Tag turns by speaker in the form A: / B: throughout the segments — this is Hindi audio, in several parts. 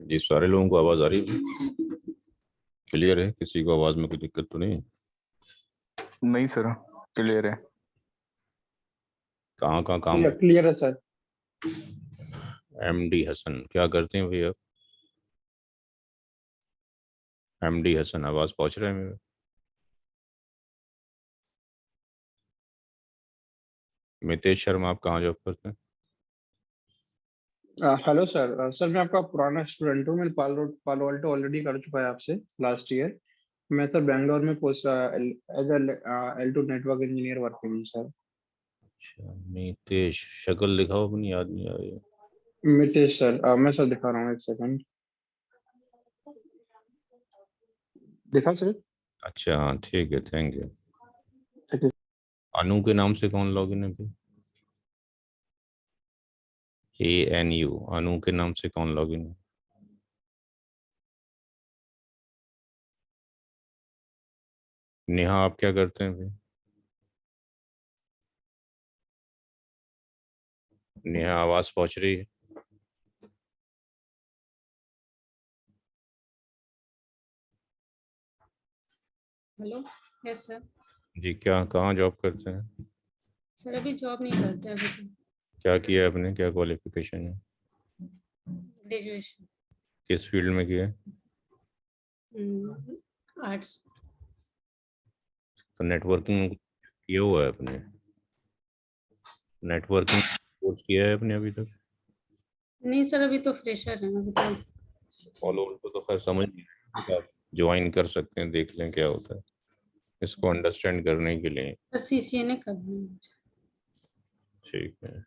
A: जी, सारे लोगों को आवाज़ आ रही है? क्लियर है? किसी को आवाज़ में कोई दिक्कत तो नहीं है?
B: नहीं सर, क्लियर है।
A: कहाँ कहाँ काम
C: क्लियर है सर।
A: एमडी हसन क्या करते हैं भैया? एमडी हसन आवाज़ पहुँच रहा है मेरा? मितेश शर्मा आप कहाँ जॉब करते हैं?
C: Hello sir. सर मैं आपका पुराना स्टूडेंट हूँ। मैंने पालो अल्टो ऑलरेडी कर चुका है आपसे लास्ट ईयर। मैं सर बैंगलोर में post as L2 network engineer working हूँ सर।
A: अच्छा, मितेश शक्ल लिखा अपनी याद नहीं आ रही है।
C: मितेश सर, मैं सर दिखा रहा हूँ, एक सेकंड। दिखा सर?
A: अच्छा हाँ ठीक है, थैंक यू।
C: ठीक है।
A: अनु के नाम से कौन लॉगिन है भाई? ANU अनु के नाम से कौन लॉगिन है? नेहा आप क्या करते हैं भाई? नेहा आवाज़ पहुँच रही है?
D: हेलो। Yes sir.
A: जी, क्या कहाँ जॉब करते हैं?
D: सर अभी जॉब नहीं करते, अभी तो
A: क्या किया है आपने, क्या क्वालिफिकेशन है?
D: ग्रेजुएशन।
A: किस फील्ड में किया है?
D: आर्ट्स।
A: तो नेटवर्किंग किया हुआ है आपने? नेटवर्किंग कोर्स किया है आपने अभी तक?
D: नहीं सर, अभी तो फ्रेशर है अभी तो।
A: फॉलो उनको तो खैर समझ नहीं आया, आप ज्वाइन कर सकते हैं, देख लें क्या होता है, इसको अंडरस्टैंड करने के लिए।
D: सर CCNA करना है मुझे।
A: ठीक है।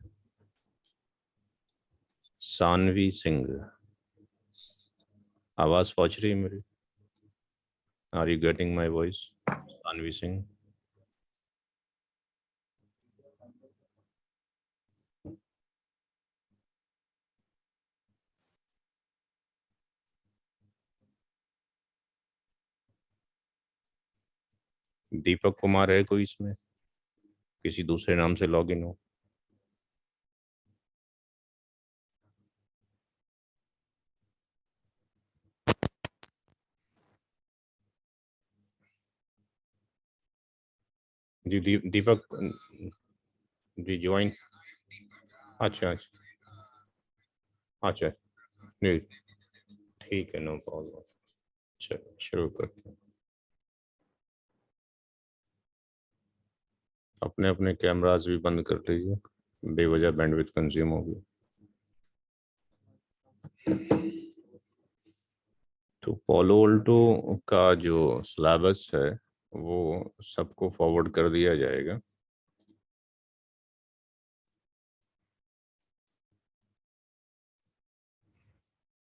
A: सानवी सिंह आवाज़ पहुंच रही है मेरी? Are you getting my voice? Sanvi Singh. Deepak Kumar है कोई इसमें? किसी दूसरे नाम से लॉगिन हो? जी दीपक जी ज्वाइन। अच्छा अच्छा अच्छा। नहीं ठीक है, नो प्रॉब्लम। चलो शुरू करते हैं। अपने अपने कैमरास भी बंद कर लीजिए, बेवजह बैंडविड्थ कंज्यूम होगी। तो पोलो अल्टो का जो सिलेबस है वो सबको फॉरवर्ड कर दिया जाएगा।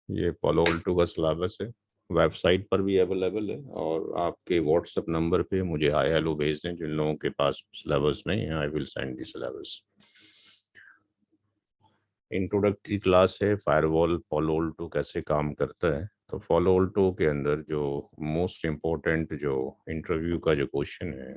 A: ये पोलो अल्टो का सिलेबस है, वेबसाइट पर भी अवेलेबल है, और आपके व्हाट्सएप नंबर पे मुझे हाय हेलो भेज दें जिन लोगों के पास सिलेबस नहीं है। I will send the syllabus. Introductory class है, फायरवॉल पोलो अल्टो कैसे काम करता है। तो पोलो अल्टो के अंदर जो मोस्ट इम्पोर्टेंट जो इंटरव्यू का जो क्वेश्चन है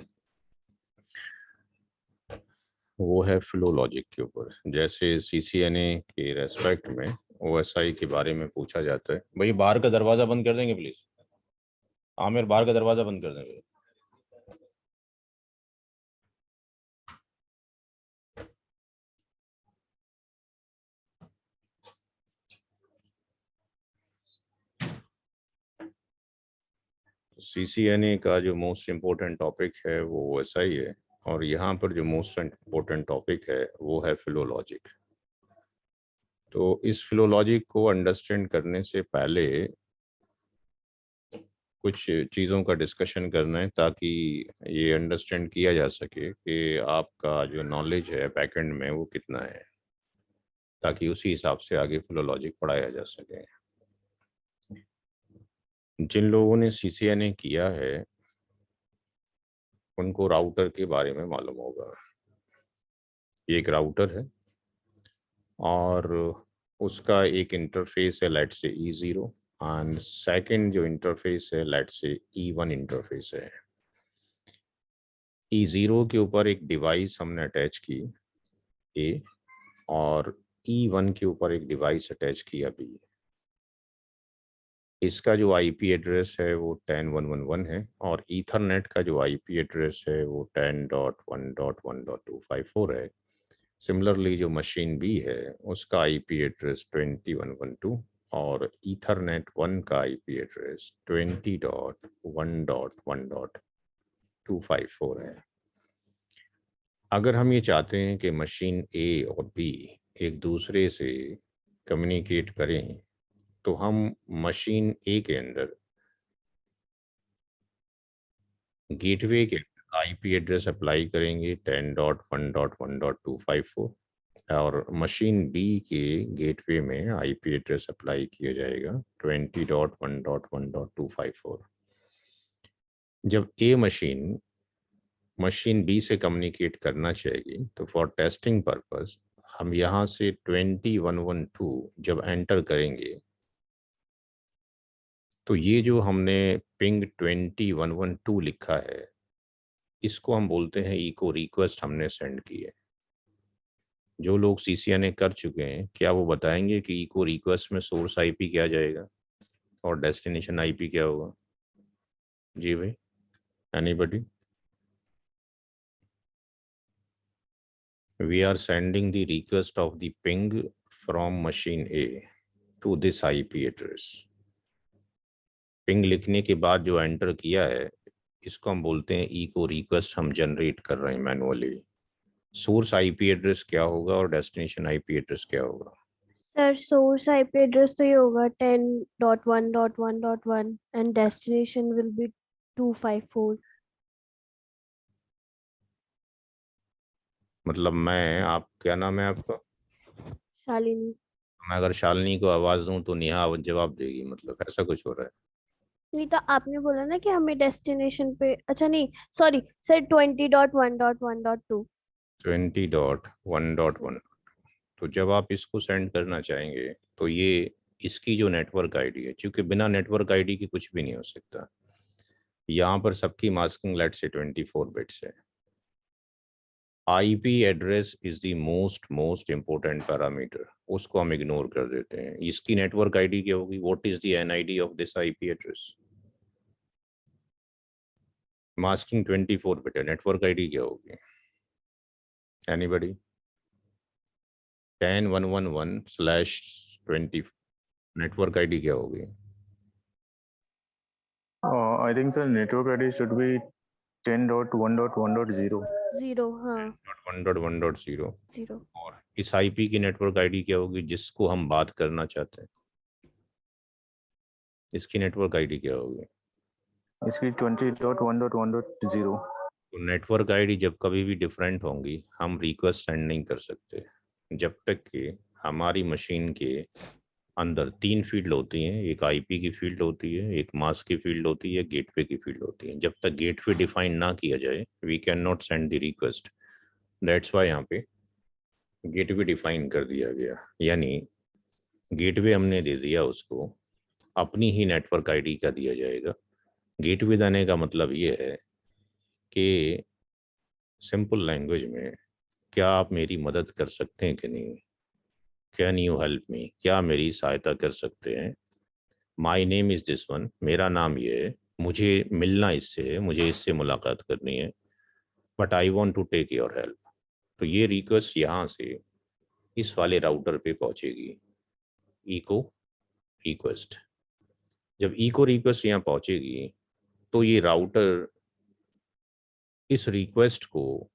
A: वो है फिलोलॉजिक के ऊपर। जैसे CCNA के रेस्पेक्ट में OSI के बारे में पूछा जाता है। भाई बाहर का दरवाज़ा बंद कर देंगे प्लीज़? आमिर बाहर का दरवाज़ा बंद कर देंगे। CCNA का जो मोस्ट इम्पोर्टेंट टॉपिक है वो OSI है, और यहाँ पर जो मोस्ट इम्पोर्टेंट टॉपिक है वो है फिलोलॉजिक। तो इस फिलोलॉजिक को अंडरस्टैंड करने से पहले कुछ चीज़ों का डिस्कशन करना है, ताकि ये अंडरस्टैंड किया जा सके कि आपका जो नॉलेज है बैकएंड में वो कितना है, ताकि उसी हिसाब से आगे फिलोलॉजिक पढ़ाया जा सके। जिन लोगों ने CCNA किया है उनको राउटर के बारे में मालूम होगा। ये एक राउटर है और उसका एक इंटरफेस है, लेट से E0, एंड सेकंड जो इंटरफेस है लेट से E1 इंटरफेस है। E0 के ऊपर एक डिवाइस हमने अटैच की A, और E1 के ऊपर एक डिवाइस अटैच किया B। इसका जो आईपी एड्रेस है वो 10.1.1.1 है और ईथरनेट का जो आईपी एड्रेस है वो 10.1.1.1.254 है। सिमिलरली जो मशीन बी है उसका आईपी एड्रेस 20.1.1.2 और ईथरनेट 1 का आईपी एड्रेस 20.1.1.254 है। अगर हम ये चाहते हैं कि मशीन ए और बी एक दूसरे से कम्युनिकेट करें तो हम मशीन ए के अंदर गेटवे के आईपी एड्रेस अप्लाई करेंगे 10.1.1.254 और मशीन बी के गेटवे में आईपी एड्रेस अप्लाई किया जाएगा 20.1.1.254। जब ए मशीन बी से कम्युनिकेट करना चाहेगी तो फॉर टेस्टिंग पर्पस हम यहाँ से 20.1.1.2 जब एंटर करेंगे तो ये जो हमने पिंग 20.1.1.2 लिखा है इसको हम बोलते हैं इको रिक्वेस्ट हमने सेंड की है। जो लोग सीसीएनए कर चुके हैं क्या वो बताएंगे कि इको रिक्वेस्ट में सोर्स आईपी क्या जाएगा और डेस्टिनेशन आईपी क्या होगा? जी भाई, anybody? We are sending the request of the ping from machine A to this IP address. Ping लिखने के बाद जो एंटर किया है इसको हम बोलते हैं इको रिक्वेस्ट हम जनरेट कर रहे हैं मैनुअली। सोर्स आईपी एड्रेस क्या होगा और डेस्टिनेशन आईपी एड्रेस क्या होगा?
E: सर सोर्स आईपी एड्रेस तो ये होगा 10.1.1.1 एंड डेस्टिनेशन विल बी 254।
A: मतलब आप क्या नाम है आपका?
E: शालिनी।
A: मैं अगर शालिनी को आवाज दूं तो नेहा जवाब देगी, मतलब ऐसा कुछ हो रहा है?
E: नहीं तो आपने बोला ना कि हमें डेस्टिनेशन पे, अच्छा नहीं सॉरी सर 20.1.1.2।
A: 20.1.1। तो जब आप इसको सेंड करना चाहेंगे तो ये इसकी जो नेटवर्क आईडी है, क्योंकि बिना नेटवर्क आईडी के कुछ भी नहीं हो सकता, यहाँ पर सबकी मास्किंग लेट से 24 बिट्स है। IP address is the most important parameter, उसको हम इग्नोर कर देते हैं। इसकी नेटवर्क आईडी क्या होगी? What is the NID of this IP address? Masking 24 bit है, नेटवर्क आईडी क्या होगी? एनीबॉडी? 10.1.1.1/20 नेटवर्क आईडी क्या होगी?
B: I think sir network ID should be 10.1.1.0.
E: 0 हाँ
A: 1.1.0।
E: 0।
A: और इस आईपी की नेटवर्क आईडी क्या होगी जिसको हम बात करना चाहते हैं? इसकी नेटवर्क आईडी क्या होगी?
B: इसकी 20.1.1.0।
A: तो नेटवर्क आईडी जब कभी भी डिफरेंट होंगी हम रिक्वेस्ट सेंड नहीं कर सकते जब तक कि हमारी मशीन के अंदर 3 फील्ड होती हैं। एक आईपी की फील्ड होती है, एक मास्क की फील्ड होती है, गेटवे की फील्ड होती है। जब तक गेटवे डिफाइन ना किया जाए we can not send the request. That's why यहाँ पे गेटवे डिफाइन कर दिया गया, यानी गेटवे हमने दे दिया उसको, अपनी ही नेटवर्क आईडी का दिया जाएगा। गेटवे देने का मतलब ये है कि सिंपल लैंग्वेज में क्या आप मेरी मदद कर सकते हैं कि नहीं? Can you help me? क्या मेरी सहायता कर सकते हैं? My name is this one, मेरा नाम ये है, मुझे मिलना इससे है, मुझे इससे मुलाकात करनी है, but I want to take your help. तो ये रिक्वेस्ट यहाँ से इस वाले राउटर पे पहुँचेगी, इको रिक्वेस्ट। जब इको रिक्वेस्ट यहाँ पहुँचेगी तो ये राउटर इस रिक्वेस्ट को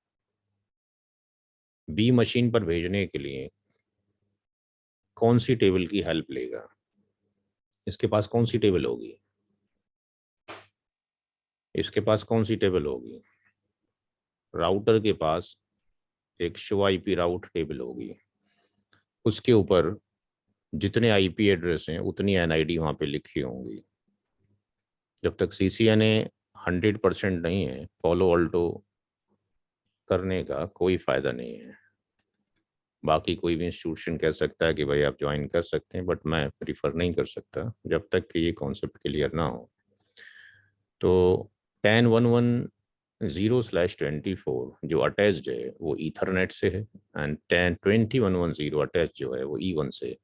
A: बी मशीन पर भेजने के लिए कौन सी टेबल की हेल्प लेगा? इसके पास कौन सी टेबल होगी? इसके पास कौन सी टेबल होगी? राउटर के पास एक शो आईपी राउट टेबल होगी, उसके ऊपर जितने आईपी एड्रेस हैं उतनी एनआईडी वहाँ पे लिखी होंगी। जब तक सीसीएनए 100% नहीं है फॉलो ऑल्टो करने का कोई फ़ायदा नहीं है। बाकी कोई भी इंस्टीट्यूशन कह सकता है कि भाई आप ज्वाइन कर सकते हैं, बट मैं प्रीफर नहीं कर सकता जब तक कि ये कॉन्सेप्ट क्लियर ना हो। तो 10.1.1.0/24 जो अटैच्ड है वो ईथरनेट से है एंड 10.20.1.1.0 अटैच जो है वो E1 से।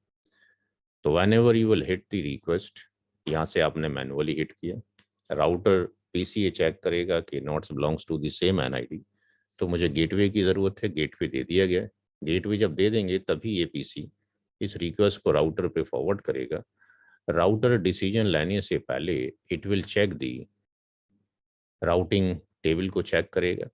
A: तो whenever you will hit the request यहाँ से आपने मैनुअली हिट किया, राउटर पीसीए चेक करेगा कि notes belongs to the same NID, तो मुझे गेटवे की ज़रूरत है, गेटवे दे दिया गया है। गेटवे जब दे देंगे तभी ये पीसी इस रिक्वेस्ट को राउटर पे फॉरवर्ड करेगा। राउटर डिसीजन लेने से पहले it will check the routing table को चेक करेगा,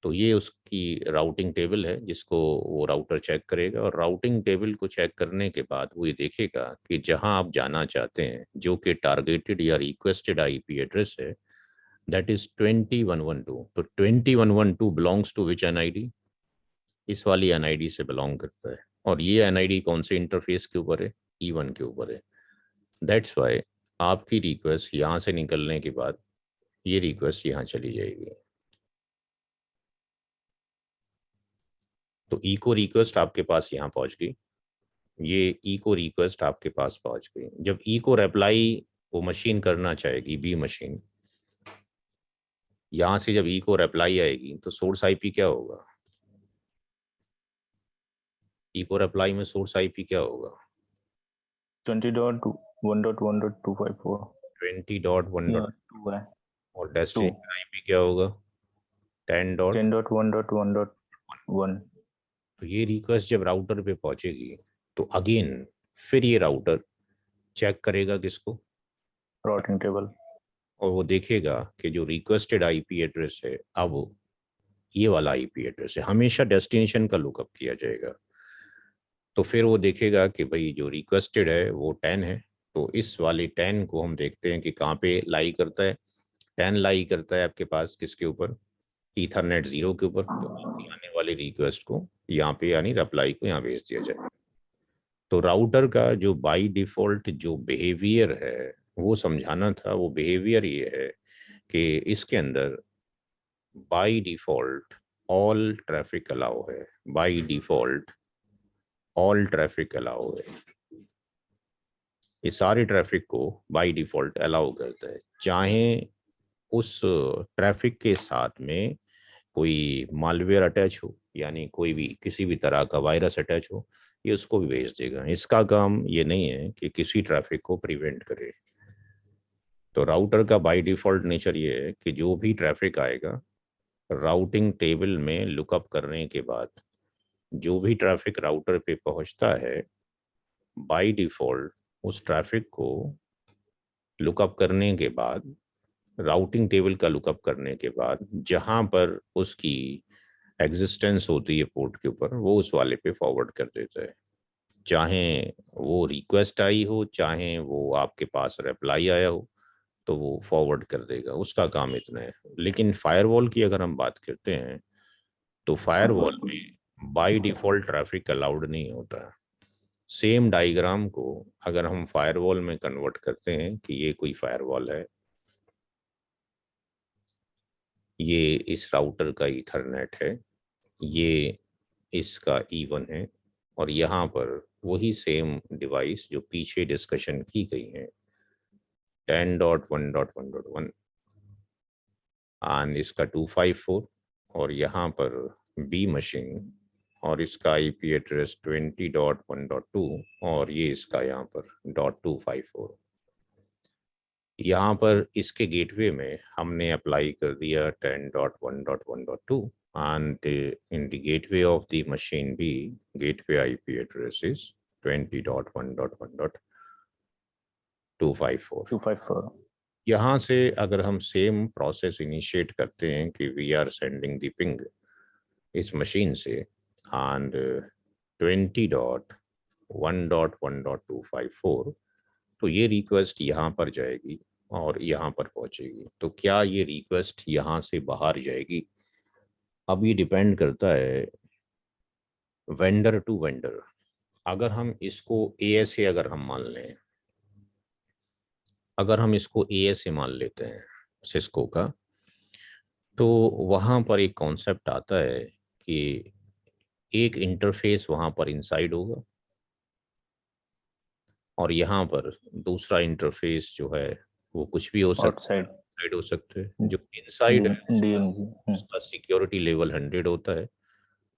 A: तो ये उसकी राउटिंग टेबल है जिसको वो राउटर चेक करेगा, और राउटिंग टेबल को चेक करने के बाद वो ये देखेगा कि जहां आप जाना चाहते हैं जो कि टारगेटेड या रिक्वेस्टेड आईपी एड्रेस है, दैट इज 2112। तो 2112 बिलोंग्स टू विच एनआईडी? इस वाली एनआईडी से बिलोंग करता है, और ये एनआईडी कौन से इंटरफेस के ऊपर है? E1 के ऊपर है। दैट्स वाई आपकी रिक्वेस्ट यहाँ से निकलने के बाद ये रिक्वेस्ट यहाँ चली जाएगी। तो इको रिक्वेस्ट आपके पास यहाँ पहुंच गई, ये इको रिक्वेस्ट आपके पास पहुंच गई। जब इको रिप्लाई वो मशीन करना चाहेगी, बी मशीन, यहाँ से जब इको रिप्लाई आएगी तो सोर्स आईपी क्या होगा? इको रिप्लाई में सोर्स आईपी क्या होगा?
B: 20.1.1.254
A: 20.1.
B: है।
A: और डेस्टिनेशन आईपी क्या होगा?
B: 10.1.1.1।
A: तो ये रिक्वेस्ट जब राउटर पे पहुंचेगी तो अगेन फिर ये राउटर चेक करेगा किसको?
B: Routing table.
A: और वो देखेगा कि जो रिक्वेस्टेड आईपी एड्रेस है अब ये वाला आईपी एड्रेस है। हमेशा डेस्टिनेशन का लुकअप किया जाएगा। तो फिर वो देखेगा कि भाई जो रिक्वेस्टेड है वो 10 है, तो इस वाले 10 को हम देखते हैं कि कहाँ पे लाई करता है। 10 लाई करता है आपके पास किसके ऊपर? ईथरनेट 0 के ऊपर। तो आने वाली रिक्वेस्ट को यहाँ पे यानी रिप्लाई को यहाँ भेज दिया जाएगा। तो राउटर का जो बाय डिफॉल्ट जो बिहेवियर है वो समझाना था। वो बिहेवियर ये है कि इसके अंदर by default all traffic allow है। By default all traffic allow है। ये सारे ट्रैफिक को बाय डिफॉल्ट अलाउ करता है, चाहे उस ट्रैफिक के साथ में कोई मालवेयर अटैच हो, यानी कोई भी किसी भी तरह का वायरस अटैच हो, ये उसको भी भेज देगा। इसका काम ये नहीं है कि किसी ट्रैफिक को प्रिवेंट करे। तो राउटर का बाय डिफॉल्ट नेचर ये है कि जो भी ट्रैफिक आएगा राउटिंग टेबल में लुकअप करने के बाद जो भी ट्रैफिक राउटर पे पहुंचता है बाय डिफॉल्ट उस ट्रैफिक को लुकअप करने के बाद, राउटिंग टेबल का लुकअप करने के बाद जहां पर उसकी एग्जिस्टेंस होती है पोर्ट के ऊपर, वो उस वाले पे फॉरवर्ड कर देता है। चाहे वो रिक्वेस्ट आई हो, चाहे वो आपके पास रिप्लाई आया हो, तो वो फॉरवर्ड कर देगा। उसका काम इतना है। लेकिन फायरवॉल की अगर हम बात करते हैं तो फायरवॉल में बाय डिफॉल्ट ट्रैफिक अलाउड नहीं होता। सेम डायग्राम को अगर हम फायरवॉल में कन्वर्ट करते हैं कि ये कोई फायरवॉल है, ये इस राउटर का ईथरनेट है, ये इसका E1 है, और यहाँ पर वही सेम डिवाइस जो पीछे डिस्कशन की गई है 10.1.1.1 एंड इसका 254, और यहाँ पर बी मशीन और इसका IP एड्रेस 20.1.2 और ये इसका यहाँ पर .254। यहाँ पर इसके गेटवे में हमने अप्लाई कर दिया 10.1.1.2 and in the gateway of the machine B, gateway IP address is 20.1.1.254। यहाँ से अगर हम सेम प्रोसेस इनिशिएट करते हैं कि we are sending the ping इस मशीन से एंड 20.1.1.254, तो ये रिक्वेस्ट यहाँ पर जाएगी और यहाँ पर पहुँचेगी। तो क्या ये रिक्वेस्ट यहाँ से बाहर जाएगी? अब ये डिपेंड करता है वेंडर टू वेंडर। अगर हम इसको ASA अगर हम मान लें, अगर हम इसको ASA मान लेते हैं सिस्को का, तो वहाँ पर एक कॉन्सेप्ट आता है कि एक इंटरफेस वहाँ पर इनसाइड होगा और यहाँ पर दूसरा इंटरफेस जो है वो कुछ भी हो सकता है, आउटसाइड हो सकते हैं। जो इनसाइड है उसका सिक्योरिटी लेवल 100 होता है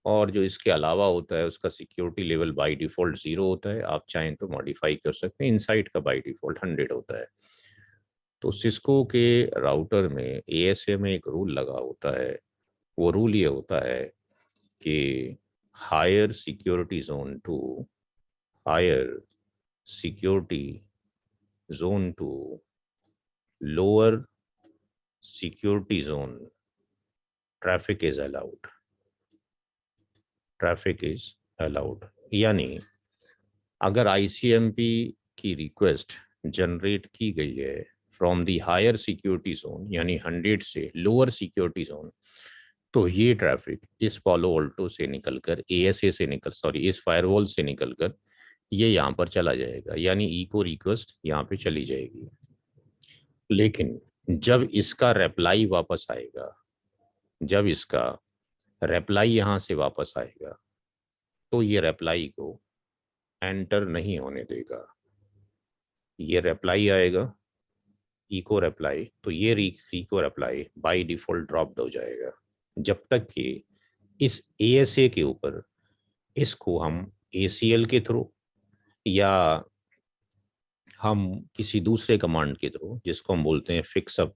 A: और जो इसके अलावा होता है उसका सिक्योरिटी लेवल बाय डिफ़ॉल्ट 0 होता है, आप चाहें तो मॉडिफाई कर सकते हैं। इनसाइड का बाय डिफ़ॉल्ट 100 होता है। तो सिस्को के राउटर में एएसए में एक रूल लगा होता है, वो रूल ये होता है कि higher security zone to higher security zone to lower security zone traffic is allowed, traffic is allowed. यानी अगर आईसीएमपी की रिक्वेस्ट जनरेट की गई है from the higher security zone यानी 100 से लोअर सिक्योरिटी जोन, तो ये ट्रैफिक इस पालो अल्टो से निकलकर एएसए से इस फायरवॉल से निकलकर ये यहाँ पर चला जाएगा, यानी इको रिक्वेस्ट यहाँ पे चली जाएगी। लेकिन जब इसका रिप्लाई वापस आएगा, जब इसका रिप्लाई यहाँ से वापस आएगा, तो ये रिप्लाई को एंटर नहीं होने देगा। ये रिप्लाई आएगा इको रिप्लाई, तो ये echo reply by default dropped हो जाएगा जब तक कि इस एएसए के ऊपर इसको हम एसीएल के थ्रू या हम किसी दूसरे कमांड के थ्रू, जिसको हम बोलते हैं fix up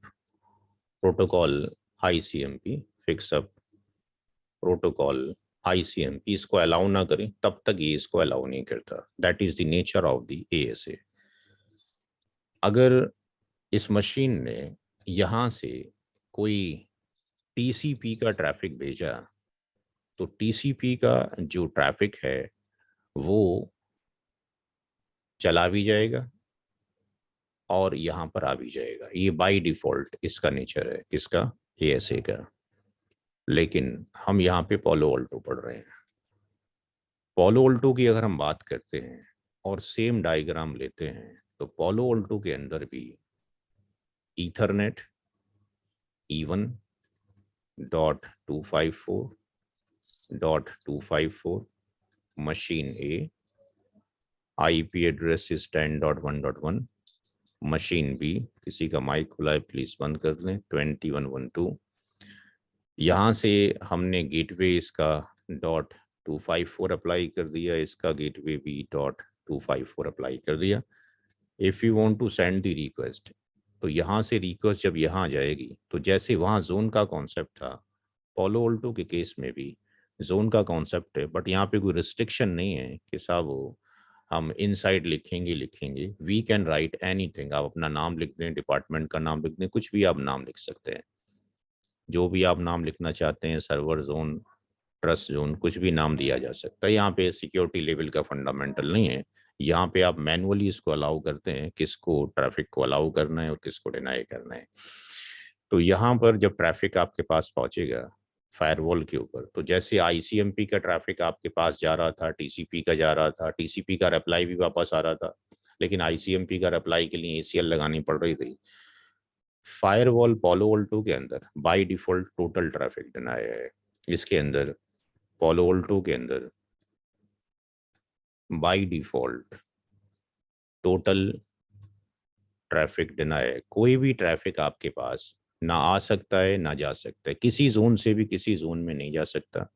A: protocol ICMP, fix up protocol ICMP, इसको अलाउ ना करें तब तक ये इसको अलाउ नहीं करता। That is the nature of the ASA. अगर इस मशीन ने यहाँ से कोई टीसीपी का ट्रैफिक भेजा, तो टीसीपी का जो ट्रैफिक है वो चला भी जाएगा और यहाँ पर आ भी जाएगा। ये बाय डिफॉल्ट इसका नेचर है, किसका, एएसए का। लेकिन हम यहाँ पे पालो अल्टो पढ़ रहे हैं। पालो अल्टो की अगर हम बात करते हैं और सेम डायग्राम लेते हैं, तो पालो अल्टो के अंदर भी Ethernet E1.254.254 machine A, IP address is 10.1.1, machine B, किसी का माइक खुला है प्लीज बंद कर दें, 2112। यहाँ से हमने गेटवे इसका .254 अप्लाई कर दिया, इसका गेटवे भी .254 अप्लाई कर दिया। If you want to send the request, तो यहाँ से रिक्वेस्ट जब यहाँ जाएगी, तो जैसे वहाँ जोन का कॉन्सेप्ट था, पालो अल्टो के केस में भी जोन का कॉन्सेप्ट है, बट यहाँ पे कोई रिस्ट्रिक्शन नहीं है कि साहब वो हम इनसाइड लिखेंगे। We can write anything. आप अपना नाम लिख दें, डिपार्टमेंट का नाम लिख दें, कुछ भी आप नाम लिख सकते हैं, जो भी आप नाम लिखना चाहते हैं, सर्वर जोन, ट्रस्ट जोन, कुछ भी नाम दिया जा सकता है। यहाँ पे सिक्योरिटी लेवल का फंडामेंटल नहीं है। यहाँ पे आप मैनुअली इसको अलाउ करते हैं, किसको ट्रैफिक को अलाउ करना है और किसको डिनाई करना है। तो यहाँ पर जब ट्रैफिक आपके पास पहुंचेगा फायरवॉल के ऊपर, तो जैसे आईसीएमपी का ट्रैफिक आपके पास जा रहा था, टीसीपी का जा रहा था, टीसीपी का रिप्लाई भी वापस आ रहा था, लेकिन आईसीएमपी का रिप्लाई के लिए एसीएल लगानी पड़ रही थी। फायरवॉल पालो अल्टो के अंदर by default total traffic deny है। इसके अंदर पालो अल्टो के अंदर by default total traffic deny है। कोई भी ट्रैफिक आपके पास ना आ सकता है ना जा सकता है, किसी जोन से भी किसी जोन में नहीं जा सकता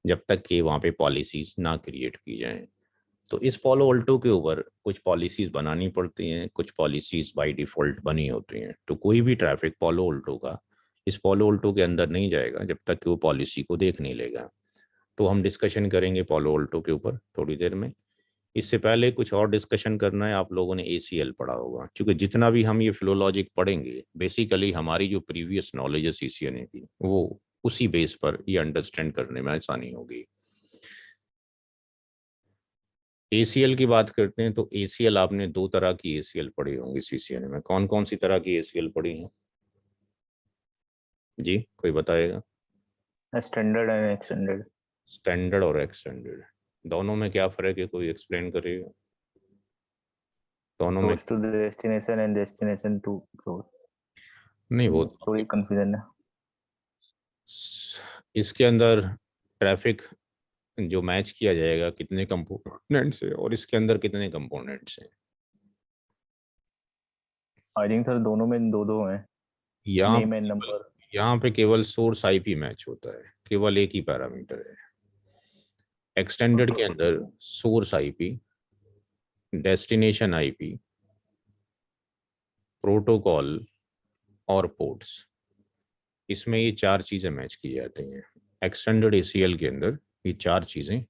A: जब तक कि वहाँ पे पॉलिसीज ना क्रिएट की जाएं। तो इस पालो अल्टो के ऊपर कुछ पॉलिसीज बनानी पड़ती हैं, कुछ पॉलिसीज बाय डिफॉल्ट बनी होती हैं। तो कोई भी ट्रैफिक पालो अल्टो का इस पालो अल्टो के अंदर नहीं जाएगा जब तक कि वो पॉलिसी को देख नहीं लेगा। तो हम डिस्कशन करेंगे पालो अल्टो के ऊपर थोड़ी देर में। इससे पहले कुछ और डिस्कशन करना है। आप लोगों ने एसीएल पढ़ा होगा, क्योंकि जितना भी हम ये फ्लो लॉजिक पढ़ेंगे, बेसिकली हमारी जो प्रीवियस नॉलेज है सीसीएनए की, वो उसी बेस पर ये अंडरस्टैंड करने में आसानी होगी। एसीएल की बात करते हैं तो एसीएल आपने दो तरह की एसीएल पढ़ी होंगी सीसीएनए में। कौन कौन सी तरह की एसीएल पढ़ी है जी, कोई बताएगा?
B: Standard and extended.
A: स्टैंडर्ड और एक्सटेंडेड, दोनों में क्या फर्क है, कोई एक्सप्लेन करेगा? दोनों में
B: source to destination and destination to source.
A: नहीं, वो
B: थोड़ी कंफ्यूजन है।
A: इसके अंदर ट्रैफिक जो मैच किया जाएगा कितने कंपोनेंट से, और इसके अंदर कितने कंपोनेंट्स हैं?
B: आई थिंक सर दोनों में दो हैं,
A: यहाँ
B: नेम एंड नंबर।
A: यहाँ पे केवल सोर्स आईपी मैच होता है, केवल एक ही पैरामीटर है। एक्सटेंडेड के अंदर source IP, destination IP, protocol और पोर्ट्स, इसमें ये 4 चीज़ें मैच की जाती हैं। एक्सटेंडेड ACL के अंदर ये 4 चीज़ें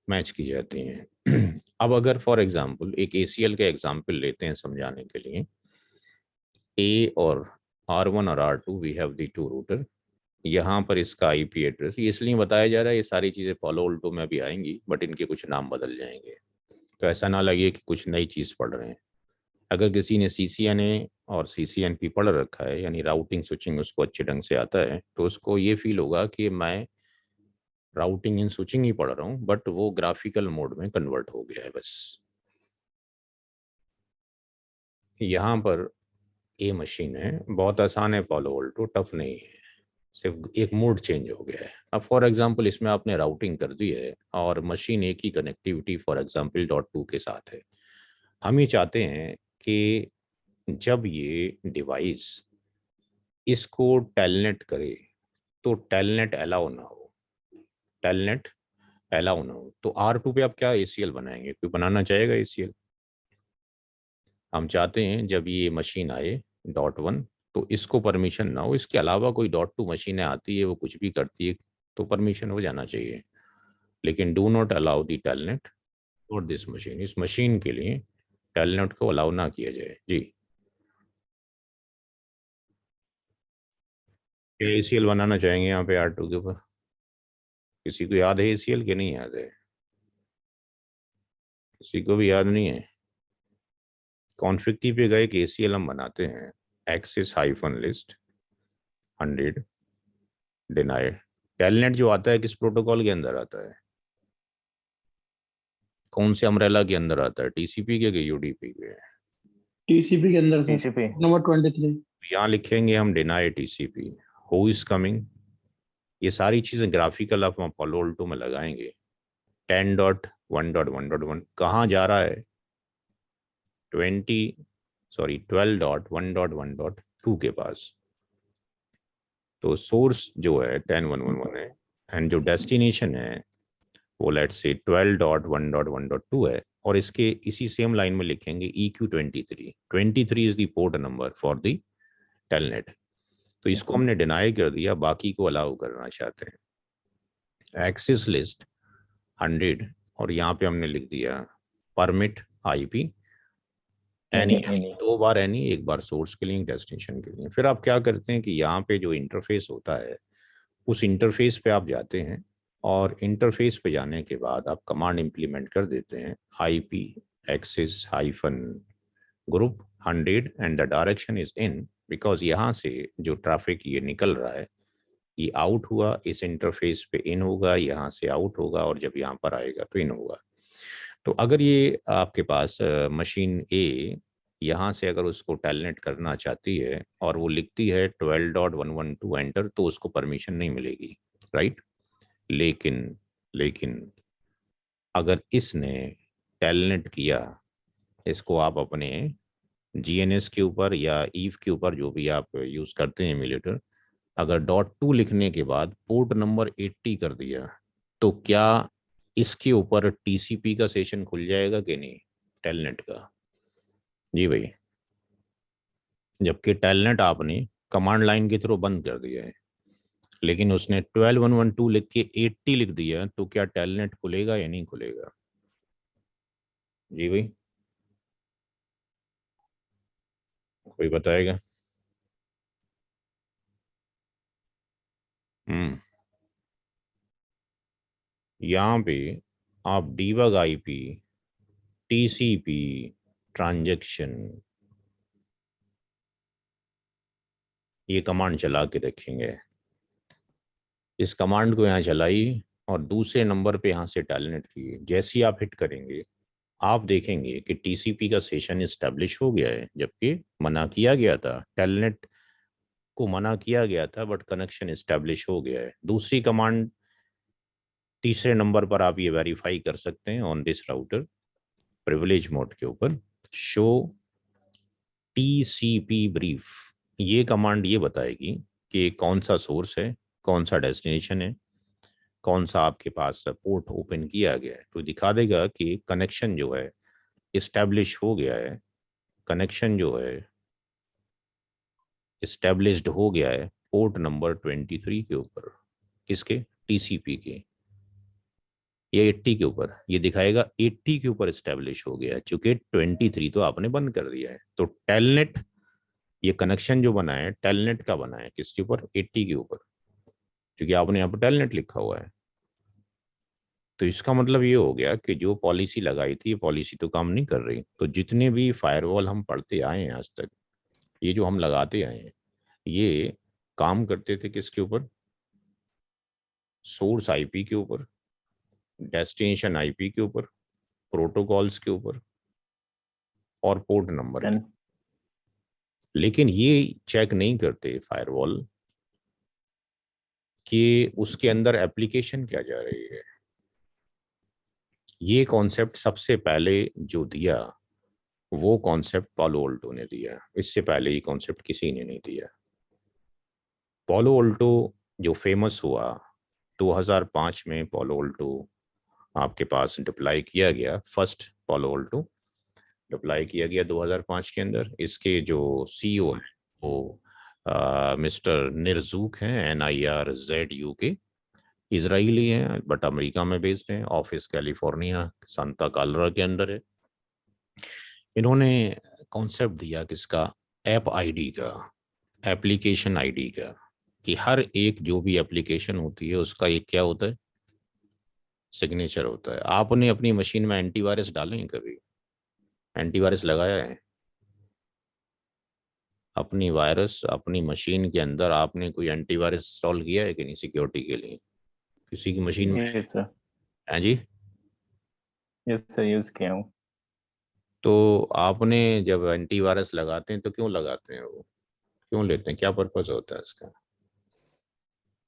A: मैच की जाती हैं। अब अगर फॉर एग्जांपल एक ACL का एग्जांपल लेते हैं समझाने के लिए, A और R1 और R2 we have the 2 router. यहाँ पर इसका IP एड्रेस ये इसलिए बताया जा रहा है, ये सारी चीज़ें पालो अल्टो में भी आएंगी बट इनके कुछ नाम बदल जाएंगे, तो ऐसा ना लगे कि कुछ नई चीज़ पढ़ रहे हैं। अगर किसी ने CCNA और CCNP पढ़ रखा है, यानी राउटिंग स्विचिंग उसको अच्छे ढंग से आता है, तो उसको ये फील होगा कि मैं राउटिंग इन स्विचिंग ही पढ़ रहा हूँ, बट वो ग्राफिकल मोड में कन्वर्ट हो गया है बस। यहाँ पर ये मशीन है, बहुत आसान है, पालो अल्टो टफ नहीं है, सिर्फ एक मोड चेंज हो गया है। अब फॉर एग्जांपल इसमें आपने राउटिंग कर दी है और मशीन एक ही कनेक्टिविटी फॉर एग्जांपल .2 के साथ है। हम ये चाहते हैं कि जब ये डिवाइस इसको टेलनेट करे तो टेलनेट अलाउ ना हो, टेलनेट अलाउ ना हो। तो R2 पे आप क्या ACL बनाएंगे? कोई बनाना चाहेगा ACL? हम चाहते हैं जब ये मशीन आए .1 तो इसको परमिशन ना हो, इसके अलावा कोई .2 मशीनें आती है वो कुछ भी करती है तो परमिशन हो जाना चाहिए, लेकिन do not allow the telnet और दिस मशीन, इस मशीन के लिए टेलनेट को अलाउ ना किया जाए। जी, क्या ACL बनाना चाहेंगे यहाँ पे R2 के ऊपर? किसी को याद है ACL के? नहीं याद है? किसी को भी याद नहीं है? कॉन्फ़िग की पे गए कि ACL हम बनाते हैं axis hyphen list 100 deny. Telnet जो आता है किस प्रोटोकॉल के अंदर आता है? कौन से अम्ब्रेला के अंदर आता है? TCP के UDP के?
C: TCP के अंदर सर,
B: TCP
C: नंबर 23।
A: यहाँ लिखेंगे हम deny TCP, who is coming. ये सारी चीज़ें ग्राफिकल आप पालो अल्टो में लगाएंगे। 10.1.1.1 कहाँ जा रहा है? 12.1.1.2 के पास। तो सोर्स जो है 10.1.1.1 है एंड जो डेस्टिनेशन है वो लेट्स से 12.1.1.2 है, और इसके इसी सेम लाइन में लिखेंगे EQ23। 23 is the port number for the telnet. तो इसको हमने डिनाई कर दिया, बाकी को अलाउ करना चाहते हैं। एक्सिस लिस्ट 100 और यहाँ पे हमने लिख दिया परमिट IP एनी, 2 बार एनी, 1 बार सोर्स के लिए, डेस्टिनेशन के लिए। फिर आप क्या करते हैं कि यहाँ पे जो इंटरफेस होता है उस इंटरफेस पे आप जाते हैं और इंटरफेस पे जाने के बाद आप कमांड इंप्लीमेंट कर देते हैं IP axis hyphen group 100 and the direction is in, because यहाँ से जो ट्रैफिक ये निकल रहा है ये आउट हुआ, इस इंटरफेस पे इन होगा, यहाँ से आउट होगा और जब यहाँ पर आएगा तो इन होगा। तो अगर ये आपके पास मशीन A यहाँ से अगर उसको टेलनेट करना चाहती है और वो लिखती है 12.112 एंटर, तो उसको परमिशन नहीं मिलेगी, राइट। लेकिन अगर इसने टेलनेट किया, इसको आप अपने GNS के ऊपर या ईव के ऊपर जो भी आप यूज़ करते हैं एमुलेटर, अगर .2 लिखने के बाद पोर्ट नंबर 80 कर दिया, तो क्या इसके ऊपर TCP का सेशन खुल जाएगा कि नहीं, टेलनेट का? जी भाई, जबकि टेलनेट आपने कमांड लाइन के थ्रू बंद कर दिया है, लेकिन उसने 12.1.1.2 लिख के 80 लिख दिया, तो क्या टेलनेट खुलेगा या नहीं खुलेगा? जी भाई, कोई बताएगा? यहाँ पे आप डीबग IP, TCP, ट्रांजैक्शन, ये कमांड चला के रखेंगे। इस कमांड को यहाँ चलाई और दूसरे नंबर पे यहाँ से टेलनेट की, जैसे ही आप हिट करेंगे आप देखेंगे कि TCP का सेशन इस्टेब्लिश हो गया है, जबकि मना किया गया था, टेलनेट को मना किया गया था, बट कनेक्शन इस्टेब्लिश हो गया है। दूसरी कमांड तीसरे नंबर पर आप ये वेरीफाई कर सकते हैं on this router privilege mode के ऊपर, शो TCP ब्रीफ। ये कमांड ये बताएगी कि कौन सा सोर्स है, कौन सा डेस्टिनेशन है, कौन सा आपके पास पोर्ट ओपन किया गया है, तो दिखा देगा कि कनेक्शन जो है इस्टेब्लिश हो गया है, कनेक्शन जो है इस्टेब्लिश्ड हो गया है पोर्ट नंबर 23 के ऊपर। किसके? टीसीपी के। ये 80 के ऊपर, ये दिखाएगा 80 के ऊपर इस्टेब्लिश हो गया है, चूंकि 23 तो आपने बंद कर दिया है। तो टेलनेट, ये कनेक्शन जो बना है टेलनेट का बना है, किसके ऊपर? 80 के ऊपर, क्योंकि आपने यहाँ पर टेलनेट लिखा हुआ है। तो इसका मतलब ये हो गया कि जो पॉलिसी लगाई थी, ये पॉलिसी तो काम नहीं कर रही। तो जितने भी फायरवॉल हम पढ़ते आए हैं आज तक, ये जो हम लगाते आए हैं, ये काम करते थे किसके ऊपर? सोर्स आईपी के ऊपर, डेस्टिनेशन आईपी के ऊपर, प्रोटोकॉल्स के ऊपर और पोर्ट नंबर के। लेकिन ये चेक नहीं करते फायरवॉल कि उसके अंदर एप्लीकेशन क्या जा रही है। ये कॉन्सेप्ट सबसे पहले जो दिया वो कॉन्सेप्ट पालो अल्टो ने दिया, इससे पहले ये कॉन्सेप्ट किसी ने नहीं दिया। पालो अल्टो जो फेमस हुआ 2005 में, पालो अल्टो आपके पास डिप्लाई किया गया, फर्स्ट पालो अल्टो डिप्लाई किया गया 2005 के अंदर। इसके जो सीईओ हैं वो मिस्टर निर्जूक हैं, NIRZUK, इजराइली हैं बट अमेरिका में बेस्ड हैं, ऑफिस कैलिफोर्निया सांता क्लारा के अंदर है। इन्होंने कॉन्सेप्ट दिया किसका? ऐप आईडी का, एप्लीकेशन आईडी का, कि हर एक जो भी एप्लीकेशन होती है उसका एक क्या होता है? सिग्नेचर होता है। आपने अपनी मशीन में एंटीवायरस डाले हैं कभी? एंटीवायरस लगाया है? अपनी मशीन के अंदर आपने कोई एंटीवायरस इंस्टॉल किया है कि नहीं सिक्योरिटी के लिए? किसी की मशीन में?
B: यस सर,
A: हैं जी?
B: यस सर, यूज किया हूँ।
A: तो आपने जब एंटीवायरस लगाते हैं तो क्यों लगाते हैं? वो क्यों लेते हैं? क्या पर्पस होता है इसका?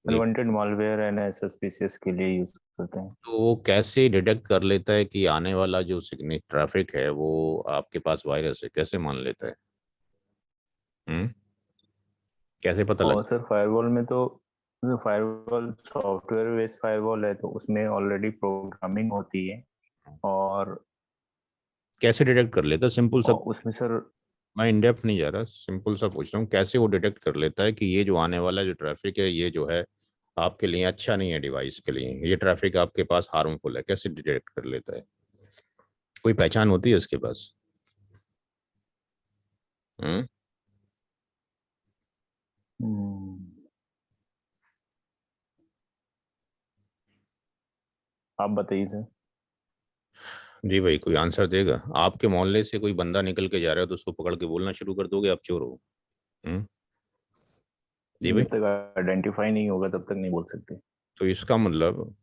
B: अनवांटेड मॉलवेयर एंड सस्पिशियस के लिए यूज करते हैं।
A: तो वो कैसे डिटेक्ट कर लेता है कि आने वाला जो सिग्नेचर ट्रैफिक है वो आपके पास वायरस है? कैसे मान लेता है? कैसे पता
B: और
A: लग?
B: सर फायरवॉल में तो, फायरवॉल सॉफ्टवेयर बेस्ड फायरवॉल है तो उसमें ऑलरेडी प्रोग्रामिंग होती है। और
A: कैसे डिटेक्ट कर लेता? सिंपल सा,
B: उसमें सर,
A: मैं इन डेप्थ नहीं जा रहा, सिंपल सा पूछ रहा हूँ, कैसे वो डिटेक्ट कर लेता है कि ये जो आने वाला जो ट्रैफिक है ये जो है आपके लिए अच्छा नहीं है, डिवाइस के लिए ये ट्रैफिक आपके पास हार्मफुल है? कैसे डिटेक्ट कर लेता है? कोई पहचान होती है उसके पास? हम्म
B: आप बताइए सर।
A: जी भाई, कोई आंसर देगा? आपके मोहल्ले से कोई बंदा निकल के जा रहा है तो उसको पकड़ के बोलना शुरू कर दोगे आप चोर हो? जी भाई।
B: जब तक आइडेंटिफाई नहीं होगा तब तक नहीं बोल सकते।
A: तो इसका मतलब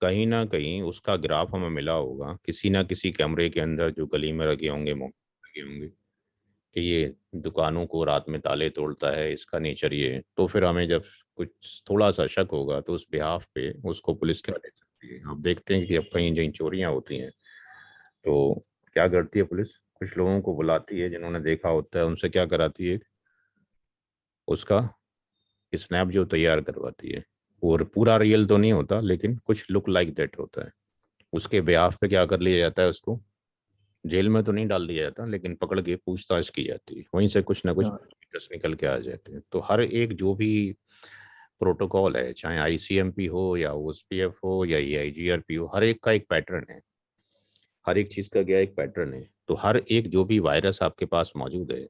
A: कहीं ना कहीं उसका ग्राफ हमें मिला होगा किसी ना किसी कैमरे के अंदर, जो गली में रखे होंगे, लगे होंगे कि ये दुकानों को रात में ताले तोड़ता है, इसका नेचर ये है। तो फिर हमें जब कुछ थोड़ा सा शक होगा तो उस बिहाफ पे उसको पुलिस क्या ले सकती है। आप देखते हैं कि अब कहीं कहीं चोरियां होती हैं तो क्या करती है पुलिस? कुछ लोगों को बुलाती है जिन्होंने देखा होता है, उनसे क्या कराती है? उसका स्नैप जो तैयार करवाती है। और पूरा रियल तो नहीं होता लेकिन कुछ लुक लाइक दैट होता है। उसके ब्याह पे क्या कर लिया जाता है? उसको जेल में तो नहीं डाल दिया जाता लेकिन पकड़ के पूछताछ की जाती है, वहीं से कुछ ना कुछ फीचर्स निकल के आ जाते हैं। तो हर एक जो भी प्रोटोकॉल है, चाहे ICMP हो या OSPF हो या EIGRP हो, हर एक का एक पैटर्न है। हर एक चीज़ का क्या एक पैटर्न है। तो हर एक जो भी वायरस आपके पास मौजूद है,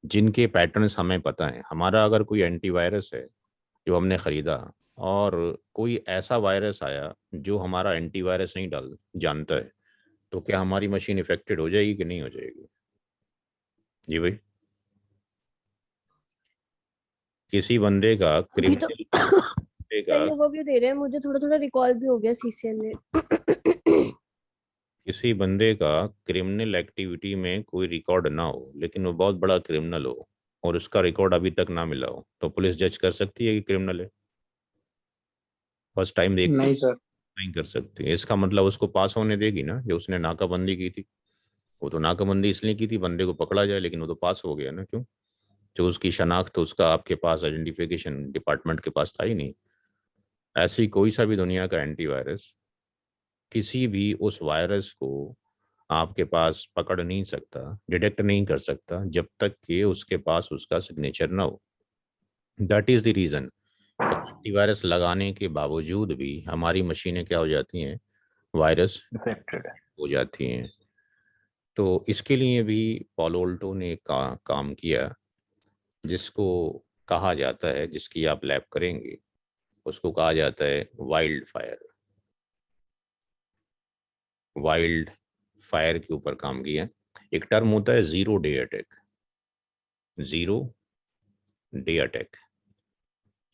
A: जिनके पैटर्न्स हमें पता है, हमारा अगर कोई एंटीवायरस है जो हमने ख़रीदा और कोई ऐसा वायरस आया जो हमारा एंटीवायरस नहीं डाल जानता है, तो क्या हमारी मशीन इफेक्टेड हो जाएगी कि नहीं हो जाएगी? जी भाई। किसी बंदे का
E: अभी तो
A: क्रिमिनल
E: सही ओवरव्यू दे रहे हैं, मुझे थोड़ा थोड़ा रिकॉल भी हो गया CCN में।
A: किसी बंदे का क्रिमिनल एक्टिविटी में कोई रिकॉर्ड ना हो लेकिन वो बहुत बड़ा क्रिमिनल हो और उसका रिकॉर्ड अभी तक ना मिला हो, तो पुलिस जज कर सकती है कि क्रिमिनल है? फर्स्ट टाइम देख
C: नहीं सर।
A: नहीं कर सकती। इसका मतलब उसको पास होने देगी ना, जो उसने नाकाबंदी की थी। वो तो नाकाबंदी इसलिए की थी बंदे को पकड़ा जाए, लेकिन वो तो पास हो गया ना। क्यों? जो उसकी शनाख्त, उसका आपके पास आइडेंटिफिकेशन डिपार्टमेंट के पास था ही नहीं। ऐसी कोई सा भी दुनिया का एंटीवायरस किसी भी उस वायरस को आपके पास पकड़ नहीं सकता, डिटेक्ट नहीं कर सकता, जब तक कि उसके पास उसका सिग्नेचर ना हो। That is the reason antivirus लगाने के बावजूद भी हमारी मशीनें क्या हो जाती हैं, वायरस
B: इफेक्टेड।
A: हो जाती हैं। तो इसके लिए भी पालो अल्टो ने काम किया, जिसको कहा जाता है, जिसकी आप लैब करेंगे उसको कहा जाता है वाइल्ड फायर। वाइल्ड फायर के ऊपर काम किया। एक टर्म होता है zero day attack. Zero day attack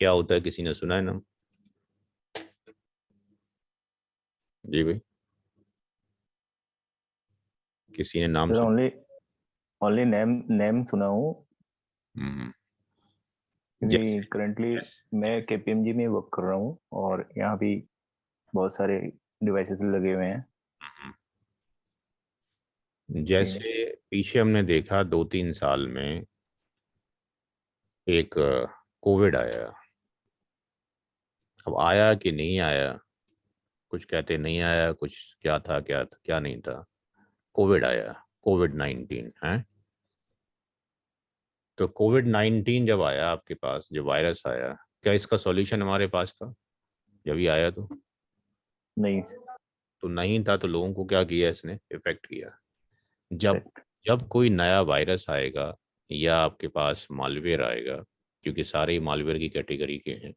A: क्या होता है, किसी ने सुना है नाम? जी भाई, किसी ने नाम
B: सर
A: सुना?
B: ओनली ओनली नेम नेम सुना हूँ,
A: हम्म,
B: क्योंकि
A: जैसे
B: करंटली मैं केपीएमजी में वर्क कर रहा हूँ और यहाँ भी बहुत सारे डिवाइसेस लगे हुए हैं। जी।
A: जैसे पीछे हमने देखा 2-3 साल में एक कोविड आया। अब आया कि नहीं आया, कुछ कहते नहीं आया, कुछ क्या था क्या था क्या नहीं था, कोविड आया। कोविड-19 है। तो कोविड-19 जब आया आपके पास, जब वायरस आया, क्या इसका सॉल्यूशन हमारे पास था जब ये आया?
B: नहीं।
A: तो नहीं था, तो लोगों को क्या किया, इसने इफेक्ट किया। जब
B: करेक्ट।
A: जब कोई नया वायरस आएगा या आपके पास मालवेयर आएगा, क्योंकि सारे ही मालवेयर की कैटेगरी के हैं,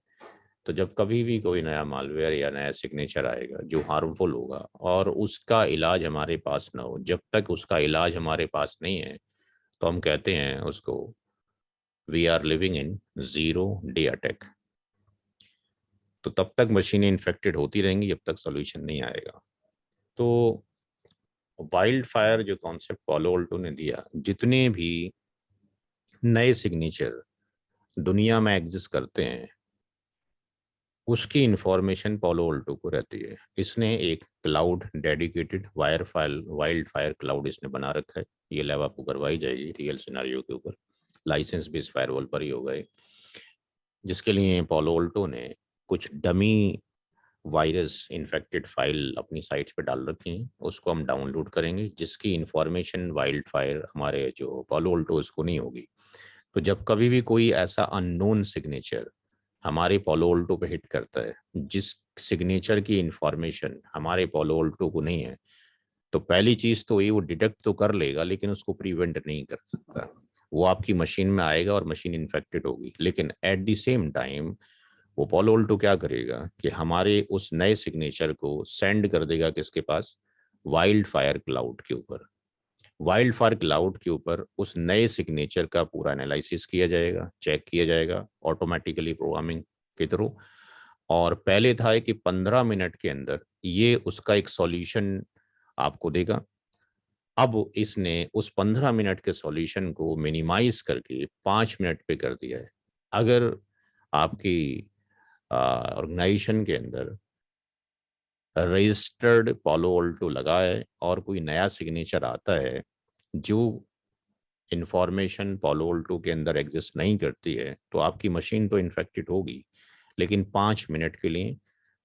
A: तो जब कभी भी कोई नया मालवेयर या नया सिग्नेचर आएगा जो हार्मफुल होगा और उसका इलाज हमारे पास ना हो, जब तक उसका इलाज हमारे पास नहीं है, तो हम कहते हैं उसको we are living in zero day attack. तो तब तक मशीनें इन्फेक्टेड होती रहेंगी जब तक सॉल्यूशन नहीं आएगा। तो वाइल्ड फायर जो कॉन्सेप्ट पालो अल्टो ने दिया, जितने भी नए सिग्नेचर दुनिया में एग्जिस्ट करते हैं उसकी इंफॉर्मेशन पालो अल्टो को रहती है। इसने एक cloud dedicated wild fire cloud इसने बना रखा है। ये लैब आपको करवाई जाएगी रियल सिनारियो के ऊपर, लाइसेंस बेस्ड फायरवॉल पर ही होगा ये, जिसके लिए पालो अल्टो ने कुछ डमी वायरस इन्फेक्टेड फाइल अपनी साइट्स पे डाल रखी हैं। उसको हम डाउनलोड करेंगे, जिसकी इंफॉर्मेशन वाइल्ड फायर हमारे जो पालो अल्टो उसको नहीं होगी। तो जब कभी भी कोई ऐसा अननोन सिग्नेचर हमारे पालो अल्टो पे हिट करता है, जिस सिग्नेचर की इंफॉर्मेशन हमारे पालो अल्टो को नहीं है, तो पहली चीज तो ये, वो डिटेक्ट तो कर लेगा लेकिन उसको प्रिवेंट नहीं कर सकता। वो आपकी मशीन में आएगा और मशीन इन्फेक्टेड होगी, लेकिन एट द सेम टाइम वो पालो अल्टो क्या करेगा कि हमारे उस नए सिग्नेचर को सेंड कर देगा किसके पास, वाइल्ड फायर क्लाउड के ऊपर। वाइल्ड फायर क्लाउड के ऊपर उस नए सिग्नेचर का पूरा एनालिसिस किया जाएगा, चेक किया जाएगा ऑटोमेटिकली प्रोग्रामिंग के थ्रू। और पहले था कि 15 मिनट के अंदर ये उसका एक सॉल्यूशन आपको देगा। अब इसने उस 15 मिनट के सॉल्यूशन को मिनिमाइज करके 5 मिनट पे कर दिया है। अगर आपकी ऑर्गेनाइजेशन के अंदर रजिस्टर्ड पालो अल्टो लगा है और कोई नया सिग्नेचर आता है जो इंफॉर्मेशन पालो अल्टो के अंदर एग्जिस्ट नहीं करती है, तो आपकी मशीन तो इन्फेक्टेड होगी, लेकिन 5 मिनट के लिए,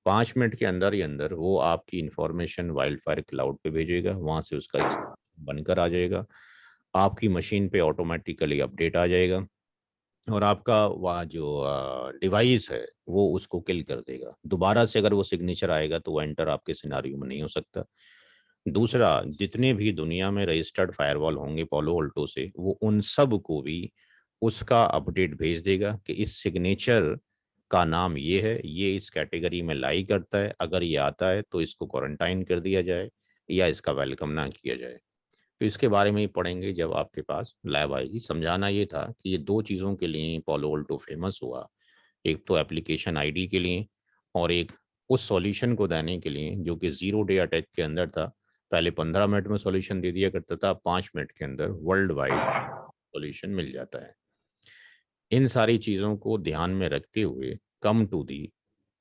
A: 5 मिनट के अंदर ही अंदर वो आपकी इंफॉर्मेशन वाइल्ड फायर क्लाउड पे भेजेगा, वहां से उसका एक बनकर आ जाएगा, आपकी मशीन पे ऑटोमेटिकली अपडेट आ जाएगा और आपका वह जो डिवाइस है वो उसको किल कर देगा। दोबारा से अगर वो सिग्नेचर आएगा तो वो एंटर आपके सिनारियो में नहीं हो सकता। दूसरा, जितने भी दुनिया में रजिस्टर्ड फायरवॉल होंगे पालो अल्टो से, वो उन सब को भी उसका अपडेट भेज देगा कि इस सिग्नेचर का नाम ये है, ये इस कैटेगरी में लाई करता है, अगर ये आता है तो इसको क्वारंटाइन कर दिया जाए या इसका वेलकम ना किया जाए। तो इसके बारे में ही पढ़ेंगे जब आपके पास लैब आएगी। समझाना ये था कि ये दो चीज़ों के लिए पालो अल्टो फेमस हुआ, एक तो एप्लीकेशन आईडी के लिए और एक उस सॉल्यूशन को देने के लिए जो कि जीरो डे अटैक के अंदर था। पहले 15 मिनट में सॉल्यूशन दे दिया करता था, 5 मिनट के अंदर वर्ल्ड वाइड सॉल्यूशन मिल जाता है। इन सारी चीज़ों को ध्यान में रखते हुए कम टू दी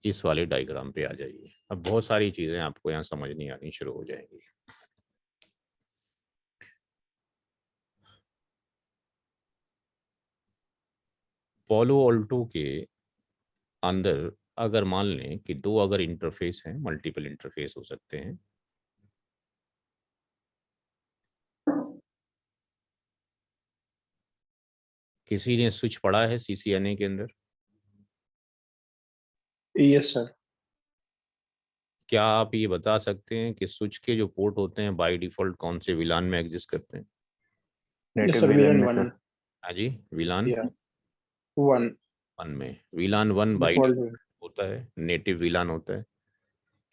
A: इस वाले डायग्राम पे आ जाइए। अब बहुत सारी चीज़ें आपको यहाँ समझ नहीं आनी शुरू हो जाएंगी। पोलो अल्टो के अंदर अगर मान लें कि दो अगर इंटरफेस हैं, मल्टीपल इंटरफेस हो सकते हैं, किसी ने स्विच पढ़ा है CCNA के अंदर?
C: Yes sir.
A: क्या आप ये बता सकते हैं कि स्विच के जो पोर्ट होते हैं बाय डिफॉल्ट कौन से विलान में एग्जिस्ट करते हैं?
C: Yes
B: native
C: sir,
B: villain
C: VLAN
B: में
C: 1।
B: सर।
A: हाँ जी, विलान
C: या 1
A: वन में, विलान 1 बाय
C: डिफॉल्ट।
A: होता है, नेटिव विलान होता है।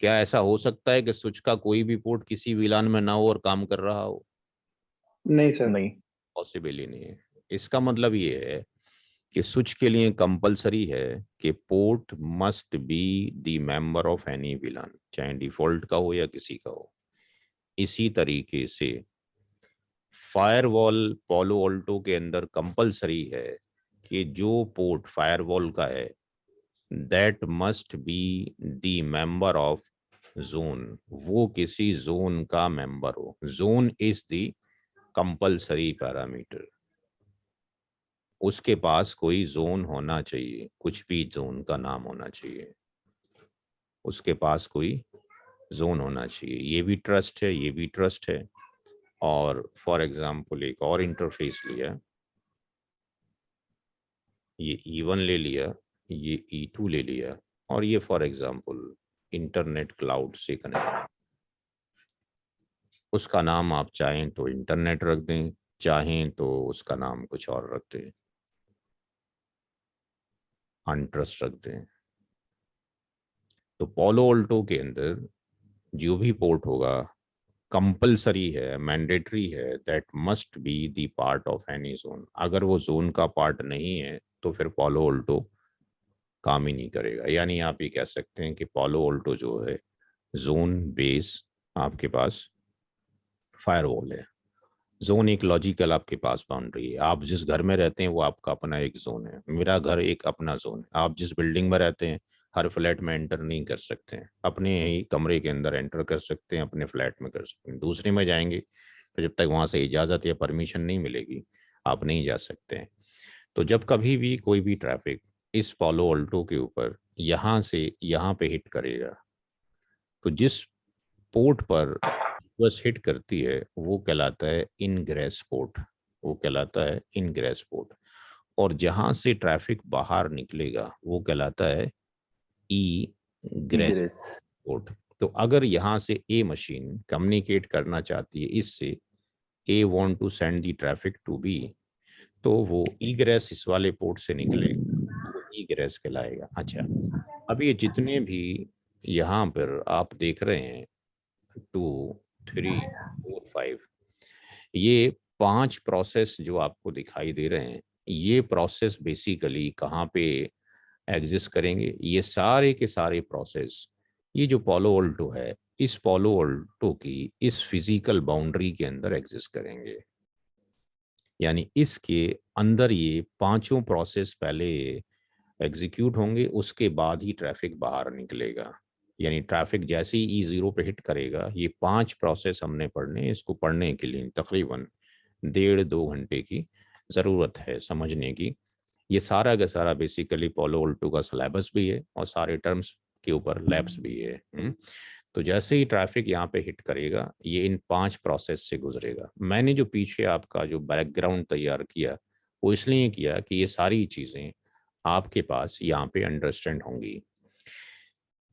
A: क्या ऐसा हो सकता है कि स्विच का कोई भी पोर्ट किसी विलान में ना हो और काम कर रहा हो?
C: नहीं सर।
B: नहीं।
A: पॉसिबल ही नहीं है। इसका मतलब ये है कि स्विच के लिए कंपलसरी है कि port must be the member of any VLAN, चाहे डिफॉल्ट का हो या किसी का हो। इसी तरीके से फायरवॉल पोलो ऑल्टो के अंदर कंपलसरी है कि जो पोर्ट फायरवॉल का है that must be the member of zone, वो किसी जोन का मेंबर हो। Zone is the compulsory parameter. उसके पास कोई जोन होना चाहिए, कुछ भी जोन का नाम होना चाहिए, उसके पास कोई जोन होना चाहिए। ये भी ट्रस्ट है, ये भी ट्रस्ट है। और फॉर एग्जांपल एक और इंटरफेस लिया, ये E1 ले लिया, ये E2 ले लिया, और ये फॉर एग्जांपल इंटरनेट क्लाउड से कनेक्ट। उसका नाम आप चाहें तो इंटरनेट रख दें, चाहें तो उसका नाम कुछ और रख दें, अनट्रस्ट रख दें। तो पोलो ऑल्टो के अंदर जो भी पोर्ट होगा कंपलसरी है, मैंडेटरी है, that must be the part of any zone. अगर वो जोन का पार्ट नहीं है तो फिर पोलो ऑल्टो काम ही नहीं करेगा। यानी आप ये कह सकते हैं कि पोलो ऑल्टो जो है जोन बेस आपके पास फायरवॉल है। जोन एक लॉजिकल आपके पास बाउंड्री है। आप जिस घर में रहते हैं वो आपका अपना एक जोन है, मेरा घर एक अपना जोन है। आप जिस बिल्डिंग में रहते हैं हर फ्लैट में एंटर नहीं कर सकते हैं, अपने ही कमरे के अंदर एंटर कर सकते हैं, अपने फ्लैट में कर सकते हैं। दूसरे में जाएंगे तो जब तक वहां से इजाज़त या परमिशन नहीं मिलेगी आप नहीं जा सकते हैं। तो जब कभी भी कोई भी ट्रैफिक इस पोलो ऑल्टो के ऊपर यहाँ से यहाँ पे हिट करेगा तो जिस पोर्ट पर बस हिट करती है वो कहलाता है इनग्रेस पोर्ट, वो कहलाता है इनग्रेस पोर्ट। और जहां से ट्रैफिक बाहर निकलेगा वो कहलाता है ई ग्रेस
B: इग्रेस।
A: पोर्ट। तो अगर यहाँ से ए मशीन कम्युनिकेट करना चाहती है इससे, A want to send the traffic to B, तो वो ईग्रेस इस वाले पोर्ट से निकले तो वो ईग्रेस कहलाएगा। अच्छा, अब ये जितने भी यहाँ पर आप देख रहे हैं 2, 3, 4, 5, ये 5 प्रोसेस जो आपको दिखाई दे रहे हैं, ये प्रोसेस बेसिकली कहाँ पे एग्जिस्ट करेंगे? ये सारे के सारे प्रोसेस, ये जो पोलो ऑल्टो है इस पोलो ऑल्टो की इस फिजिकल बाउंड्री के अंदर एग्जिस्ट करेंगे। यानी इसके अंदर ये पांचों प्रोसेस पहले एग्जीक्यूट होंगे, उसके बाद ही ट्रैफिक बाहर निकलेगा। यानी ट्रैफिक जैसे ही E0 पे हिट करेगा, ये 5 प्रोसेस हमने पढ़ने, इसको पढ़ने के लिए तकरीबन 1.5-2 घंटे की ज़रूरत है समझने की। ये सारा का सारा बेसिकली पोलो ऑल्टो का सिलेबस भी है और सारे टर्म्स के ऊपर लैब्स भी है। तो जैसे ही ट्रैफिक यहाँ पे हिट करेगा ये इन 5 प्रोसेस से गुजरेगा। मैंने जो पीछे आपका जो बैकग्राउंड तैयार किया वो इसलिए किया कि ये सारी चीज़ें आपके पास यहाँ पे अंडरस्टैंड होंगी।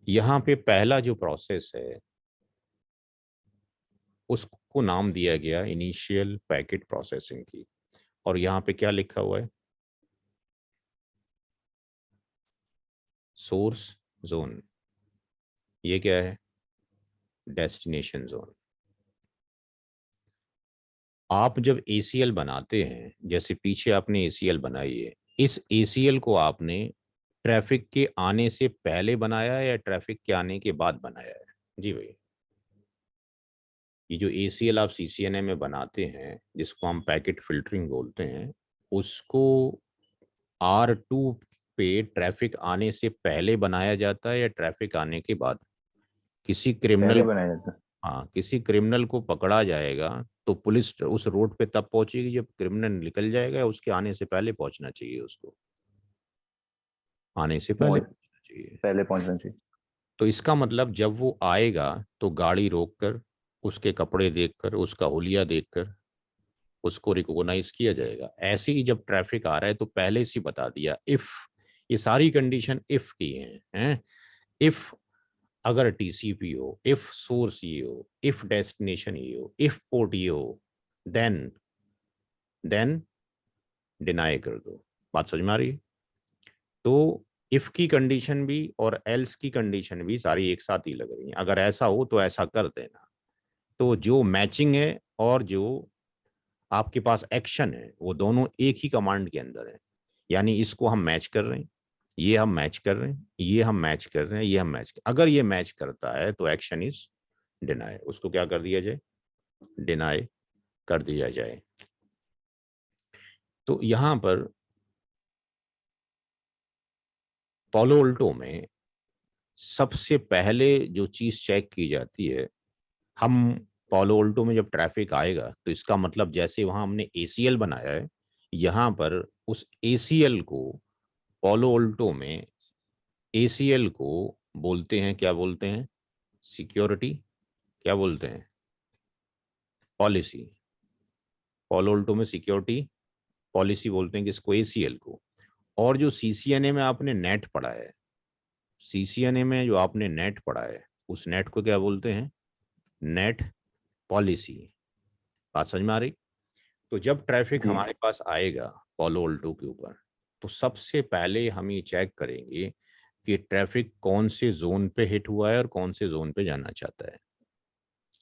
A: यहाँ पे पहला जो प्रोसेस है उसको नाम दिया गया इनिशियल पैकेट प्रोसेसिंग की, और यहाँ पे क्या लिखा हुआ है? Source zone. ये क्या है? Destination zone. आप जब ACL बनाते हैं, जैसे पीछे आपने ACL बनाई है, इस ACL को आपने ट्रैफिक के आने से पहले बनाया है या ट्रैफिक के आने के बाद बनाया है? जी भाई, ये जो ACL आप CCNA में बनाते हैं जिसको हम पैकेट फिल्टरिंग बोलते हैं, उसको R2 पे ट्रैफिक आने से पहले बनाया जाता है या ट्रैफिक आने के बाद? किसी क्रिमिनल,
B: पहले बनाया जाता है।
A: हाँ, किसी क्रिमिनल को पकड़ा जाएगा तो पुलिस उस रोड पे तब पहुंचेगी जब क्रिमिनल निकल जाएगा, या उसके आने से पहले पहुंचना चाहिए? उसको आने से पहले
B: मोस्ट
A: पहुंचना चाहिए।
B: पहले पहुंचना चाहिए।
A: तो इसका मतलब जब वो आएगा तो गाड़ी रोककर, उसके कपड़े देखकर, उसका हुलिया देखकर उसको रिकॉग्नाइज किया जाएगा। ऐसे ही जब ट्रैफिक आ रहा है तो पहले से बता दिया इफ, ये सारी कंडीशन इफ की हैं। इफ अगर टीसीपी हो, इफ सोर्स ये हो, इफ डेस्टिनेशन ये हो, इफ पोर्ट ये हो, देन डिनाई कर दो। बात समझ में आ रही है? तो इफ की कंडीशन भी और एल्स की कंडीशन भी सारी एक साथ ही लग रही हैं। अगर ऐसा हो तो ऐसा कर देना। तो जो मैचिंग है और जो आपके पास एक्शन है वो दोनों एक ही कमांड के अंदर है। यानी इसको हम मैच कर रहे हैं, ये हम मैच कर रहे हैं, ये हम मैच कर रहे हैं, ये हम मैच अगर ये मैच करता है तो एक्शन इज डिनाई। उसको क्या कर दिया जाए? डिनाई कर दिया जाए। तो यहां पर पालो अल्टो में सबसे पहले जो चीज चेक की जाती है, हम पालो अल्टो में जब ट्रैफिक आएगा तो इसका मतलब जैसे वहां हमने एसीएल बनाया है, यहां पर उस एसीएल को पालो अल्टो में एसीएल को बोलते हैं, क्या बोलते हैं? सिक्योरिटी। क्या बोलते हैं? पॉलिसी। पालो अल्टो में सिक्योरिटी पॉलिसी बोलते हैं किसको? एसीएल को। और जो सीसीएनए में आपने नेट पढ़ा है, सीसीएनए में जो आपने नेट पढ़ा है, उस नेट को क्या बोलते हैं? Net policy. बात समझ में आ रही? तो जब ट्रैफिक
B: जी।
A: हमारे पास आएगा पालो अल्टो के ऊपर, तो सबसे पहले हम ये चेक करेंगे कि ट्रैफिक कौन से जोन पे हिट हुआ है और कौन से जोन पे जाना चाहता है।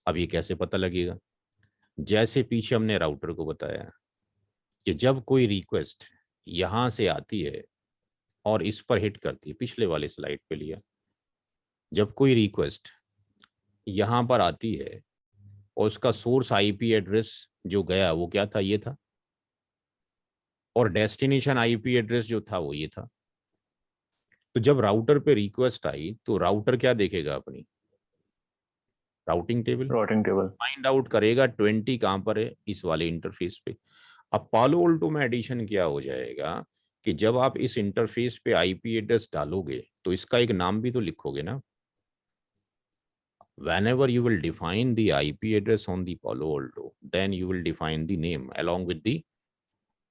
A: अब ये कैसे पता लगेगा? जैसे पीछे हमने राउटर को बताया कि जब कोई रिक्वेस्ट यहां से आती है और इस पर हिट करती है, पिछले वाले स्लाइड पे लिया, जब कोई रिक्वेस्ट यहां पर आती है और उसका सोर्स आईपी एड्रेस जो गया वो क्या था? ये था। और डेस्टिनेशन आईपी एड्रेस जो था वो ये था। तो जब राउटर पे रिक्वेस्ट आई तो राउटर क्या देखेगा? अपनी routing table
B: routing table
A: find out करेगा 20 कहां पर है, इस वाले इंटरफेस पे। अब पालो अल्टो में एडिशन क्या हो जाएगा कि जब आप इस इंटरफेस पे आईपी एड्रेस डालोगे तो इसका एक नाम भी तो लिखोगे ना। whenever you will define the IP address on the Palo Alto, then you will define the name along with the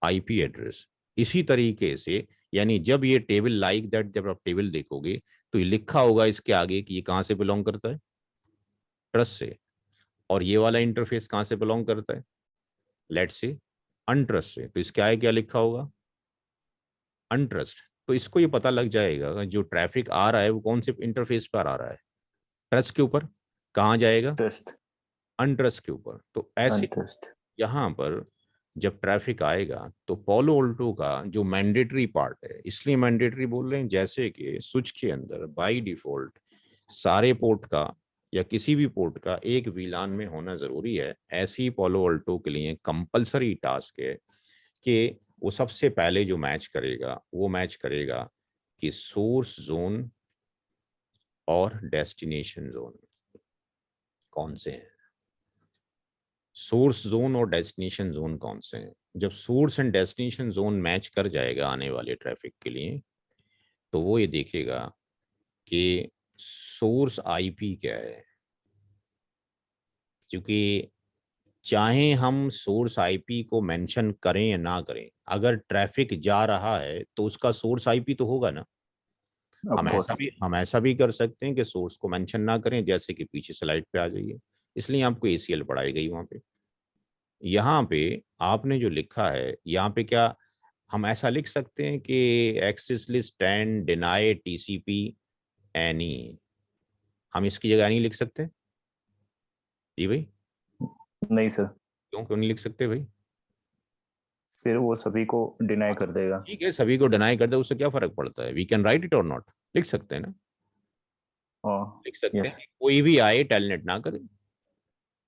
A: IP address। इसी तरीके से यानी जब ये टेबल लाइक दैट, जब आप टेबल देखोगे तो ये लिखा होगा इसके आगे कि ये कहां से बिलोंग करता है? ट्रस्ट से। और ये वाला इंटरफेस कहां से बिलोंग करता है? लेट से अनट्रस्ट से। तो इसके आगे क्या लिखा होगा? अनट्रस्ट। तो इसको ये पता लग जाएगा जो ट्रैफिक आ रहा है वो कौन से इंटरफेस पर आ रहा है? ट्रस्ट के ऊपर। कहाँ जाएगा?
B: टेस्ट
A: अनट्रस्ट के ऊपर। तो ऐसे
B: टेस्ट।
A: यहाँ पर जब ट्रैफिक आएगा तो पालो अल्टो का जो मैंडेटरी पार्ट है, इसलिए मैंडेटरी बोल रहे हैं जैसे कि स्विच के अंदर बाय डिफॉल्ट सारे पोर्ट का या किसी भी पोर्ट का एक वीलान में होना जरूरी है, ऐसे ही पालो अल्टो के लिए कंपलसरी टास्क है कि वो सबसे पहले जो मैच करेगा वो मैच करेगा कि सोर्स जोन और डेस्टिनेशन जोन कौन से हैं। सोर्स जोन और डेस्टिनेशन जोन कौन से हैं? जब source and destination zone match कर जाएगा आने वाले ट्रैफिक के लिए, तो वो ये देखेगा कि सोर्स आईपी क्या है। क्योंकि चाहे हम सोर्स आईपी को मेंशन करें या ना करें, अगर ट्रैफिक जा रहा है तो उसका सोर्स आईपी तो होगा ना। हम ऐसा भी कर सकते हैं कि सोर्स को मेंशन ना करें, जैसे कि पीछे स्लाइड पे आ जाइए। इसलिए आपको एसीएल पढ़ाई गई वहां पे। यहाँ पे आपने जो लिखा है, यहाँ पे क्या हम ऐसा लिख सकते हैं कि access list 10 deny TCP any, हम इसकी जगह नहीं लिख सकते? जी भाई,
B: नहीं सर,
A: क्यों नहीं लिख सकते भाई?
B: फिर वो सभी को डिनाई कर देगा।
A: ठीक है, सभी को डिनाई कर दे, उससे क्या फर्क पड़ता है? वी कैन राइट इट और नॉट, लिख सकते हैं ना। लिख सकते हैं
B: यस।
A: कि कोई भी आए टेलनेट ना करे,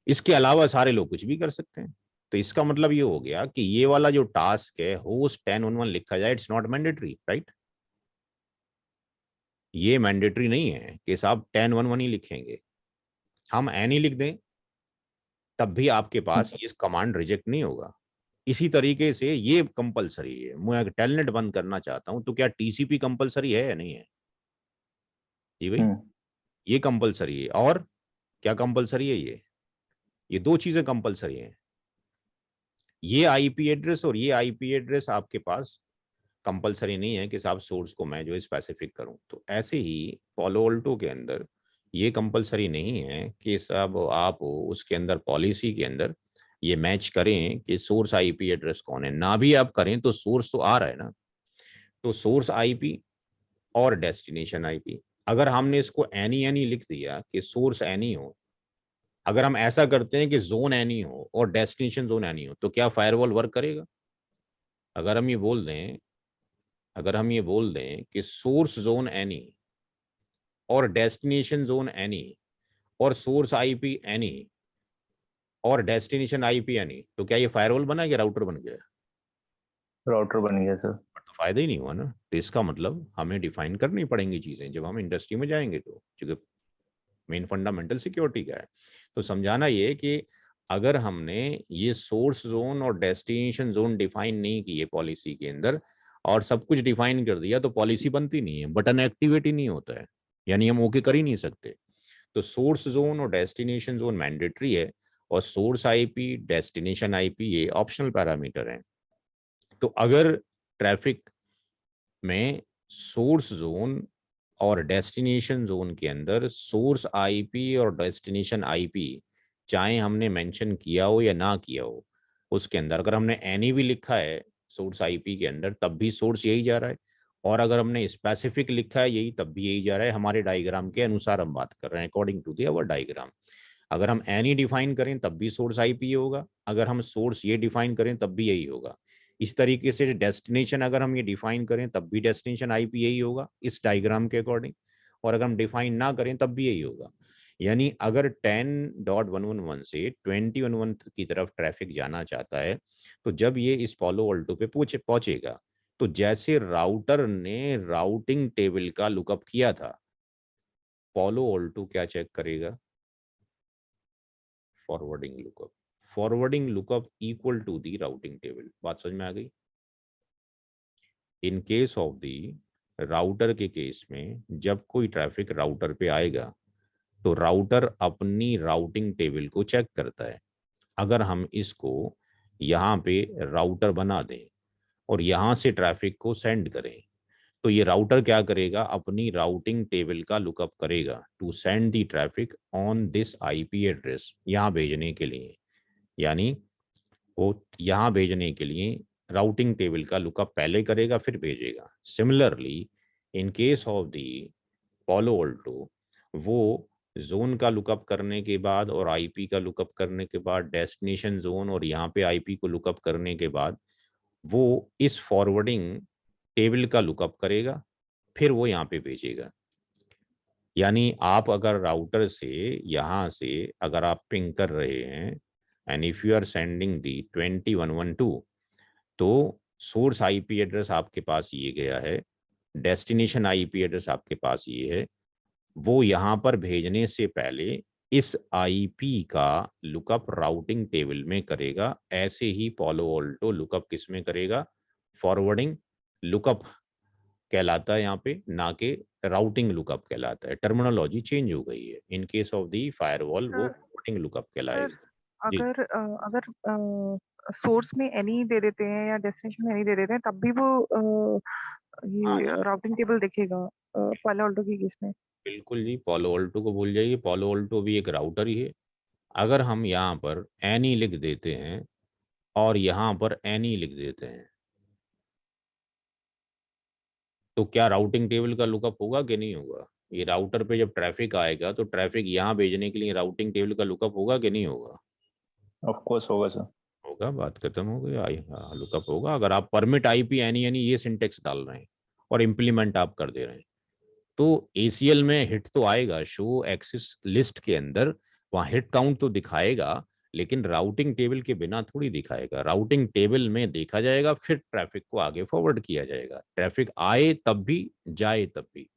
A: इसके अलावा सारे लोग कुछ भी कर सकते हैं। तो इसका मतलब ये हो गया कि ये वाला जो टास्क है होस्ट 1011 लिखा जाए, इट्स नॉट मैंडेटरी, राइट? ये मैंडेटरी नहीं है कि साहब 1011 ही लिखेंगे। हम एनी लिख दें तब भी आपके पास ये कमांड रिजेक्ट नहीं होगा। इसी तरीके से ये कंपलसरी है। मैं टेलनेट बंद करना चाहता हूं तो क्या टीसीपी कंपलसरी है या नहीं है? जी भाई,
B: हम्म,
A: ये कंपलसरी है। और क्या कंपलसरी है? ये दो चीजें कंपलसरी हैं। ये आईपी एड्रेस और ये आईपी एड्रेस आपके पास कंपलसरी नहीं है कि साहब सोर्स को मैं जो है स्पेसिफिक करूं। तो ऐसे ही पालो अल्टो के अंदर ये कंपलसरी नहीं है कि साहब आप उसके अंदर पॉलिसी के अंदर ये मैच करें कि सोर्स आईपी एड्रेस कौन है। ना भी आप करें तो सोर्स तो आ रहा है ना। तो सोर्स आईपी और डेस्टिनेशन आईपी, अगर हमने इसको एनी एनी लिख दिया कि सोर्स एनी हो, अगर हम ऐसा करते हैं कि जोन एनी हो और डेस्टिनेशन जोन एनी हो, तो क्या फायरवॉल वर्क करेगा? अगर हम ये बोल दें अगर हम ये बोल दें कि सोर्स जोन एनी और डेस्टिनेशन जोन एनी और सोर्स आईपी एनी और डेस्टिनेशन आईपी एनी, तो क्या ये फायरवॉल बना या राउटर बन गया?
B: राउटर बन गया सर।
A: बट तो फायदा ही नहीं हुआ ना। तो इसका मतलब हमें डिफाइन करनी पड़ेंगी चीजें जब हम इंडस्ट्री में जाएंगे, तो क्योंकि मेन फंडामेंटल सिक्योरिटी का है। तो समझाना ये कि अगर हमने ये सोर्स जोन और डेस्टिनेशन जोन डिफाइन नहीं किए पॉलिसी के अंदर और सब कुछ डिफाइन कर दिया, तो पॉलिसी बनती नहीं है, बटन एक्टिवेट ही नहीं होता है, यानी हम ओके कर ही नहीं सकते। तो सोर्स जोन और डेस्टिनेशन जोन मैंडेटरी है और सोर्स आईपी डेस्टिनेशन आईपी ये ऑप्शनल पैरामीटर हैं। तो अगर ट्रैफिक में सोर्स जोन और डेस्टिनेशन जोन के अंदर सोर्स आईपी और डेस्टिनेशन आईपी चाहे हमने मेंशन किया हो या ना किया हो, उसके अंदर अगर हमने एनी भी लिखा है सोर्स आईपी के अंदर, तब भी सोर्स यही जा रहा है। और अगर हमने स्पेसिफिक लिखा है यही, तब भी यही जा रहा है। हमारे डायग्राम के अनुसार हम बात कर रहे हैं, according to the our diagram. अगर हम एनी डिफाइन करें तब भी सोर्स आईपी होगा, अगर हम सोर्स ये डिफाइन करें तब भी यही होगा। इस तरीके से डेस्टिनेशन अगर हम ये डिफाइन करें तब भी डेस्टिनेशन आईपी यही होगा इस डायग्राम के अकॉर्डिंग, और अगर हम डिफाइन ना करें तब भी यही होगा। यानी अगर 10.111 से 20.111 की तरफ ट्रैफिक जाना चाहता है, तो जब ये इस पॉलो ऑल्टो पे पहुंचेगा, तो जैसे राउटर ने राउटिंग टेबल का लुकअप किया था, पॉलो ऑल्टो क्या चेक करेगा? Forwarding lookup. Forwarding lookup equal to the routing table. बात समझ में आ गई? In case of the router के केस में जब कोई ट्रैफिक राउटर पे आएगा, तो राउटर अपनी राउटिंग टेबल को चेक करता है। अगर हम इसको यहाँ पे राउटर बना दें और यहाँ से ट्रैफिक को सेंड करें, तो ये राउटर क्या करेगा? अपनी राउटिंग टेबल का लुकअप करेगा to send the traffic on this IP address, यहाँ भेजने के लिए। यानी वो यहाँ भेजने के लिए राउटिंग टेबल का लुकअप पहले करेगा फिर भेजेगा। Similarly in case of the Paulo Alto, वो जोन का लुकअप करने के बाद और आईपी का लुकअप करने के बाद, डेस्टिनेशन जोन और यहाँ पे आईपी को लुकअप करने के बाद, वो इस फॉरवर्डिंग टेबल का लुकअप करेगा, फिर वो यहाँ पे भेजेगा। यानी आप अगर राउटर से यहाँ से अगर आप पिंग कर रहे हैं and if you are sending the 2112, तो सोर्स आईपी एड्रेस आपके पास ये गया है, डेस्टिनेशन आईपी एड्रेस आपके पास ये है, वो यहाँ पर भेजने से पहले इस आईपी का लुकअप राउटिंग टेबल में करेगा। ऐसे ही पॉलो ऑल्टो लुकअप किस में करेगा? फॉरवर्डिंग लुकअप कहलाता है यहाँ पे, ना कि राउटिंग लुकअप कहलाता है। टर्मिनोलॉजी चेंज हो गई है। इन केस ऑफ दी फायरवॉल वो
F: सर
A: फॉरवर्डिंग लुकअप
F: सर
A: कहलाएगा। जी
F: अगर सोर्स में एनी दे देते हैं या डेस्टिनेशन में एनी दे देते हैं तब भी वो
A: हाँ
F: ये
A: जी,
F: राउटिंग टेबल देखेगा पालो ऑल्टो की केस में।
A: बिल्कुल जी। पॉलो ऑल्टो को भूल जाइए, पॉलो ऑल्टो भी एक राउटर ही है। अगर हम यहाँ पर एनी लिख देते हैं और यहाँ पर एनी लिख देते हैं, तो क्या राउटिंग टेबल का लुकअप होगा कि नहीं होगा? ये राउटर पे जब ट्रैफिक आएगा तो ट्रैफिक यहाँ भेजने के लिए राउटिंग टेबल का लुकअप होगा कि नहीं होगा?
B: ऑफ कोर्स होगा सर।
A: होगा। बात खत्म हो गई। आई लुकअप होगा। अगर आप परमिट आईपी एनी एनी ये सिंटेक्स डाल रहे हैं और इम्प्लीमेंट आप कर दे रहे हैं, तो एसीएल में हिट तो आएगा, शो एक्सेस लिस्ट के अंदर वहाँ हिट काउंट तो दिखाएगा, लेकिन राउटिंग टेबल के बिना थोड़ी दिखाएगा। राउटिंग टेबल में देखा जाएगा, फिर ट्रैफिक को आगे फॉरवर्ड किया जाएगा। ट्रैफिक आए तब भी, जाए तब भी।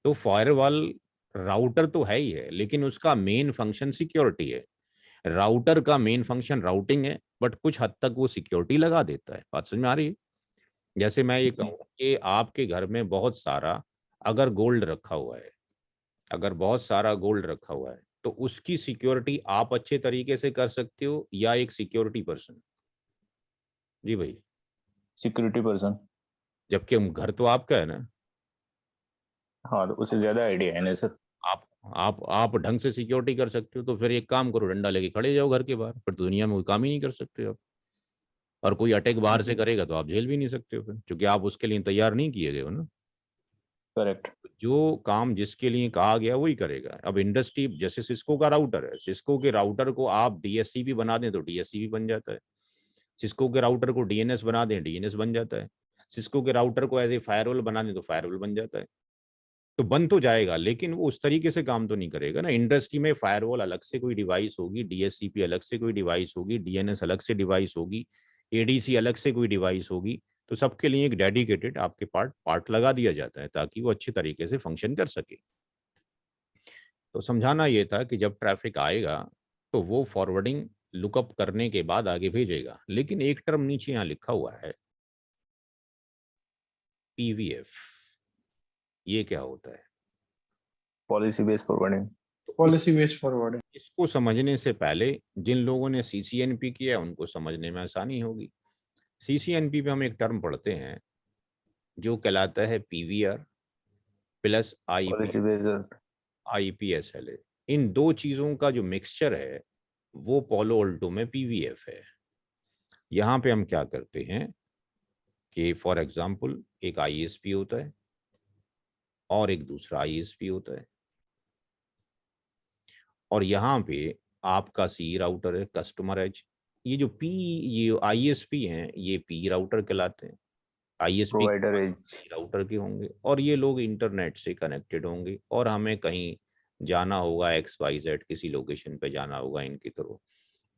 A: तो फायरवॉल राउटर तो है ही है, लेकिन उसका मेन फंक्शन सिक्योरिटी है। राउटर का मेन फंक्शन राउटिंग है, बट कुछ हद तक वो सिक्योरिटी लगा देता है। बात समझ में आ रही है? जैसे मैं ये कहूँ कि आपके घर में बहुत सारा अगर गोल्ड रखा हुआ है, अगर बहुत सारा गोल्ड रखा हुआ है तो उसकी सिक्योरिटी आप अच्छे तरीके से कर सकते हो या एक सिक्योरिटी पर्सन? जी भाई,
B: सिक्योरिटी पर्सन।
A: जबकि हम घर तो आपका है ना।
B: हाँ, तो उससे ज्यादा आइडिया है ना सर।
A: आप आप ढंग से सिक्योरिटी कर सकते हो तो फिर एक काम करो, डंडा लेके खड़े जाओ घर के बाहर, फिर तो दुनिया में कोई काम ही नहीं कर सकते आप। और कोई अटैक बाहर से करेगा तो आप झेल भी नहीं सकते हो फिर, क्योंकि आप उसके लिए तैयार नहीं किए गए हो ना।
B: करेक्ट।
A: जो काम जिसके लिए कहा गया वही करेगा। अब इंडस्ट्री जैसे सिस्को का राउटर है, सिस्को के राउटर को आप डीएससीपी बना दें तो डीएससीपी बन जाता है। सिस्को के राउटर को डीएनएस बना दें, डीएनएस बन जाता है। सिस्को के राउटर को एज ए फायरवॉल बना दें तो फायरवॉल बन जाता है। तो बन तो जाएगा, लेकिन वो उस तरीके से काम तो नहीं करेगा ना। इंडस्ट्री में फायरवॉल अलग से कोई डिवाइस होगी, डीएससीपी अलग से कोई डिवाइस होगी, डीएनएस अलग से डिवाइस होगी, एडीसी अलग से कोई डिवाइस होगी। तो सबके लिए एक डेडिकेटेड आपके पार्ट लगा दिया जाता है ताकि वो अच्छे तरीके से फंक्शन कर सके। तो समझाना ये था कि जब ट्रैफिक आएगा तो वो फॉरवर्डिंग लुकअप करने के बाद आगे भेजेगा। लेकिन एक टर्म नीचे यहाँ लिखा हुआ है, पीवीएफ। ये क्या होता है?
B: Policy based forwarding.
C: Policy based forwarding.
A: इसको समझने से पहले जिन लोगों ने सीसीएनपी किया है उनको समझने में आसानी होगी। सीसीएनपी पे हम एक टर्म पढ़ते हैं जो कहलाता है पीवीआर प्लस
B: पॉलिसी बेस्ड।
A: आईपीएसएलए। इन दो चीजों का जो मिक्सचर है वो पोलो ऑल्टो में पीवीएफ है। यहाँ पे हम क्या करते हैं कि फॉर एग्जाम्पल एक आईएसपी होता है और एक दूसरा आईएसपी होता है, और यहाँ पे आपका सी राउटर है, कस्टमर एज। ये आईएसपी हैं ये पी राउटर कहलाते हैं। ISP
B: provider as.
A: राउटर के होंगे और ये लोग इंटरनेट से कनेक्टेड होंगे, और हमें कहीं जाना होगा XYZ किसी लोकेशन पे जाना होगा इनके थ्रू।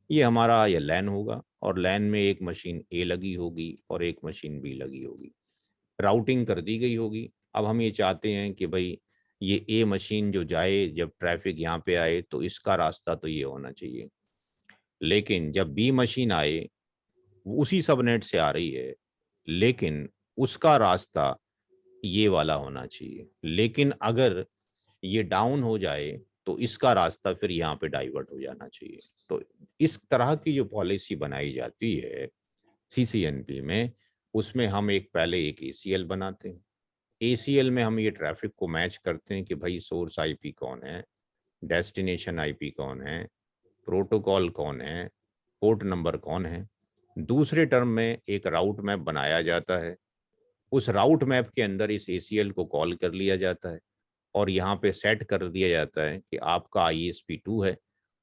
A: ये हमारा ये लैन होगा और लैन में एक मशीन ए लगी होगी और एक मशीन बी लगी होगी। राउटिंग कर दी गई होगी। अब हम ये चाहते हैं कि भाई ये ए मशीन जो जाए, जब ट्रैफिक यहाँ पे आए तो इसका रास्ता तो ये होना चाहिए, लेकिन जब बी मशीन आए वो उसी सबनेट से आ रही है लेकिन उसका रास्ता ये वाला होना चाहिए। लेकिन अगर ये डाउन हो जाए तो इसका रास्ता फिर यहाँ पे डाइवर्ट हो जाना चाहिए। तो इस तरह की जो पॉलिसी बनाई जाती है सीसीएनपी में, उसमें हम पहले एक ACL बनाते हैं। ACL में हम ये ट्रैफिक को मैच करते हैं कि भाई सोर्स आईपी कौन है, डेस्टिनेशन आईपी कौन है, प्रोटोकॉल कौन है, पोर्ट नंबर कौन है। दूसरे टर्म में एक राउट मैप बनाया जाता है। उस राउट मैप के अंदर इस ACL को कॉल कर लिया जाता है और यहाँ पे सेट कर दिया जाता है कि आपका ISP2 है,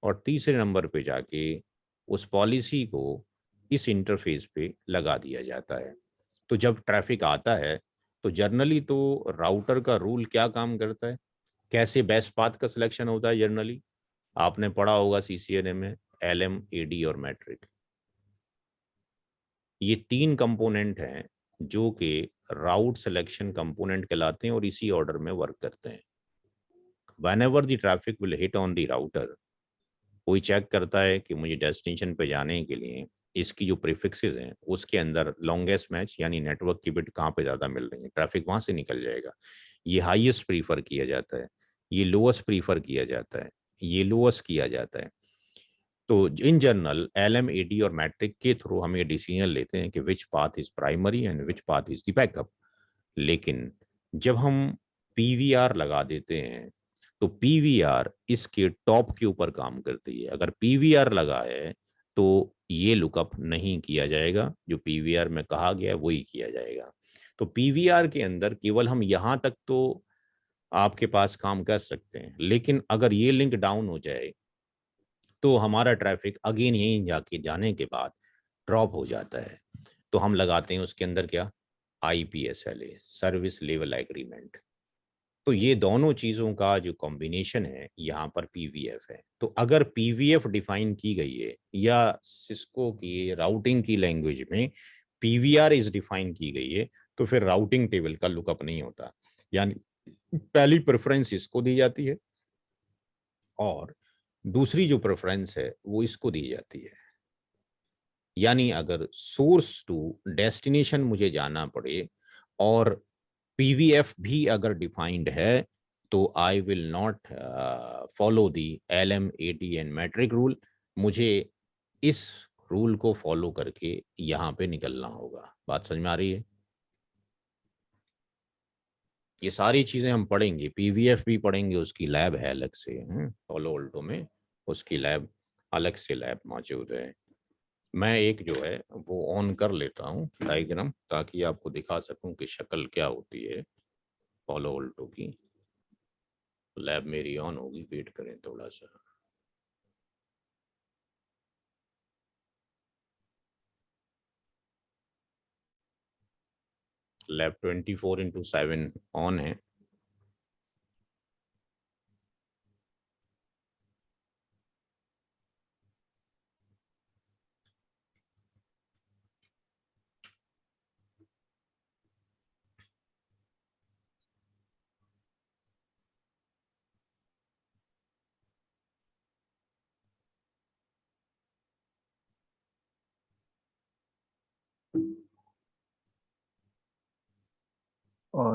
A: और तीसरे नंबर पे जाके उस पॉलिसी को इस इंटरफेस पे लगा दिया जाता है। तो जब ट्रैफिक आता है तो जनरली तो राउटर का रूल क्या काम करता है, कैसे बेस्ट पाथ का सिलेक्शन होता है। जनरली आपने पढ़ा होगा CCNA में LM, AD और मैट्रिक। ये 3 कंपोनेंट हैं जो कि राउट सिलेक्शन कंपोनेंट कहलाते हैं और इसी ऑर्डर में वर्क करते हैं। whenever the traffic will hit on the router, कोई चेक करता है कि मुझे डेस्टिनेशन पे जाने के लिए इसकी जो प्रीफिक्सेस हैं उसके अंदर लॉन्गेस्ट मैच यानी नेटवर्क की बिट कहाँ पे ज़्यादा मिल रही है, ट्रैफिक वहाँ से निकल जाएगा। ये हाईएस्ट प्रीफर किया जाता है, ये लोएस्ट प्रीफर किया जाता है, ये लोएस्ट किया जाता है। तो इन जनरल LM, AD और मैट्रिक के थ्रू हम ये डिसीजन लेते हैं कि विच path is primary and which path is the backup. लेकिन जब हम PVR लगा देते हैं तो PVR इसके टॉप के ऊपर काम करती है। अगर PVR लगा है तो ये लुकअप नहीं किया जाएगा, जो PVR में कहा गया है वही किया जाएगा। तो PVR के अंदर केवल हम यहाँ तक तो आपके पास काम कर सकते हैं, लेकिन अगर ये लिंक डाउन हो जाए तो हमारा ट्रैफिक अगेन यहीं जाने के बाद ड्रॉप हो जाता है। तो हम लगाते हैं उसके अंदर क्या, IPSLA, सर्विस लेवल एग्रीमेंट। तो ये दोनों चीज़ों का जो कॉम्बिनेशन है यहाँ पर PVF है। तो अगर PVF डिफाइन की गई है या सिस्को की राउटिंग की लैंग्वेज में PVR इज डिफाइन की गई है तो फिर राउटिंग टेबल का लुकअप नहीं होता, यानी पहली प्रेफरेंस इसको दी जाती है और दूसरी जो प्रेफरेंस है वो इसको दी जाती है। यानी अगर सोर्स टू डेस्टिनेशन मुझे जाना पड़े और PVF भी अगर डिफाइंड है तो I will not follow the LMATN metric rule, मुझे इस रूल को फॉलो करके यहाँ पे निकलना होगा। बात समझ में आ रही है? ये सारी चीज़ें हम पढ़ेंगे, PVF भी पढ़ेंगे, उसकी लैब है अलग से, पालो अल्टो में उसकी लैब अलग से लैब मौजूद है। मैं एक जो है वो ऑन कर लेता हूँ डायग्राम, ताकि आपको दिखा सकूं कि शक्ल क्या होती है पालो अल्टो की। लैब मेरी ऑन होगी, वेट करें थोड़ा सा। लैब 24/7 ऑन है।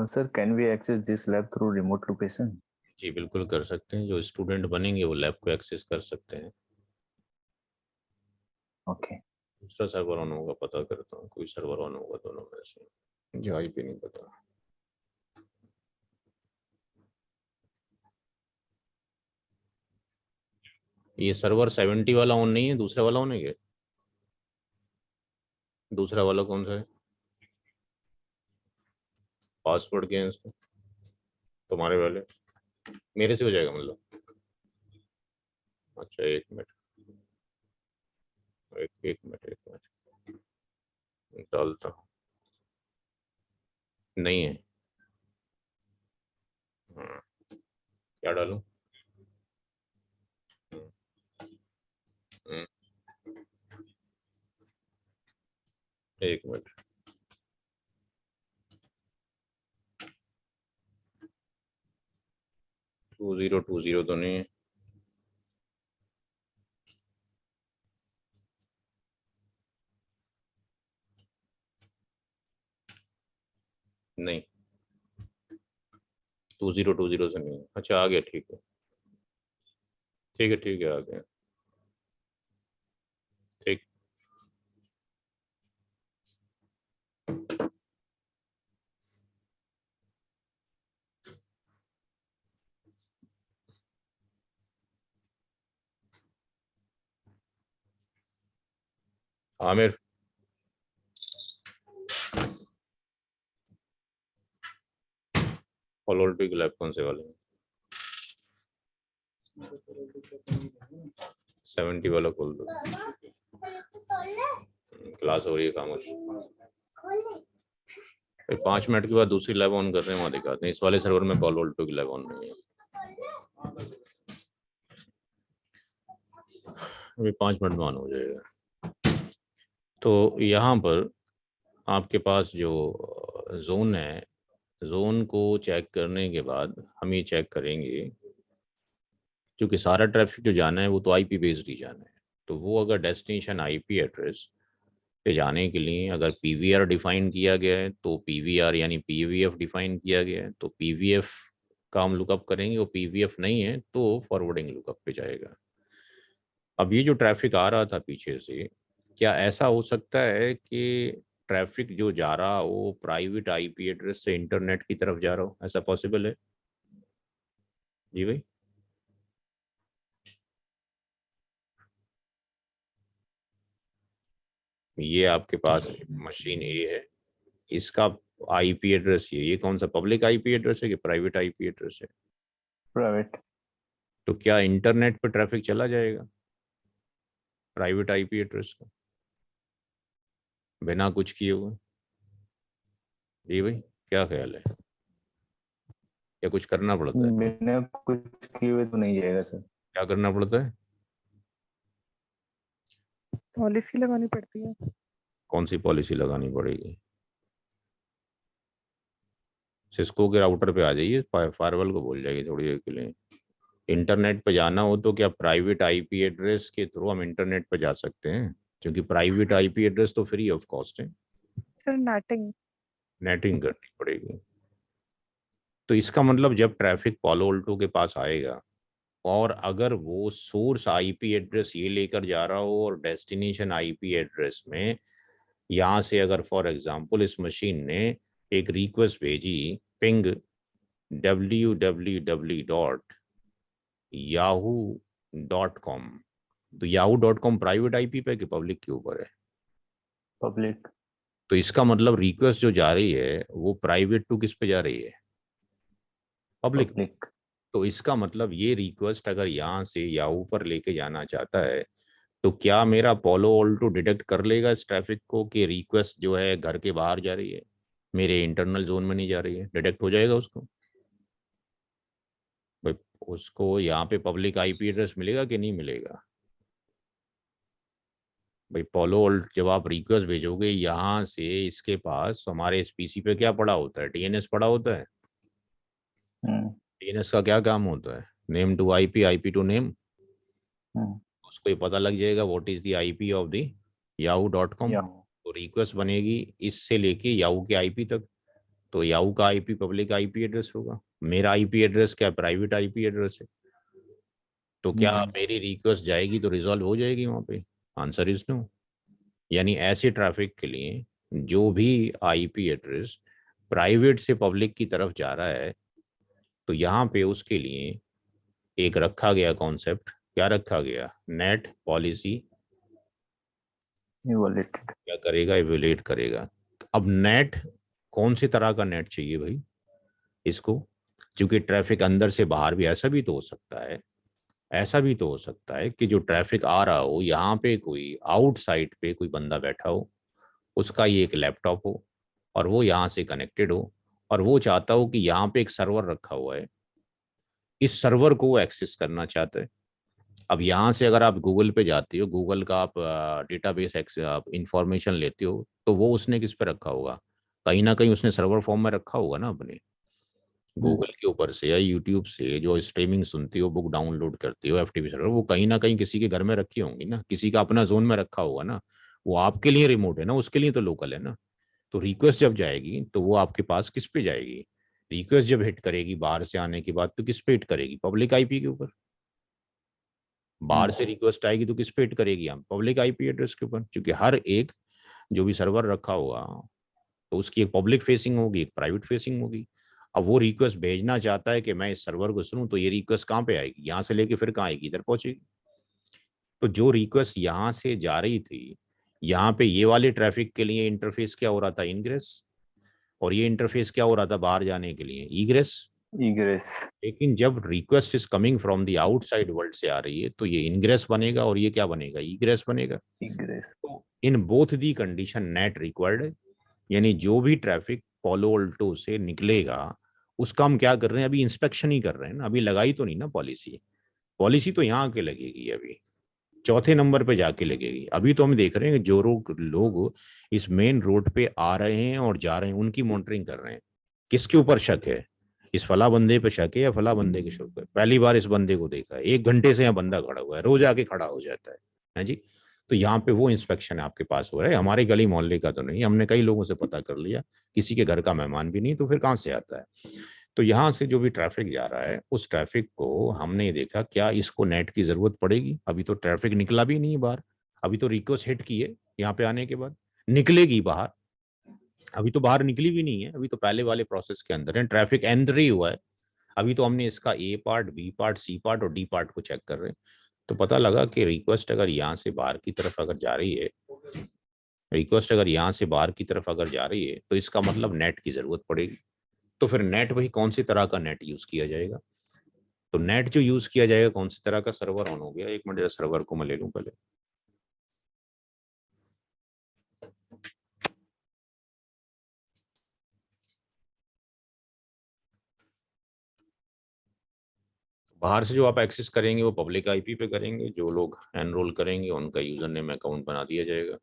B: Sir, can we access this lab through remote location?
A: जी बिल्कुल कर सकते हैं, जो स्टूडेंट बनेंगे वो लैब को एक्सेस कर सकते हैं।
B: ओके।
A: दूसरा सर्वर ऑन होगा, पता करता हूँ कोई सर्वर ऑन होगा दोनों में से, जो IP नहीं पता। ये सर्वर 70 वाला ऑन नहीं है, दूसरा वाला ऑन है क्या? दूसरा वाला कौन सा है? पासवर्ड क्या है इसका? तुम्हारे वाले मेरे से हो जाएगा मतलब? अच्छा एक मिनट, एक मिनट डालता हूँ। नहीं है। क्या डालूं? हम्म, एक मिनट। 2020 तो नहीं है। नहीं, 2020 से नहीं है। अच्छा आ गया, ठीक है ठीक है आ गया। ठीक। आमिर, ओलंपिक लैब कौन से वाले हैं? 70 वाला खोल दो। क्लास हो रही है, खामोश। 5 मिनट के बाद दूसरी लैब ऑन कर रहे हैं, वहाँ दिखाते हैं। इस वाले सर्वर में पालो अल्टो की लैब ऑन नहीं है। अभी 5 मिनट में ऑन हो जाएगा। तो यहाँ पर आपके पास जो जोन है, जोन को चेक करने के बाद हम ये चेक करेंगे, क्योंकि सारा ट्रैफिक जो जाना है वो तो IP बेस्ड ही जाना है। तो वो अगर डेस्टिनेशन IP एड्रेस पे जाने के लिए अगर PVR डिफाइन किया गया है, तो PVR यानी PVF डिफाइन किया गया है, तो PVF का हम लुकअप करेंगे। वो PVF नहीं है तो फॉरवर्डिंग लुकअप पे जाएगा। अब ये जो ट्रैफिक आ रहा था पीछे से, क्या ऐसा हो सकता है कि ट्रैफिक जो जा रहा वो प्राइवेट IP एड्रेस से इंटरनेट की तरफ जा रहा हो? ऐसा पॉसिबल है? जी भाई, ये आपके पास मशीन A है, इसका IP एड्रेस ये कौन सा पब्लिक IP एड्रेस है कि प्राइवेट IP एड्रेस है?
B: प्राइवेट।
A: तो क्या इंटरनेट पे ट्रैफिक चला जाएगा प्राइवेट IP एड्रेस का बिना कुछ किए हुए? जी भाई, क्या ख्याल है, या कुछ करना पड़ता है?
B: बिना कुछ किए हुए तो नहीं जाएगा सर।
A: क्या करना पड़ता है?
F: पॉलिसी लगानी पड़ती है।
A: कौन सी पॉलिसी लगानी पड़ेगी? सिस्को के राउटर पे आ जाइए, फायरवॉल को बोल जाइए थोड़ी देर के लिए। इंटरनेट पे जाना हो तो क्या प्राइवेट IP एड्रेस के थ्रू हम इंटरनेट पे जा सकते हैं? क्योंकि प्राइवेट IP एड्रेस तो फ्री ऑफ कॉस्ट है।
F: Sir netting.
A: नेटिंग करनी पड़ेगी। तो इसका मतलब जब ट्रैफिक पालो अल्टो के पास आएगा और अगर वो सोर्स आईपी एड्रेस ये लेकर जा रहा हो और डेस्टिनेशन आईपी एड्रेस में यहाँ से अगर फॉर एग्जांपल इस मशीन ने एक रिक्वेस्ट भेजी पिंग www.yahoo.com, तो yahoo.com प्राइवेट आईपी पे कि पब्लिक के ऊपर है?
B: पब्लिक।
A: तो इसका मतलब रिक्वेस्ट जो जा रही है वो प्राइवेट टू किस पे जा रही है? पब्लिक।
B: पब्लिक।
A: तो इसका मतलब ये रिक्वेस्ट अगर यहाँ से याहू पर लेके जाना चाहता है तो क्या मेरा पोलो ऑल्टो डिटेक्ट कर लेगा इस ट्रैफिक को कि रिक्वेस्ट जो है घर के बाहर जा रही है, मेरे इंटरनल जोन में नहीं जा रही है? डिटेक्ट हो जाएगा उसको? भाई उसको यहाँ पे पब्लिक आईपी एड्रेस मिलेगा कि नहीं मिलेगा? भाई पोलो ऑल्ट जब आप रिक्वेस्ट भेजोगे यहाँ से, इसके पास हमारे इस पीसी पे क्या पड़ा होता है? डीएनएस पड़ा होता है। डीएनएस का क्या काम होता है? Name to IP, IP to name. उसको ये पता लग जाएगा what is the IP of the yahoo.com। तो रिक्वेस्ट बनेगी इससे लेके याहू के आईपी तक। तो याहू का आईपी पब्लिक आईपी एड्रेस होगा, मेरा आईपी एड्रेस क्या प्राइवेट आईपी एड्रेस है। तो क्या मेरी रिक्वेस्ट जाएगी तो रिजॉल्व हो जाएगी वहां पे? Answer is no. यानी ऐसे ट्रैफिक के लिए जो भी आईपी एड्रेस प्राइवेट से पब्लिक की तरफ जा रहा है तो यहाँ पे उसके लिए एक रखा गया कॉन्सेप्ट। क्या रखा गया? नेट पॉलिसी क्या करेगा? इवेल्युएट करेगा। अब नेट कौन सी तरह का नेट चाहिए भाई इसको? क्योंकि ट्रैफिक अंदर से बाहर भी, ऐसा भी तो हो सकता है, ऐसा भी तो हो सकता है कि जो ट्रैफिक आ रहा हो यहाँ पे कोई आउटसाइड पे कोई बंदा बैठा हो, उसका ये एक लैपटॉप हो और वो यहाँ से कनेक्टेड हो और वो चाहता हो कि यहाँ पे एक सर्वर रखा हुआ है, इस सर्वर को वो एक्सेस करना चाहता है। अब यहाँ से अगर आप गूगल पे जाते हो, गूगल का आप डेटाबेस आप इंफॉर्मेशन लेते हो तो वो उसने किस पे रखा होगा? कहीं ना कहीं उसने सर्वर फॉर्म में रखा होगा ना अपने। गूगल के ऊपर से या यूट्यूब से जो स्ट्रीमिंग सुनती हो, बुक डाउनलोड करती हो, एफटीपी सर्वर, वो कहीं ना कहीं किसी के घर में रखी होंगी ना, किसी का अपना जोन में रखा होगा ना। वो आपके लिए रिमोट है ना, उसके लिए तो लोकल है ना। तो रिक्वेस्ट जब जाएगी तो वो आपके पास किस पे जाएगी? रिक्वेस्ट जब हिट करेगी बाहर से आने के बाद तो किस पे हिट करेगी? पब्लिक आईपी के ऊपर। बाहर से रिक्वेस्ट आएगी तो किस पे हिट करेगी? हम पब्लिक आईपी एड्रेस के ऊपर, क्योंकि हर एक जो भी सर्वर रखा होगा तो उसकी एक पब्लिक फेसिंग होगी, एक प्राइवेट फेसिंग होगी। अब वो रिक्वेस्ट भेजना चाहता है कि मैं इस सर्वर को सुनूं, तो ये रिक्वेस्ट कहाँ पे आएगी? यहाँ से लेके फिर कहाँ आएगी? इधर पहुंचेगी। तो जो रिक्वेस्ट यहाँ से जा रही थी, यहाँ पे ये वाले ट्रैफिक के लिए इंटरफेस क्या हो रहा था? इनग्रेस। और ये इंटरफेस क्या हो रहा था बाहर जाने के लिए? ईग्रेस।
B: इग्रेस।
A: लेकिन जब request is coming from the outside world से आ रही है तो ये इनग्रेस बनेगा और ये क्या बनेगा? ईग्रेस बनेगा।
B: इग्रेस।
A: तो in both the condition net required है। यानी जो भी ट्रैफिक पोलो अल्टो से निकलेगा उसका हम क्या कर रहे हैं? अभी इंस्पेक्शन ही कर रहे हैं ना, अभी लगाई तो नहीं ना पॉलिसी। पॉलिसी तो यहाँ आके लगेगी, अभी चौथे नंबर पे जाके लगेगी। अभी तो हम देख रहे हैं जो लोग इस मेन रोड पे आ रहे हैं और जा रहे हैं उनकी मॉनिटरिंग कर रहे हैं। किसके ऊपर शक है? इस फला बंदे पे शक है या फला बंदे के शक है? पहली बार इस बंदे को देखा है, 1 घंटे से यहाँ बंदा खड़ा हुआ है, रोज आके खड़ा हो जाता है जी। तो यहाँ पे वो इंस्पेक्शन आपके पास हो रहा है, हमारे गली मोहल्ले का तो नहीं। हमने कई लोगों से पता कर लिया, किसी के घर का मेहमान भी नहीं, तो फिर कहाँ से आता है? तो यहाँ से जो भी ट्रैफिक जा रहा है उस ट्रैफिक को हमने देखा क्या इसको नेट की जरूरत पड़ेगी? अभी तो ट्रैफिक निकला भी नहीं है बाहर, अभी तो रिक्वेस्ट हिट की है यहाँ पे आने के बाद, निकलेगी बाहर। अभी तो बाहर निकली भी नहीं है, अभी तो पहले वाले प्रोसेस के अंदर है, ट्रैफिक एंटर ही हुआ है। अभी तो हमने इसका A part, B part, C part और डी पार्ट को चेक कर रहे हैं। तो पता लगा कि रिक्वेस्ट अगर यहाँ से बाहर की तरफ अगर जा रही है, रिक्वेस्ट अगर यहाँ से बाहर की तरफ अगर जा रही है तो इसका मतलब नेट की जरूरत पड़ेगी। तो फिर नेट वही कौन सी तरह का नेट यूज किया जाएगा? तो नेट जो यूज किया जाएगा कौन सी तरह का? सर्वर ऑन हो गया, एक मिनट सर्वर को मैं ले लूं पहले। बाहर से जो आप एक्सेस करेंगे वो पब्लिक आईपी पे करेंगे, जो लोग एनरोल करेंगे उनका यूजर नेम अकाउंट बना दिया जाएगा।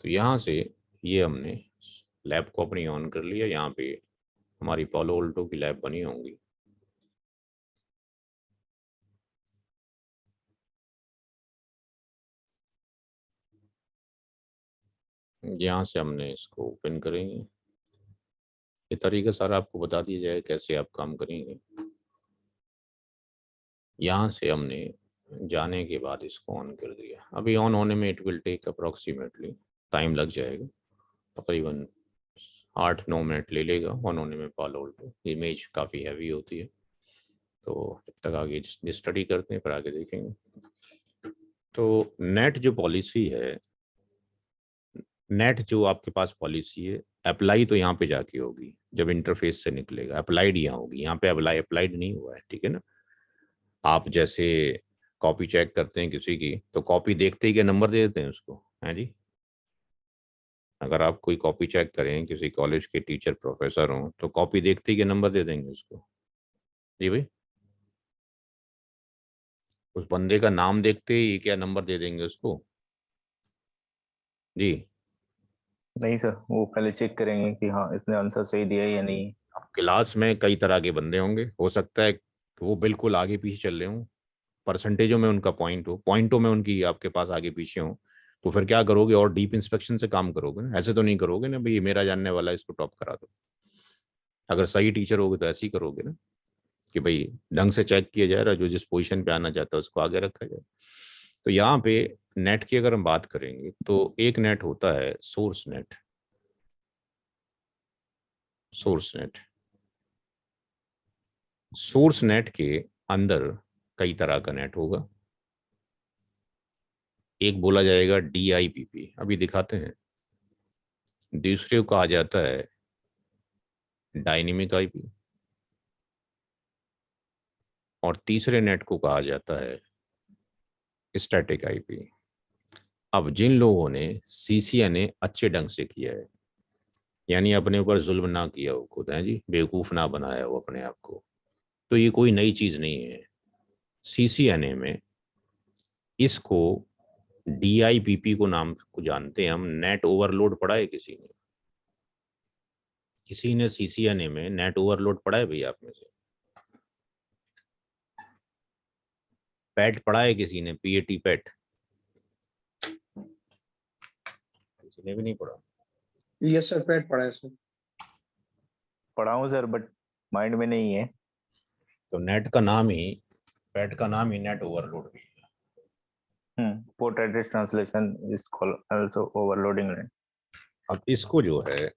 A: तो यहाँ से ये हमने लैब को अपनी ऑन कर लिया, यहाँ पे हमारी पोलो ऑल्टो की लैब बनी होंगी। यहाँ से हमने इसको ओपन करेंगे। ये तरीका सारा आपको बता दिया जाए कैसे आप काम करेंगे। यहाँ से हमने जाने के बाद इसको ऑन कर दिया। अभी ऑन होने में it will take approximately time लग जाएगा, तकरीबन 8-9 मिनट ले लेगा ऑन होने में। पालो अल्टो इमेज काफ़ी हैवी होती है, तो जब तक आगे स्टडी करते हैं फिर आगे देखेंगे। तो नेट जो पॉलिसी है, नेट जो आपके पास पॉलिसी है, अप्लाई तो यहाँ पे जाके होगी जब इंटरफेस से निकलेगा, अप्लाइड यहाँ होगी। यहाँ पे अप्लाइड नहीं हुआ है, ठीक है ना। आप जैसे कॉपी चेक करते हैं किसी की, तो कॉपी देखते ही क्या नंबर दे देते हैं उसको, है जी। अगर आप कोई कॉपी चेक करें किसी कॉलेज के टीचर प्रोफेसर हों, तो कॉपी देखते ही क्या नंबर दे देंगे उसको, जी भाई। उस बंदे का नाम देखते ही क्या नंबर दे देंगे उसको, जी।
B: नहीं सर, वो पहले चेक करेंगे कि हाँ इसने आंसर सही दिया है या नहीं।
A: अब क्लास में कई तरह के बंदे होंगे, हो सकता है कि वो बिल्कुल आगे पीछे चल रहे हों, परसेंटेजों में उनका पॉइंट हो, पॉइंटों में उनकी आपके पास आगे पीछे हो, तो फिर क्या करोगे, और डीप इंस्पेक्शन से काम करोगे ना। ऐसे तो नहीं करोगे ना भाई ये मेरा जानने वाला है इसको टॉप करा दो। अगर सही टीचर होगे तो ऐसे ही करोगे ना, कि भाई ढंग से चेक किया जाए, जो जिस पोजीशन पे आना चाहता है उसको आगे रखा जाए। तो यहाँ पे नेट की अगर हम बात करेंगे तो एक नेट होता है source net. Source net, source net के अंदर कई तरह का नेट होगा। एक बोला जाएगा DIPP, अभी दिखाते हैं। दूसरे को कहा जाता है डायनेमिक IP, और तीसरे नेट को कहा जाता है स्टैटिक IP। अब जिन लोगों ने CCNA अच्छे ढंग से किया है, यानी अपने ऊपर जुल्म ना किया हो, खुद है जी, बेवकूफ़ ना बनाया हो अपने आप को, तो ये कोई नई चीज़ नहीं है। CCNA में इसको DIPP को नाम को जानते हैं हम। नेट ओवरलोड पढ़ा है किसी ने? किसी ने CCNA में नेट ओवरलोड पढ़ा है भैया आप में से? पैट पढ़ा है किसी ने? PAT पैट किसी ने भी नहीं पढ़ा?
C: यस सर, पैट पढ़ा है सर।
B: पढ़ा हूँ सर, बट माइंड में नहीं है।
A: तो नेट का नाम ही, पैट का नाम ही नेट ओवरलोड भी है।
B: Port address translation is also overloading.
A: अब इसको जो है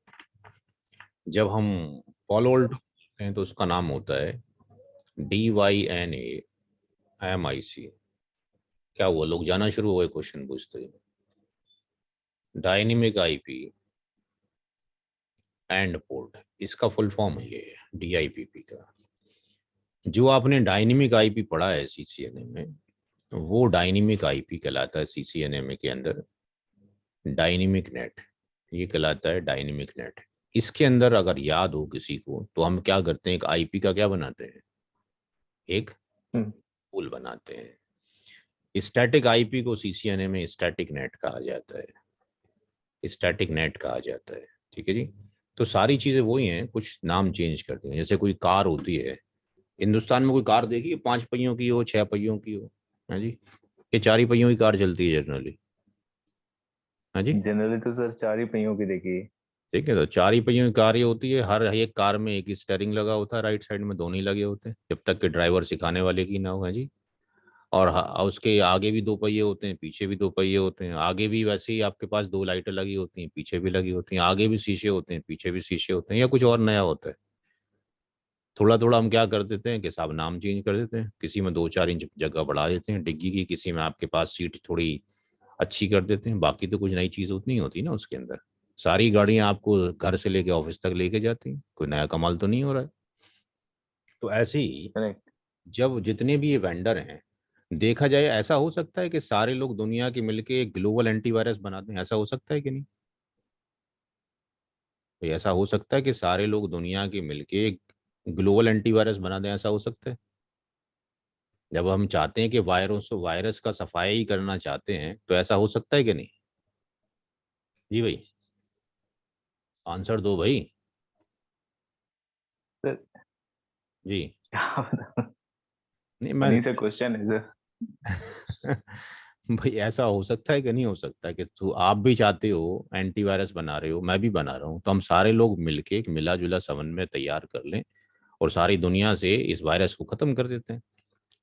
A: जब हम पॉलोल्ट करते हैं तो उसका नाम होता है DYNAMIC। क्या हुआ, लोग जाना शुरू हो गए क्वेश्चन पूछते ही? डायनेमिक IP एंड पोर्ट, इसका फुल फॉर्म है ये DIPP का। जो आपने डायनेमिक IP पढ़ा है CCNA में, वो डायनेमिक IP कहलाता है CCNA में के अंदर। डायनेमिक नेट ये कहलाता है डायनेमिक नेट। इसके अंदर अगर याद हो किसी को, तो हम क्या करते हैं, एक IP का क्या बनाते हैं, एक पूल बनाते हैं। स्टैटिक IP को CCNA में स्टैटिक नेट कहा जाता है, स्टैटिक नेट कहा जाता है, ठीक है जी। तो सारी चीज़ें वही हैं, कुछ नाम चेंज करते हैं। जैसे कोई कार होती है, हिंदुस्तान में कोई कार देखी 5 पहियों की हो, 6 पहियों की हो, है जी? ये 4 ही पहियों की कार चलती है जनरली, है जी।
B: जनरली तो सर 4 ही पहियों की देखी है।
A: ठीक है, तो 4 ही पहियों की कार ही होती है। हर एक कार में एक ही स्टेयरिंग लगा होता है, राइट साइड में दोनों ही लगे होते हैं, जब तक कि ड्राइवर सिखाने वाले की ना हो, है जी। और उसके आगे भी 2 पहिए होते हैं, पीछे भी 2 पहिए होते हैं। आगे भी वैसे ही आपके पास 2 लाइटें लगी होती हैं, पीछे भी लगी होती हैं। आगे भी शीशे होते हैं, पीछे भी शीशे होते हैं, या कुछ और नया होता है। थोड़ा थोड़ा हम क्या कर देते हैं कि साहब नाम चेंज कर देते हैं। किसी में 2-4 इंच जगह बढ़ा देते हैं डिग्गी की, किसी में आपके पास सीट थोड़ी अच्छी कर देते हैं। बाकी तो कुछ नई चीज़ उतनी होती ना उसके अंदर। सारी गाड़ियां आपको घर से लेके ऑफिस तक लेके जाती हैं, कोई नया कमाल तो नहीं हो रहा है। तो ऐसे ही
B: करेक्ट।
A: जब जितने भी ये वेंडर हैं, देखा जाए ऐसा हो सकता है कि सारे लोग दुनिया के मिलके एक ग्लोबल एंटीवायरस बना दें, ऐसा हो सकता है कि नहीं? तो ऐसा हो सकता है कि सारे लोग दुनिया के मिलके एक ग्लोबल एंटीवायरस बना दें, ऐसा हो सकता है? जब हम चाहते हैं कि वायरस का सफाई करना चाहते हैं, तो ऐसा हो सकता है कि नहीं? जी भाई, आंसर दो भाई।
B: सर
A: जी।
B: क्या बताऊं?
A: नहीं
B: फनी
A: मैं
B: सा क्वेश्चन है सर।
A: भाई ऐसा हो सकता है कि नहीं हो सकता कि तू आप भी चाहते हो, एंटीवायरस बना रहे हो, मैं भी बना रहा हूँ, तो हम सारे लोग मिलके एक मिला जुला समन्वय तैयार कर लें और सारी दुनिया से इस वायरस को खत्म कर देते हैं।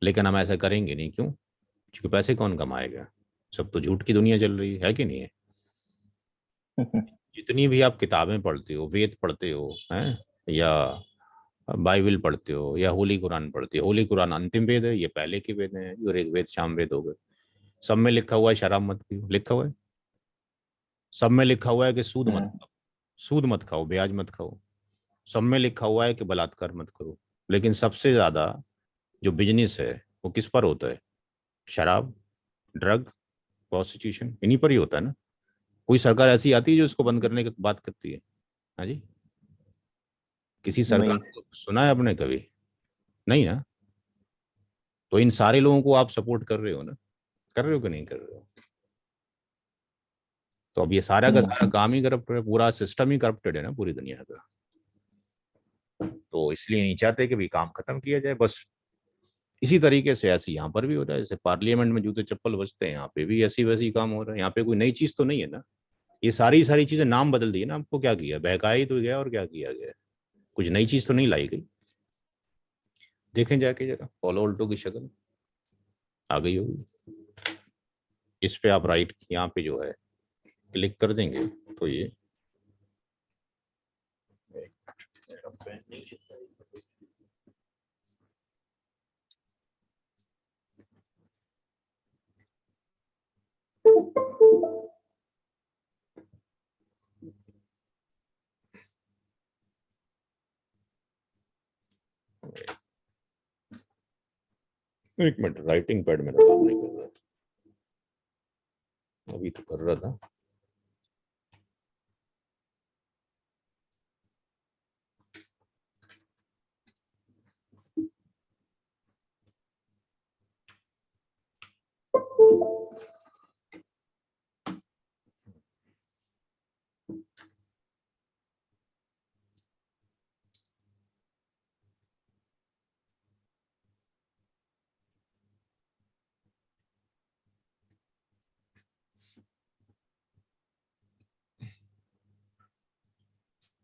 A: लेकिन हम ऐसा करेंगे नहीं, क्यों? क्योंकि पैसे कौन कमाएगा? सब तो झूठ की दुनिया चल रही है कि नहीं है? जितनी भी आप किताबें पढ़ते हो, वेद पढ़ते हो हैं, या बाइबल पढ़ते हो, या होली कुरान पढ़ते हो, होली कुरान अंतिम वेद है, ये पहले के वेद हैं, जो ऋग्वेद सामवेद हो गए। सब में लिखा हुआ है शराब मत पियो, लिखा हुआ है। सब में लिखा हुआ है कि सूद मत खाओ, सूद मत खाओ, ब्याज मत खाओ। सब में लिखा हुआ है कि बलात्कार मत करो। लेकिन सबसे ज्यादा जो बिजनेस है वो किस पर होता है? शराब, ड्रग, प्रोस्टिट्यूशन, इन्हीं पर ही होता है ना। कोई सरकार ऐसी आती है जो इसको बंद करने की बात करती है? हाँ जी, किसी सरकार
B: नहीं
A: को सुना है आपने कभी? नहीं ना। तो इन सारे लोगों को आप सपोर्ट कर रहे हो ना, कर रहे हो कि नहीं कर रहे हो? तो अब ये सारा का सारा काम ही करप्ट है, पूरा सिस्टम ही करप्टेड है ना पूरी दुनिया का। तो इसलिए नहीं चाहते कि भी काम खत्म किया जाए बस। इसी तरीके से ऐसे यहाँ पर भी हो रहा है, जैसे पार्लियामेंट में जूते चप्पल बजते हैं, यहाँ पे भी ऐसी वैसी काम हो रहा है। यहाँ पे कोई नई चीज तो नहीं है ना। ये सारी सारी चीजें नाम बदल दिए ना, आपको क्या किया, बहकाया ही तो गया और क्या किया गया। कुछ नई चीज तो नहीं लाई गई। देखें जाके जरा पॉलो ऑल्टो की शक्ल आ गई होगी। इस पे आप राइट यहाँ पे जो है क्लिक कर देंगे तो ये मेरा पेन नहीं चलता है। एक मिनट, राइटिंग पैड मेरा काम नहीं कर रहा, अभी तो कर रहा था।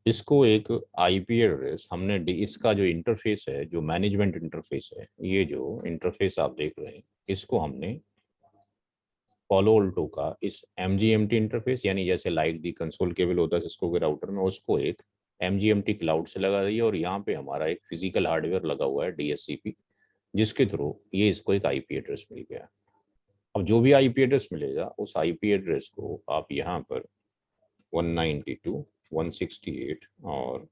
A: इसको एक आईपी एड्रेस हमने इसका जो इंटरफेस है, जो मैनेजमेंट इंटरफेस है, ये जो इंटरफेस आप देख रहे हैं, इसको हमने पॉलो ऑल्टो का इस MGMT इंटरफेस, यानी जैसे लाइक दी कंसोल केबल होता है सिस्को के राउटर में, उसको एक MGMT क्लाउड से लगा दिया और यहाँ पे हमारा एक फिजिकल हार्डवेयर लगा हुआ है DHCP, जिसके थ्रू ये इसको एक आईपी एड्रेस मिल गया। अब जो भी आईपी एड्रेस मिलेगा उस आईपी एड्रेस को आप यहाँ पर 192.168 और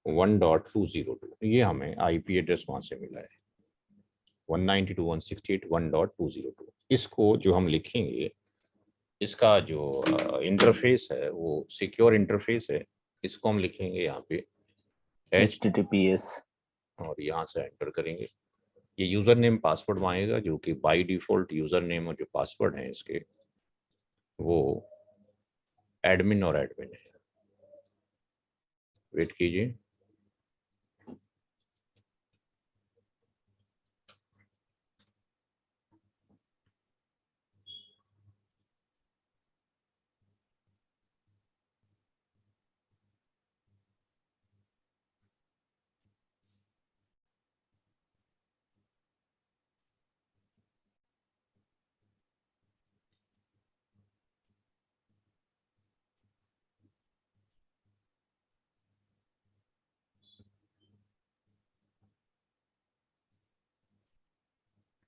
A: 1.202, ये हमें आईपी एड्रेस वहां से मिला है। 192.168.1.202, इसको जो हम लिखेंगे, इसका जो इंटरफेस है वो सिक्योर इंटरफेस है। इसको हम लिखेंगे यहाँ पे
B: HTTPS
A: और यहाँ से एंटर करेंगे। ये यूजर नेम पासवर्ड मांगेगा, जो कि बाय डिफॉल्ट यूजर नेम और जो पासवर्ड है इसके वो एडमिन और एडमिन है। वेट कीजिए।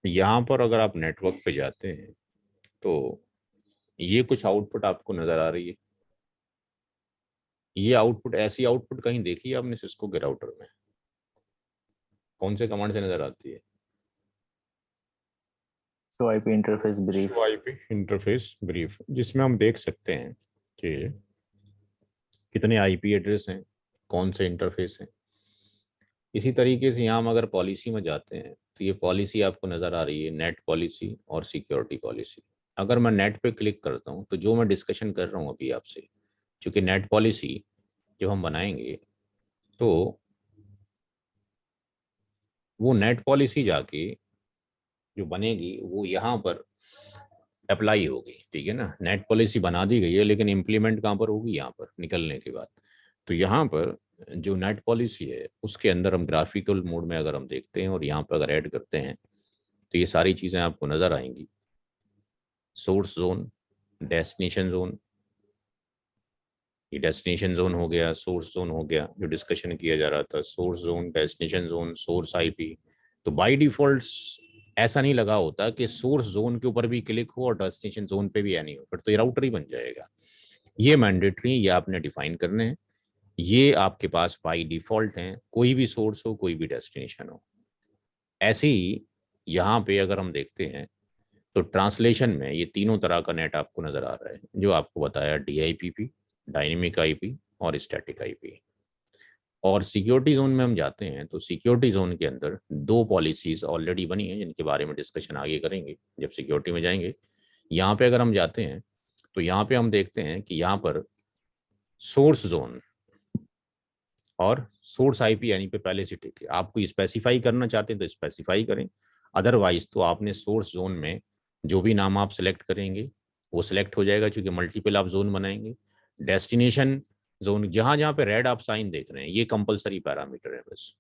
A: यहाँ पर अगर आप नेटवर्क पे जाते हैं तो ये कुछ आउटपुट आपको नजर आ रही है। ये आउटपुट, ऐसी आउटपुट कहीं देखी है आपने सिस्को के राउटर में? कौन से कमांड से नजर आती है?
B: Show IP interface brief.
A: Show IP interface brief, जिसमें हम देख सकते हैं कि कितने आईपी एड्रेस हैं, कौन से इंटरफेस हैं। इसी तरीके से यहाँ हम अगर पॉलिसी में जाते हैं तो ये पॉलिसी आपको नज़र आ रही है, नेट पॉलिसी और सिक्योरिटी पॉलिसी। अगर मैं नेट पे क्लिक करता हूँ तो जो मैं डिस्कशन कर रहा हूँ अभी आपसे, चूँकि नेट पॉलिसी जब हम बनाएंगे तो वो नेट पॉलिसी जाके जो बनेगी वो यहाँ पर अप्लाई होगी, ठीक है ना। नेट पॉलिसी बना दी गई है, लेकिन इम्प्लीमेंट कहाँ पर होगी, यहाँ पर निकलने के बाद। तो यहाँ पर जो नेट पॉलिसी है उसके अंदर हम ग्राफिकल मोड में अगर हम देखते हैं और यहाँ पर अगर ऐड करते हैं तो ये सारी चीज़ें आपको नज़र आएंगी। सोर्स जोन, डेस्टिनेशन जोन, ये डेस्टिनेशन जोन हो गया, सोर्स जोन हो गया जो डिस्कशन किया जा रहा था, source zone, destination zone, source IP. तो बाय डिफॉल्ट ऐसा नहीं लगा होता कि सोर्स जोन के ऊपर भी क्लिक हो और डेस्टिनेशन जोन पे भी या नहीं हो, फिर तो ये राउटर ही बन जाएगा। ये मैंडेटरी, ये आपने डिफाइन करने हैं। ये आपके पास बाय डिफॉल्ट हैं, कोई भी सोर्स हो कोई भी डेस्टिनेशन हो। ऐसे ही यहाँ पे अगर हम देखते हैं तो ट्रांसलेशन में ये तीनों तरह का नेट आपको नजर आ रहा है, जो आपको बताया, DIPP, डायनेमिक आईपी और स्टैटिक आईपी। और सिक्योरिटी जोन में हम जाते हैं तो सिक्योरिटी जोन के अंदर दो पॉलिसीज ऑलरेडी बनी हैं, जिनके बारे में डिस्कशन आगे करेंगे जब सिक्योरिटी में जाएंगे। यहाँ पे अगर हम जाते हैं तो यहाँ पे हम देखते हैं कि यहाँ पर सोर्स जोन और सोर्स आईपी यानी पे पहले से ठीक है। आपको स्पेसिफाई करना चाहते हैं तो स्पेसिफाई करें, अदरवाइज तो आपने सोर्स जोन में जो भी नाम आप सेलेक्ट करेंगे वो सिलेक्ट हो जाएगा, क्योंकि मल्टीपल आप जोन बनाएंगे। डेस्टिनेशन जोन, जहां जहां पे रेड आप साइन देख रहे हैं, ये कंपलसरी पैरामीटर है बस।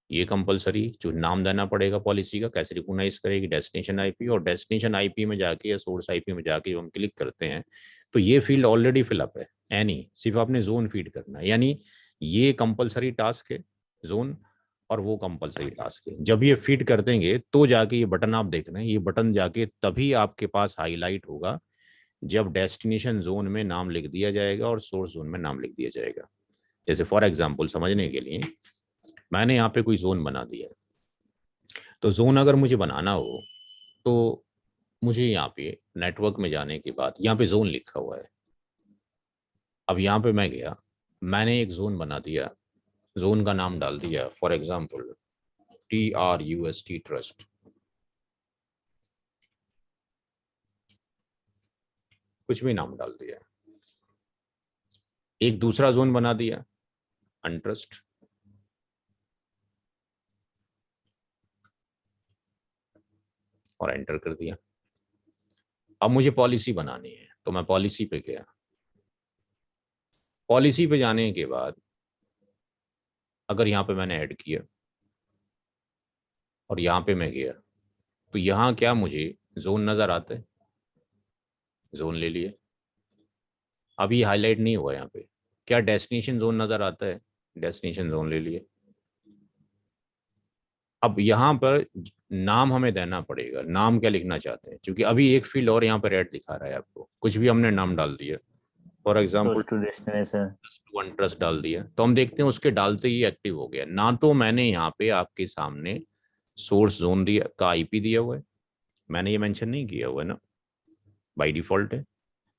A: ये कंपलसरी जो नाम देना पड़ेगा पॉलिसी का, कैसे रिकॉग्नाइज करेगी डेस्टिनेशन आईपी, और डेस्टिनेशन आईपी में जाके या सोर्स आईपी में जाके हम क्लिक करते हैं तो ये फील्ड ऑलरेडी फिलअप है। एनी सिर्फ आपने जोन फीड करना है, यानी ये कंपलसरी टास्क है जोन, और वो कंपलसरी टास्क है। जब ये फीड कर देंगे तो जाके ये बटन आप देख रहे हैं, ये बटन जाके तभी आपके पास हाईलाइट होगा जब डेस्टिनेशन जोन में नाम लिख दिया जाएगा और सोर्स जोन में नाम लिख दिया जाएगा। जैसे फॉर एग्जांपल समझने के लिए मैंने यहाँ पे कोई जोन बना दिया है, तो जोन अगर मुझे बनाना हो तो मुझे यहाँ पे नेटवर्क में जाने के बाद यहाँ पे जोन लिखा हुआ है। अब यहाँ पे मैं गया, मैंने एक जोन बना दिया, जोन का नाम डाल दिया फॉर एग्जांपल TRUST ट्रस्ट, कुछ भी नाम डाल दिया। एक दूसरा जोन बना दिया अनट्रस्ट, और एंटर कर दिया। अब मुझे पॉलिसी बनानी है तो मैं पॉलिसी पे गया। पॉलिसी पे जाने के बाद अगर यहाँ पे मैंने ऐड किया और यहाँ पे मैं गया तो यहाँ क्या मुझे जोन नजर आता है, जोन ले लिए। अभी हाईलाइट नहीं हुआ यहाँ पे। क्या डेस्टिनेशन जोन नजर आता है, डेस्टिनेशन जोन ले लिए। अब यहाँ पर नाम हमें देना पड़ेगा, नाम क्या लिखना चाहते हैं, क्योंकि अभी एक फील्ड और यहाँ पर रेड दिखा रहा है आपको, कुछ भी हमने नाम डाल दिया, for example
B: source to destination
A: one trust डाल दिया, तो हम देखते हैं उसके डालते ही एक्टिव हो गया। ना तो मैंने यहाँ पे आपके सामने सोर्स जोन दिया का आईपी दिया हुआ है, मैंने ये मेंशन नहीं किया हुआ है ना, बाय डिफॉल्ट है।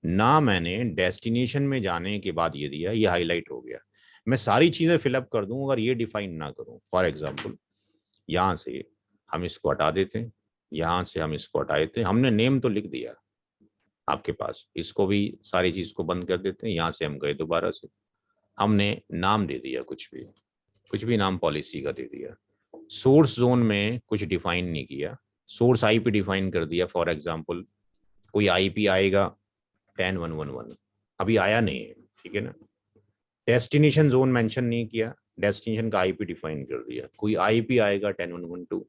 A: ना मैंने डेस्टिनेशन में जाने के बाद ये दिया, ये हाईलाइट हो गया। मैं सारी चीजें फिलअप कर दूं अगर ये डिफाइन ना करूं। फॉर एग्जाम्पल यहाँ से हम इसको हटा देते हैं, यहाँ से हम इसको हटा देते हैं, हमने नेम तो लिख दिया आपके पास, इसको भी सारी चीज को बंद कर देते हैं। यहाँ से हम गए दोबारा से, हमने नाम दे दिया, कुछ भी नाम पॉलिसी का दे दिया। सोर्स जोन में कुछ डिफाइन नहीं किया, सोर्स आईपी डिफाइन कर दिया। फॉर एग्जांपल कोई आईपी आएगा 10.1.1.1, अभी आया नहीं है, ठीक है ना। डेस्टिनेशन जोन मेंशन नहीं किया, डेस्टिनेशन का आईपी डिफाइन कर दिया। कोई आईपी आएगा 10.1.1.2।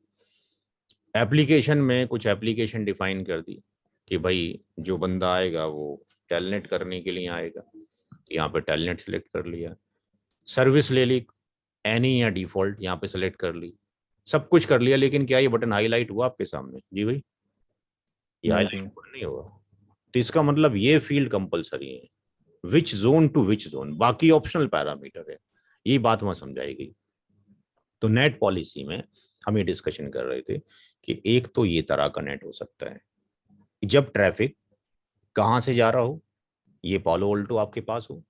A: एप्लीकेशन में कुछ एप्लीकेशन डिफाइन कर दी कि भाई जो बंदा आएगा वो टेलनेट करने के लिए आएगा, तो यहाँ पे टेलनेट सेलेक्ट कर लिया। सर्विस ले ली, एनी या डिफॉल्ट यहाँ पे सेलेक्ट कर ली, सब कुछ कर लिया। लेकिन क्या ये बटन हाईलाइट हुआ आपके सामने? जी भाई, ये हाईलाइट नहीं हुआ। तो इसका मतलब ये फील्ड कंपलसरी है, विच जोन टू विच जोन, बाकी ऑप्शनल पैरामीटर है। ये बात वहां समझाएगी। तो नेट पॉलिसी में हम ये डिस्कशन कर रहे थे कि एक तो ये तरह का नेट हो सकता है जब ट्रैफिक कहां से जा रहा हो, ये पालो अल्टो आपके पास हो,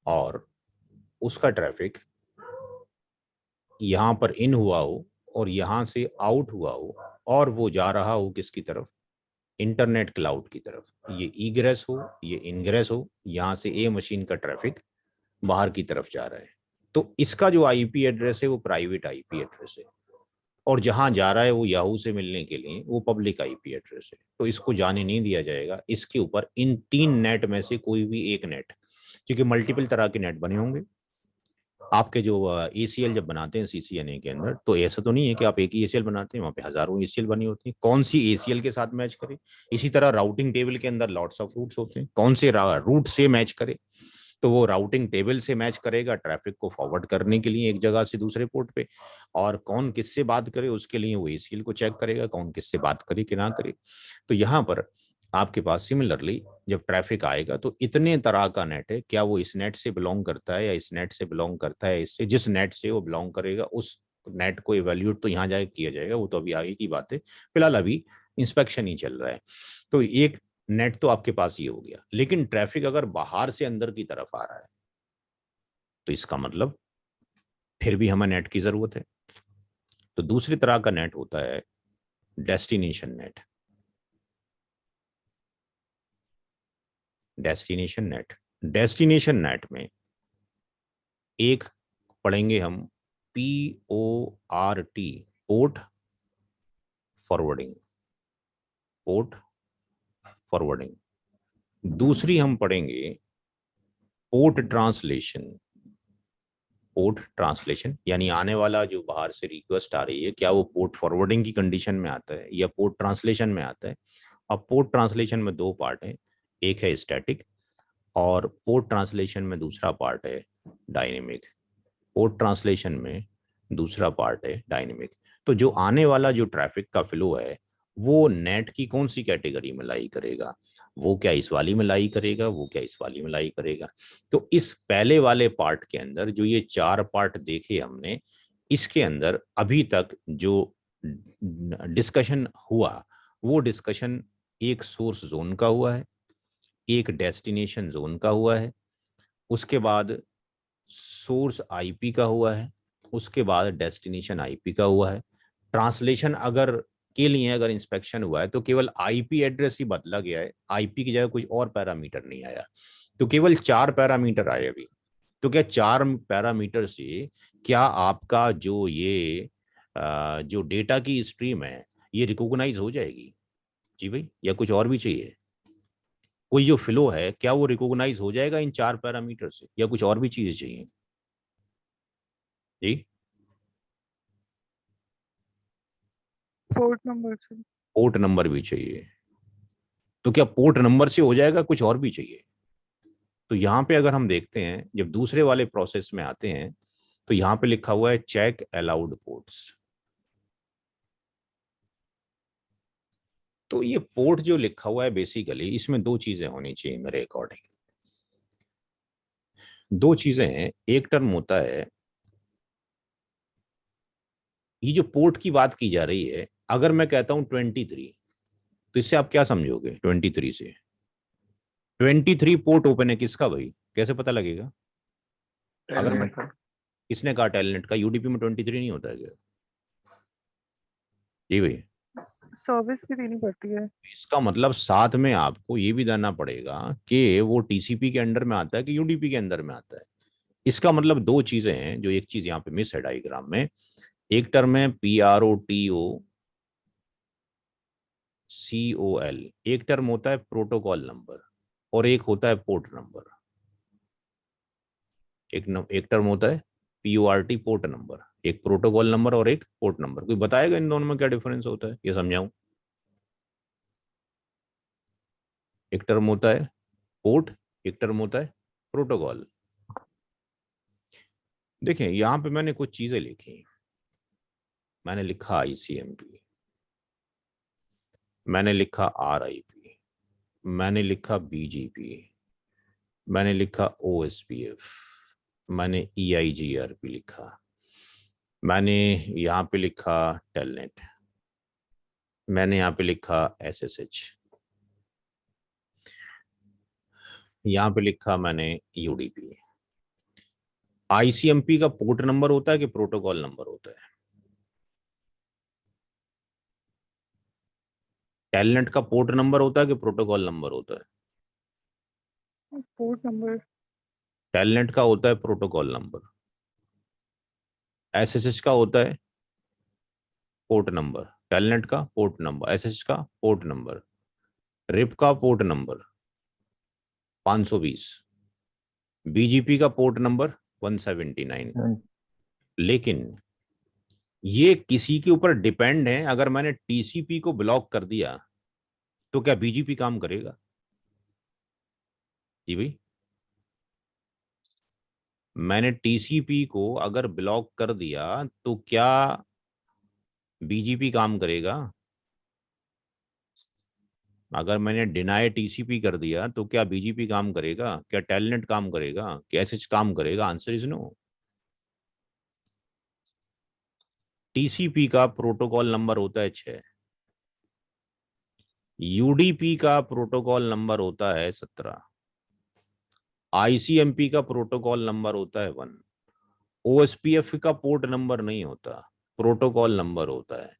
A: और उसका ट्रैफिक यहां पर इन हुआ हो और यहां से आउट हुआ हो, और वो जा रहा हो किसकी तरफ, इंटरनेट क्लाउड की तरफ। ये ईग्रेस हो, ये इनग्रेस हो, यहां से ए मशीन का ट्रैफिक बाहर की तरफ जा रहा है। तो इसका जो आईपी एड्रेस है वो प्राइवेट आईपी एड्रेस है। और जहां जा रहा है वो याहू से मिलने के लिए वो पब्लिक आईपी एड्रेस है, तो इसको जाने नहीं दिया जाएगा। इसके ऊपर इन 3 नेट में से कोई भी एक नेट, क्योंकि मल्टीपल तरह के नेट बने होंगे आपके जो एसीएल जब बनाते हैं सीसीएनए के अंदर, तो ऐसा तो नहीं है कि आप एक ही एसीएल बनाते हैं, वहाँ पे हजारों एसीएल बनी होती है। कौन सी एसीएल के साथ मैच करे, इसी तरह राउटिंग टेबल के अंदर लॉट्स ऑफ रूट्स होते हैं, कौन से रूट से मैच करे, तो वो राउटिंग टेबल से मैच करेगा ट्रैफिक को फॉरवर्ड करने के लिए एक जगह से दूसरे पोर्ट पे। और कौन किससे बात करे उसके लिए वो एसीएल को चेक करेगा, कौन किससे बात करे कि ना करे। तो यहाँ पर आपके पास सिमिलरली जब ट्रैफिक आएगा तो इतने तरह का नेट है, क्या वो इस नेट से बिलोंग करता है या इस नेट से बिलोंग करता है, इससे जिस नेट से वो बिलोंग करेगा उस नेट को इवेल्यूएट तो यहाँ जाके किया जाएगा, वो तो अभी आगे की बात है, फिलहाल अभी इंस्पेक्शन ही चल रहा है। तो एक नेट तो आपके पास ये हो गया, लेकिन ट्रैफिक अगर बाहर से अंदर की तरफ आ रहा है तो इसका मतलब फिर भी हमें नेट की जरूरत है। तो दूसरी तरह का नेट होता है डेस्टिनेशन नेट। डेस्टिनेशन नेट में एक पढ़ेंगे हम PORT, पोर्ट फॉरवर्डिंग। दूसरी हम पढ़ेंगे पोर्ट ट्रांसलेशन, यानी आने वाला जो बाहर से रिक्वेस्ट आ रही है क्या वो पोर्ट फॉरवर्डिंग की कंडीशन में आता है या पोर्ट ट्रांसलेशन में आता है। अब पोर्ट ट्रांसलेशन में 2 पार्ट हैं, एक है स्टैटिक और पोर्ट ट्रांसलेशन में दूसरा पार्ट है डायनेमिक। पोर्ट ट्रांसलेशन में दूसरा पार्ट है डायनेमिक। तो जो आने वाला जो ट्रैफिक का फ्लो है वो नेट की कौन सी कैटेगरी में लाई करेगा, वो क्या इस वाली में लाई करेगा, वो क्या इस वाली में लाई करेगा। तो इस पहले वाले पार्ट के अंदर जो ये 4 पार्ट देखे हमने, इसके अंदर अभी तक जो डिस्कशन हुआ वो डिस्कशन एक सोर्स जोन का हुआ है, एक डेस्टिनेशन जोन का हुआ है, उसके बाद सोर्स आईपी का हुआ है, उसके बाद डेस्टिनेशन आईपी का हुआ है। ट्रांसलेशन अगर के लिए अगर इंस्पेक्शन हुआ है तो केवल आईपी एड्रेस ही बदला गया है, आईपी की जगह कुछ और पैरामीटर नहीं आया। तो केवल 4 पैरामीटर आए अभी। तो क्या 4 पैरामीटर से क्या आपका जो ये जो डेटा की स्ट्रीम है ये रिकॉग्नाइज हो जाएगी जी भाई, या कुछ और भी चाहिए? कोई जो फ्लो है क्या वो रिकॉग्नाइज हो जाएगा इन 4 पैरामीटर से या कुछ और भी चीजें चाहिए जी?
F: पोर्ट नंबर से।
A: पोर्ट नंबर भी चाहिए। तो क्या पोर्ट नंबर से हो जाएगा, कुछ और भी चाहिए? तो यहाँ पे अगर हम देखते हैं जब दूसरे वाले प्रोसेस में आते हैं तो यहाँ पे लिखा हुआ है चेक अलाउड पोर्ट्स। तो ये पोर्ट जो लिखा हुआ है बेसिकली इसमें 2 चीजें होनी चाहिए मेरे अकॉर्डिंग। 2 चीजें हैं। एक टर्म होता है ये जो पोर्ट की बात की जा रही है, अगर मैं कहता हूं 23 तो इससे आप क्या समझोगे? 23 से 23 पोर्ट ओपन है किसका भाई, कैसे पता लगेगा? अगर मैं किसने कहा टेलनेट का? यूडीपी में 23 नहीं होता है क्या जी भाई?
F: सर्विस भी देनी पड़ती है।
A: इसका मतलब साथ में आपको ये भी देना पड़ेगा कि वो टीसीपी के अंडर में आता है कि यूडीपी के अंदर में आता है। इसका मतलब 2 चीजें हैं, जो एक चीज यहाँ पे मिस है डायग्राम में। एक टर्म है PROTOCOL, एक टर्म होता है प्रोटोकॉल नंबर और एक होता है पोर्ट नंबर। एक टर्म होता है PORT पोर्ट नंबर, एक प्रोटोकॉल नंबर और एक पोर्ट नंबर। कोई बताएगा इन दोनों में क्या डिफरेंस होता है, ये समझाऊं? एक टर्म होता है पोर्ट, एक टर्म होता है प्रोटोकॉल। देखिए यहाँ पे मैंने कुछ चीजें लिखी। मैंने लिखा ICMP, मैंने लिखा RIP, मैंने लिखा BGP, मैंने लिखा OSPF, मैंने EIGRP लिखा, मैंने यहाँ पे लिखा टेलनेट, मैंने यहाँ पे लिखा SSH, यहाँ पे लिखा मैंने UDP। ICMP का पोर्ट नंबर होता है कि प्रोटोकॉल नंबर होता है? टेलनेट का पोर्ट नंबर होता है कि प्रोटोकॉल नंबर होता है?
F: Port number.
A: टेलनेट का होता है प्रोटोकॉल नंबर। SSH का होता है पोर्ट नंबर, टेलनेट का पोर्ट नंबर, एसएच का पोर्ट नंबर, रिप का पोर्ट नंबर 520, बीजीपी का पोर्ट नंबर 179। लेकिन ये किसी के ऊपर डिपेंड है। अगर मैंने टीसीपी को ब्लॉक कर दिया तो क्या बीजीपी काम करेगा? जी भाई, मैंने टीसीपी को अगर ब्लॉक कर दिया तो क्या बीजीपी काम करेगा? अगर मैंने डिनाई टीसीपी कर दिया तो क्या बीजीपी काम करेगा? क्या टेलनेट काम करेगा? क्या एसएच काम करेगा? Answer is no. टीसीपी का प्रोटोकॉल नंबर होता है 6, यूडीपी का प्रोटोकॉल नंबर होता है 17, आईसीएमपी का प्रोटोकॉल नंबर होता है 1, ओएसपीएफ का पोर्ट नंबर नहीं होता, प्रोटोकॉल नंबर होता है।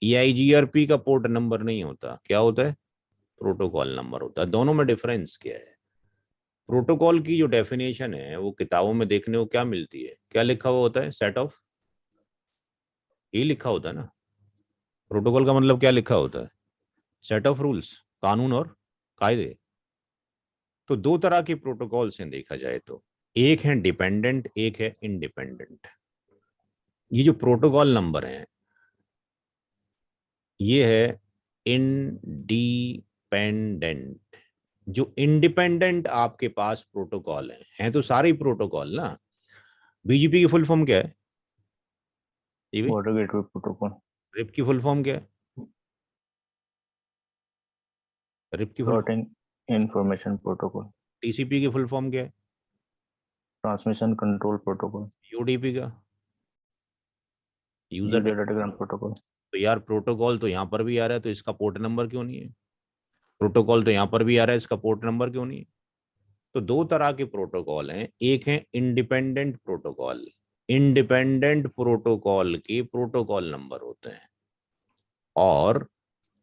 A: ईआईजीआरपी का पोर्ट नंबर नहीं होता, क्या होता है? प्रोटोकॉल नंबर होता है। दोनों में डिफरेंस क्या है? प्रोटोकॉल की जो डेफिनेशन है वो किताबों में देखने को क्या मिलती है? क्या लिखा हुआ होता है? सेट ऑफ, ये लिखा होता है ना। प्रोटोकॉल का मतलब क्या लिखा होता है? सेट ऑफ रूल्स, कानून और कायदे। तो दो तरह के प्रोटोकॉल्स हैं देखा जाए तो, एक है डिपेंडेंट, एक है इंडिपेंडेंट। ये जो प्रोटोकॉल नंबर है ये है इंडिपेंडेंट। जो इंडिपेंडेंट आपके पास प्रोटोकॉल हैं तो सारे प्रोटोकॉल ना। बीजीपी की फुल फॉर्म क्या है? ये भी
B: वाटर गेटवे प्रोटोकॉल।
A: रिप की फुल फॉर्म क्या है? रिप की full
B: routing information protocol.
A: TCP की फुल फॉर्म क्या है?
B: Transmission control protocol.
A: यूडीपी का यूजर।
B: User datagram protocol.
A: तो यार प्रोटोकॉल तो यहाँ पर भी आ रहा है तो इसका पोर्ट नंबर क्यों नहीं है? प्रोटोकॉल तो यहाँ पर भी आ रहा है, इसका पोर्ट नंबर क्यों नहीं है? तो दो तरह के प्रोटोकॉल हैं, एक है इंडिपेंडेंट प्रोटोकॉल। इंडिपेंडेंट प्रोटोकॉल के प्रोटोकॉल नंबर होते हैं और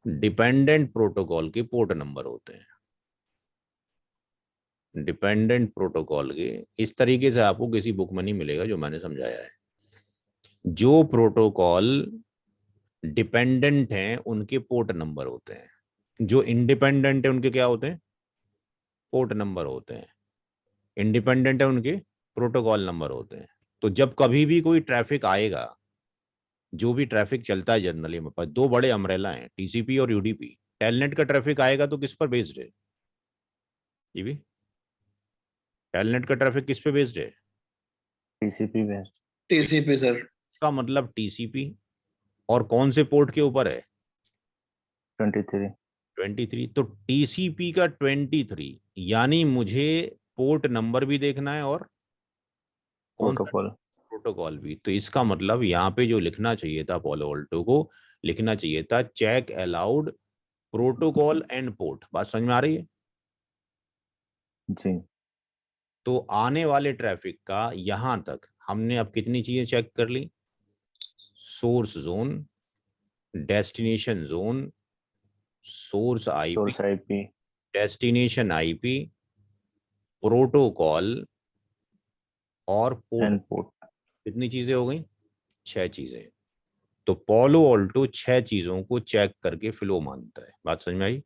A: डिपेंडेंट प्रोटोकॉल के पोर्ट नंबर होते हैं। डिपेंडेंट प्रोटोकॉल के इस तरीके से आपको किसी बुक में नहीं मिलेगा जो मैंने समझाया है। जो प्रोटोकॉल डिपेंडेंट हैं उनके पोर्ट नंबर होते हैं, जो इंडिपेंडेंट है उनके क्या होते हैं? पोर्ट नंबर होते हैं। इंडिपेंडेंट है उनके प्रोटोकॉल नंबर होते हैं। तो जब कभी भी कोई ट्रैफिक आएगा, जो भी ट्रैफिक चलता है जनरली हमारे पास दो बड़े अम्ब्रेला हैं, टीसीपी और यूडीपी। टेलनेट का ट्रैफिक आएगा तो किस पर बेस्ड है? ये भी टेलनेट का ट्रैफिक किस पे बेस्ड है?
B: TCP based.
C: TCP sir.
A: इसका मतलब टीसीपी और कौन से पोर्ट के ऊपर है?
B: 23।
A: 23। तो टीसीपी का 23, यानी मुझे पोर्ट नंबर भी देखना है और कौन सा
B: प्रोटोकॉल।
A: प्रोटोकॉल भी। तो इसका मतलब यहाँ पे जो लिखना चाहिए था पॉलो ऑल्टो को, लिखना चाहिए था check allowed protocol and port. बात समझ में आ रही है?
B: जी।
A: तो आने वाले ट्रैफिक का यहां तक हमने अब कितनी चीजें चेक कर ली? Source zone, destination zone, source IP,
B: source IP,
A: destination IP, protocol और पोर्ट।
B: And port.
A: कितनी चीजें हो गई? 6 चीजें। तो पॉलो ऑल्टो 6 चीजों को चेक करके फ्लो मानता है। बात समझ में आई?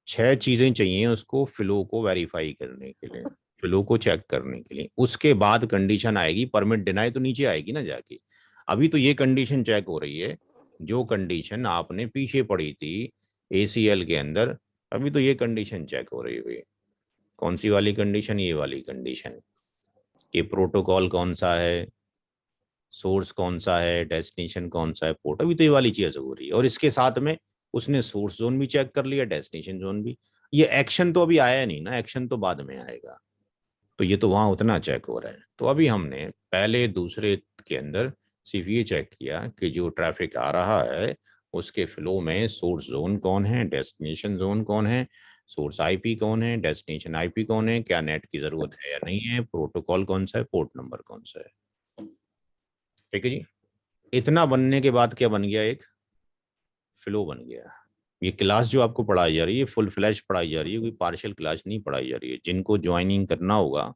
A: 6 चीजें चाहिए उसको फ्लो को वेरीफाई करने के लिए, फ्लो को चेक करने के लिए। उसके बाद कंडीशन आएगी परमिट डिनाई, तो नीचे आएगी ना जाके। अभी तो ये कंडीशन चेक हो रही है जो कंडीशन आपने पीछे पढ़ी थी एसीएल के अंदर। अभी तो ये कंडीशन चेक हो रही है भाई। कौन सी वाली कंडीशन? ये वाली कंडीशन कि प्रोटोकॉल कौन सा है, सोर्स कौन सा है, डेस्टिनेशन कौन सा है, पोर्ट। अभी तो ये वाली चीज हो रही है। और इसके साथ में उसने सोर्स जोन भी चेक कर लिया, डेस्टिनेशन जोन भी। ये एक्शन तो अभी आया नहीं ना, एक्शन तो बाद में आएगा। तो ये तो वहां उतना चेक हो रहा है। तो अभी हमने पहले दूसरे के अंदर सिर्फ ये चेक किया कि जो ट्रैफिक आ रहा है उसके फ्लो में सोर्स जोन कौन है, डेस्टिनेशन जोन कौन है, सोर्स आईपी कौन है, डेस्टिनेशन आईपी कौन है, क्या नेट की जरूरत है या नहीं है, प्रोटोकॉल कौन सा है, पोर्ट नंबर कौन सा है। ठीक है जी। इतना बनने के बाद क्या बन गया? एक फ्लो बन गया। ये क्लास जो आपको पढ़ाई जा रही है फुल फ्लैश पढ़ाई जा रही है, कोई पार्शियल क्लास नहीं पढ़ाई जा रही है। जिनको ज्वाइनिंग करना होगा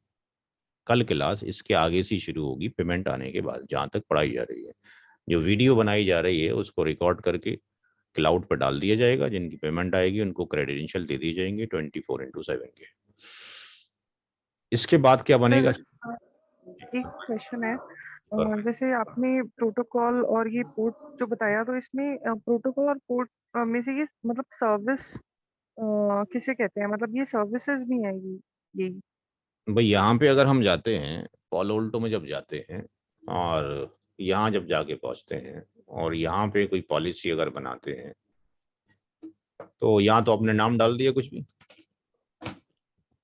A: कल क्लास इसके आगे से शुरू होगी पेमेंट आने के बाद, जहाँ तक पढ़ाई जा रही है। जो वीडियो बनाई जा रही है उसको रिकॉर्ड करके क्लाउड पर डाल दिया जाएगा। जिनकी पेमेंट आएगी उनको क्रेडेंशियल दे दिए जाएंगे 24/7 के। इसके बाद क्या बनेगा?
F: सर एक क्वेश्चन है, जैसे आपने प्रोटोकॉल और ये पोर्ट जो बताया, तो इसमें प्रोटोकॉल और पोर्ट में से ये मतलब सर्विस किसे कहते हैं, मतलब ये सर्विसेज भी हैं ये
A: भाई यहाँ पे अगर हम जाते हैं पालो अल्टो में, जब जाते हैं और यहाँ जब जाके पहुँचते हैं और यहाँ पे कोई पॉलिसी अगर बनाते हैं तो यहाँ तो आपने नाम डाल दिया कुछ भी,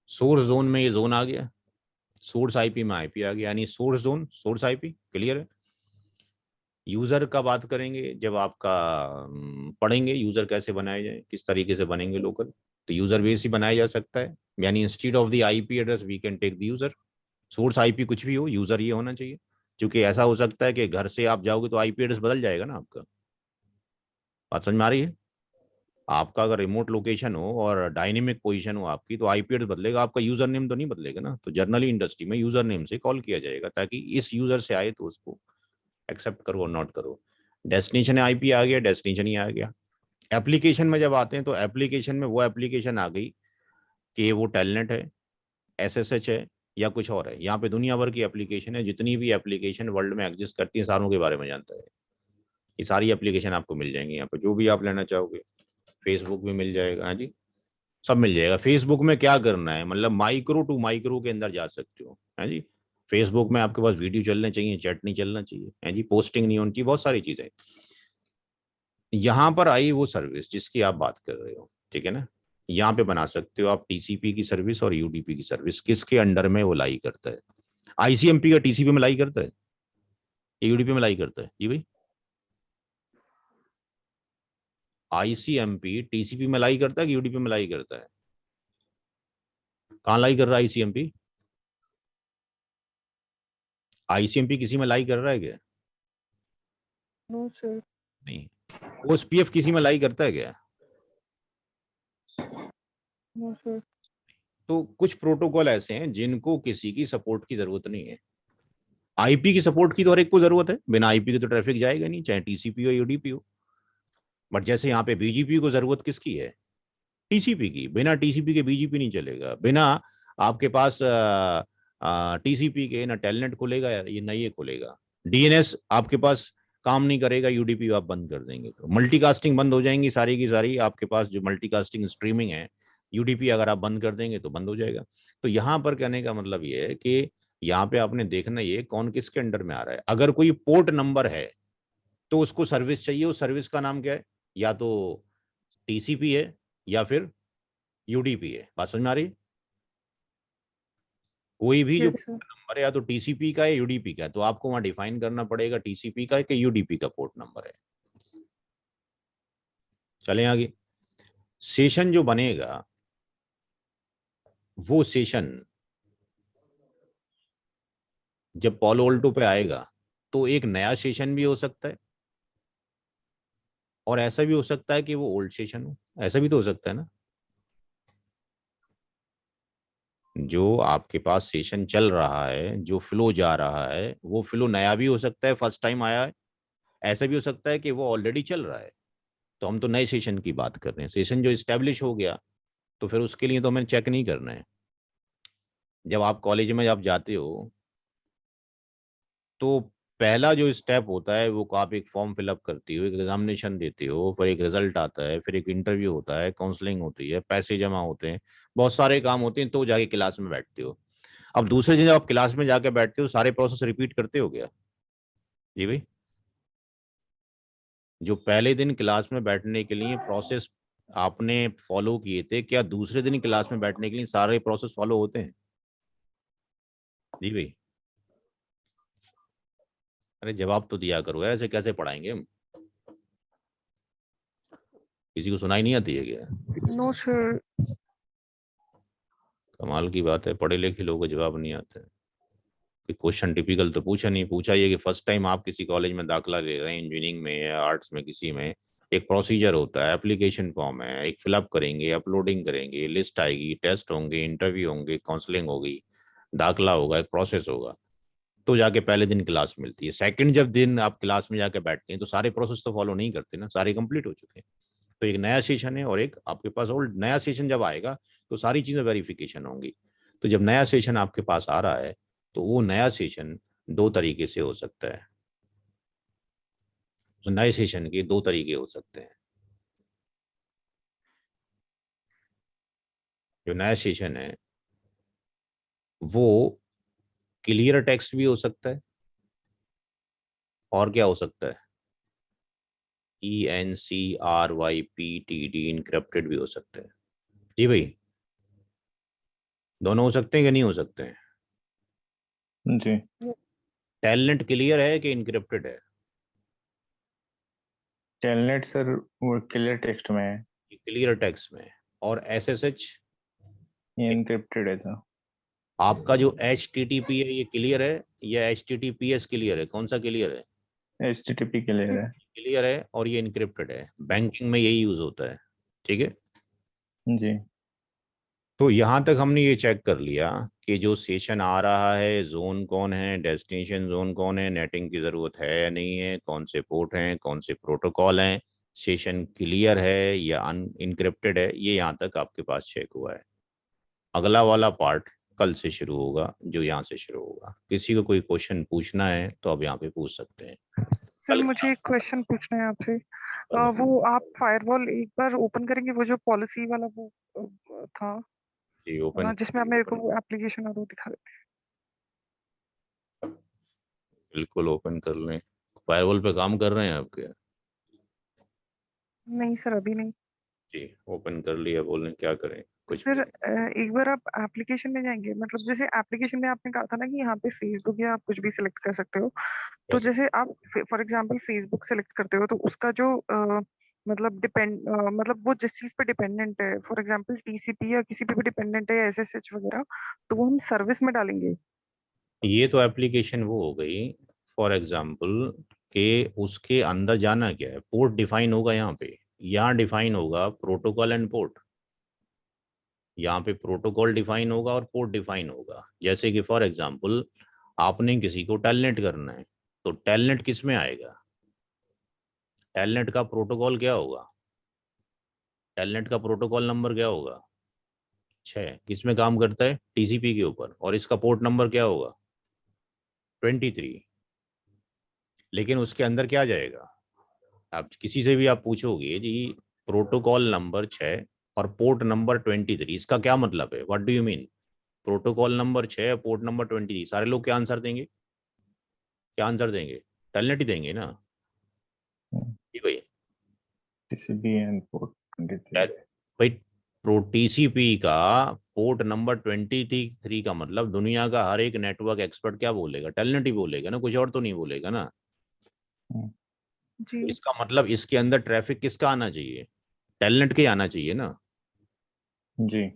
A: सोर्स जोन में ये जोन आ गया, सोर्स आईपी में आईपी आ गया, यानी source zone source IP. Clear है? यूजर का बात करेंगे जब आपका पढ़ेंगे यूजर कैसे बनाए जाए, किस तरीके से बनेंगे लोकल, तो यूजर बेस ही बनाया जा सकता है। यानी instead of the IP address we can take the user. Source IP कुछ भी हो, यूजर ये होना चाहिए, क्योंकि ऐसा हो सकता है कि घर से आप जाओगे तो आईपी एड्रेस बदल जाएगा ना आपका। बात समझ में आ रही है? आपका अगर रिमोट लोकेशन हो और डायनेमिक पोजीशन हो आपकी, तो आईपी एड्रेस बदलेगा, आपका यूजर नेम तो नहीं बदलेगा ना। तो जनरली इंडस्ट्री में यूजर नेम से कॉल किया जाएगा, ताकि इस यूजर से आए तो उसको एक्सेप्ट करो और नॉट करो। डेस्टिनेशन आईपी आ गया, डेस्टिनेशन ही आ गया। एप्लीकेशन में जब आते हैं तो एप्लीकेशन में वो एप्लीकेशन आ गई कि वो टेलनेट है, एसएसएच है या कुछ और है। यहाँ पे दुनिया भर की एप्लीकेशन है, जितनी भी एप्लीकेशन वर्ल्ड में एग्जिस्ट करती है सारों के बारे में जानता है। ये सारी एप्लीकेशन आपको मिल जाएंगी यहाँ पे, जो भी आप लेना चाहोगे। फेसबुक भी मिल जाएगा, हाँ जी, सब मिल जाएगा। फेसबुक में क्या करना है, मतलब माइक्रो टू माइक्रो के अंदर जा सकते हो, हाँ जी। फेसबुक में आपके पास वीडियो चलने चाहिए, चैट नहीं चलना चाहिए, है जी, पोस्टिंग नहीं होनी चाहिए, बहुत सारी चीजें। यहाँ पर आई वो सर्विस जिसकी आप बात कर रहे हो, ठीक है ना। यहाँ पे बना सकते हो आप टीसीपी की सर्विस और यूडीपी की सर्विस। किसके अंडर में वो लाई करता है? आईसीएमपी का टीसीपी में लाई करता है, यूडीपी में लाई करता है? जी भाई, आईसीएमपी टीसीपी में लाई करता है कि यूडीपी में लाई करता है? कहाँ लाई कर रहा है आईसीएमपी? आईसीएमपी किसी में लाई कर रहा है क्या?
F: No sir.
A: नहीं। ओएसपीएफ किसी में लाई करता है क्या?
F: No sir.
A: तो कुछ प्रोटोकॉल ऐसे हैं जिनको किसी की सपोर्ट की जरूरत नहीं है। आईपी की सपोर्ट की तो हर एक को जरूरत है, बिना आईपी के तो ट्रैफिक जाएगा नहीं, चाहे टीसीपी हो यूडीपी हो। बट जैसे यहाँ पे बीजीपी को जरूरत किसकी है? टीसीपी की। बिना टीसीपी के बीजीपी नहीं चलेगा। बिना आपके पास टीसीपी के ना टेलनेट खुलेगा, ये ना ये खुलेगा। डीएनएस आपके पास काम नहीं करेगा, यूडीपी आप बंद कर देंगे तो मल्टीकास्टिंग बंद हो जाएंगी सारी की सारी। आपके पास जो मल्टीकास्टिंग स्ट्रीमिंग है, यूडीपी अगर आप बंद कर देंगे तो बंद हो जाएगा। तो यहाँ पर कहने का मतलब ये है कि यहाँ पे आपने देखना ये कौन किसके अंडर में आ रहा है। अगर कोई पोर्ट नंबर है तो उसको सर्विस चाहिए, उस सर्विस का नाम क्या है? या तो टीसीपी है या फिर यूडीपी है। बात समझ में आ रही है? कोई भी जो
F: यस सर।
A: नंबर है या तो टीसीपी का है यूडीपी का है, तो आपको वहां डिफाइन करना पड़ेगा टीसीपी का है कि यूडीपी का पोर्ट नंबर है। चलें आगे। सेशन जो बनेगा वो सेशन जब पालो अल्टो पे आएगा तो एक नया सेशन भी हो सकता है, और ऐसा भी हो सकता है कि वो ओल्ड सेशन हो। ऐसा भी तो हो सकता है ना। जो आपके पास सेशन चल रहा है, जो फ्लो जा रहा है, वो फ्लो नया भी हो सकता है, फर्स्ट टाइम आया है। ऐसा भी हो सकता है कि वो ऑलरेडी चल रहा है। तो हम तो नए सेशन की बात कर रहे हैं। सेशन जो इस्टेब्लिश हो गया तो फिर उसके लिए तो हमें चेक नहीं करना है। जब आप कॉलेज में जब जाते हो तो पहला जो स्टेप होता है वो आप एक फॉर्म फिलअप करते हो, एक एग्जामिनेशन देते हो, फिर एक रिजल्ट आता है, फिर एक इंटरव्यू होता है, काउंसलिंग होती है, पैसे जमा होते हैं, बहुत सारे काम होते हैं, तो जाके क्लास में बैठते हो। अब दूसरे दिन जब आप क्लास में जाके बैठते हो सारे प्रोसेस रिपीट करते हो क्या? जी भाई, जो पहले दिन क्लास में बैठने के लिए प्रोसेस आपने फॉलो किए थे, क्या दूसरे दिन क्लास में बैठने के लिए सारे प्रोसेस फॉलो होते हैं? जी भाई, अरे जवाब तो दिया करो, ऐसे कैसे पढ़ाएंगे हम? किसी को सुनाई नहीं आती है क्या?
F: No sir.
A: कमाल की बात है, पढ़े लिखे लोगों को जवाब नहीं आता है। कोई क्वेश्चन टिपिकल तो पूछा नहीं। पूछा ये कि फर्स्ट टाइम आप किसी कॉलेज में दाखिला ले रहे हैं, इंजीनियरिंग में या आर्ट्स में, किसी में एक प्रोसीजर होता है, एप्लीकेशन फॉर्म है, एक फिलअप करेंगे, अपलोडिंग करेंगे, लिस्ट आएगी, टेस्ट होंगे, इंटरव्यू होंगे, काउंसलिंग होगी, दाखिला होगा, एक प्रोसेस होगा। तो जाके पहले दिन क्लास मिलती है। सेकंड जब दिन आप क्लास में जाके बैठते हैं तो सारे प्रोसेस तो फॉलो नहीं करते ना, सारे कंप्लीट हो चुके हैं। तो एक नया सेशन है और एक आपके पास ओल्ड। नया सेशन जब आएगा तो सारी चीज़ें वेरिफिकेशन होंगी। तो जब नया सेशन आपके पास आ रहा है तो वो नया सेशन दो तरीके से हो सकता है। तो नए सेशन के दो तरीके हो सकते हैं। जो नया सेशन है वो क्लियर टेक्स्ट भी हो सकता है और क्या हो सकता है, ENCRYPTD इनक्रिप्टेड भी हो सकते हैं। जी भाई, दोनों हो सकते हैं कि नहीं हो सकते हैं?
B: जी।
A: टेलनेट क्लियर है कि इनक्रिप्टेड है?
B: टेलनेट सर वो क्लियर टेक्स्ट में है,
A: क्लियर टेक्स्ट में। और SSH
B: ये इनक्रिप्टेड है सर।
A: आपका जो HTTP है ये क्लियर है या HTTPS क्लियर है? कौन सा क्लियर है?
B: HTTP क्लियर है।
A: क्लियर है और ये इनक्रिप्टेड है। बैंकिंग में यही यूज होता है। ठीक है।
B: जी।
A: तो यहाँ तक हमने ये चेक कर लिया कि जो सेशन आ रहा है जोन कौन है, डेस्टिनेशन जोन कौन है, नेटिंग की ज़रूरत है या नहीं है, कौन से पोर्ट हैं, कौन से प्रोटोकॉल हैं, सेशन क्लियर है या इनक्रिप्टेड है, ये यहाँ तक आपके पास चेक हुआ है। अगला वाला पार्ट कल से शुरू होगा, जो यहाँ से शुरू होगा। किसी को कोई क्वेश्चन पूछना है तो आप यहाँ पे पूछ सकते हैं।
F: सर
A: कल
F: मुझे एक क्वेश्चन पूछना है आपसे।
A: क्या?
F: वो आप फायरवॉल एक बार ओपन करेंगे, वो जो पॉलिसी वाला वो था
A: जी ओपन।
F: जिसमें आप मेरे को वो एप्लीकेशन और वो दिखा देते।
A: बिल्कुल ओपन कर लें। फायरवॉल पे काम कर रहे हैं आपके?
F: नहीं सर अभी नहीं।
A: जी ओपन कर लिया, बोलें क्या करें कुछ
F: सर
A: भी।
F: एक बार आप एप्लीकेशन में जाएंगे, मतलब जैसे एप्लीकेशन में आपने कहा था ना कि यहाँ पे फेसबुक या आप कुछ भी सिलेक्ट कर सकते हो। तो जैसे आप फॉर एग्जांपल फेसबुक सेलेक्ट करते हो तो उसका जो मतलब मतलब वो जिस चीज पे डिपेंडेंट है, फॉर एग्जांपल टीसीपी या किसी पे भी डिपेंडेंट है या एसएसएच वगैरह, तो वो हम सर्विस में डालेंगे।
A: ये तो एप्लीकेशन वो हो गई फॉर एग्जांपल कि उसके अंदर जाना क्या है, पोर्ट डिफाइन होगा यहाँ पे। यहाँ डिफाइन होगा प्रोटोकॉल एंड पोर्ट। यहाँ पे प्रोटोकॉल डिफाइन होगा और पोर्ट डिफाइन होगा। जैसे कि फॉर एग्जांपल आपने किसी को टेलनेट करना है तो टेलनेट किस में आएगा? टेलनेट का प्रोटोकॉल क्या होगा? टेलनेट का प्रोटोकॉल नंबर क्या होगा? 6। किस में काम करता है? TCP के ऊपर। और इसका पोर्ट नंबर क्या होगा? 23। लेकिन उसके अंदर क्या जाएगा? आप किसी से भी आप पूछोगे जी प्रोटोकॉल नंबर 6 और पोर्ट नंबर 23, इसका क्या मतलब है, what do you mean? Protocol number 6 port number 23, सारे लोग क्या आंसर देंगे? क्या आंसर देंगे? टेलनेट ही देंगे ना। जी भाई।
B: TCP and port 23।
A: भाई प्रो TCP का पोर्ट नंबर 23 का मतलब दुनिया का हर एक नेटवर्क एक्सपर्ट क्या बोलेगा? टेलनेट ही बोलेगा ना, कुछ और तो नहीं बोलेगा ना।
F: जी।
A: इसका मतलब इसके अंदर ट्रैफिक किसका आना चाहिए? टेलनेट के आना चाहिए ना।
B: जी।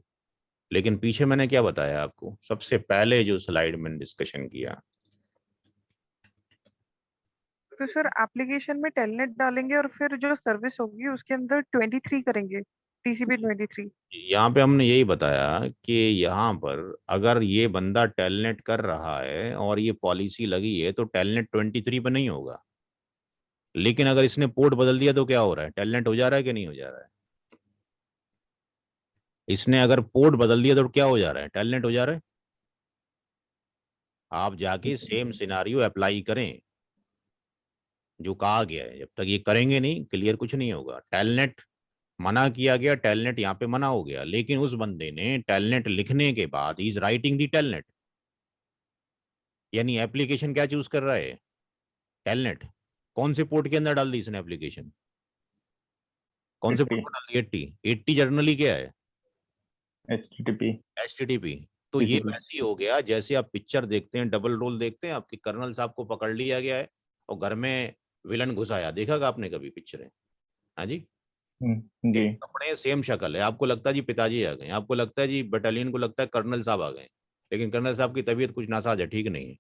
A: लेकिन पीछे मैंने क्या बताया आपको, सबसे पहले जो स्लाइड में डिस्कशन किया,
F: तो सर एप्लीकेशन में टेलनेट डालेंगे और फिर जो सर्विस होगी उसके अंदर 23 करेंगे, टीसीपी 23।
A: यहाँ पे हमने यही बताया कि यहाँ पर अगर ये बंदा टेलनेट कर रहा है और ये पॉलिसी लगी है तो टेलनेट 23 पे नहीं होगा। लेकिन अगर इसने पोर्ट बदल दिया तो क्या हो रहा है? टेलनेट हो जा रहा है कि नहीं हो जा रहा है? इसने अगर पोर्ट बदल दिया तो क्या हो जा रहा है? टेलनेट हो जा रहा है। आप जाके सेम सिनारियो अप्लाई करें जो कहा गया है। जब तक ये करेंगे नहीं क्लियर कुछ नहीं होगा। टेलनेट मना किया गया, टेलनेट यहाँ पे मना हो गया, लेकिन उस बंदे ने टेलनेट लिखने के बाद he is writing the telnet. यानी एप्लीकेशन क्या चूज कर रहा है? टेलनेट। कौन से पोर्ट के अंदर डाल दी इसने एप्लीकेशन? कौन से पोर्ट
B: 80
A: पर डाल दी? 80 जर्नली क्या है?
B: HTTP
A: HTTP। तो ये
B: TCP।
A: वैसे ही हो गया जैसे आप पिक्चर देखते हैं, डबल रोल देखते हैं, आपके कर्नल साहब को पकड़ लिया गया है और घर में विलन घुसाया। देखा का आपने कभी पिक्चर है? हाँ जी।
B: जी।
A: सेम कपड़े सेम शक्ल है, आपको लगता है जी पिताजी आ गए, आपको लगता है जी बटालियन को लगता है कर्नल साहब आ गए, लेकिन कर्नल साहब की तबीयत कुछ नासाज है, ठीक नहीं है।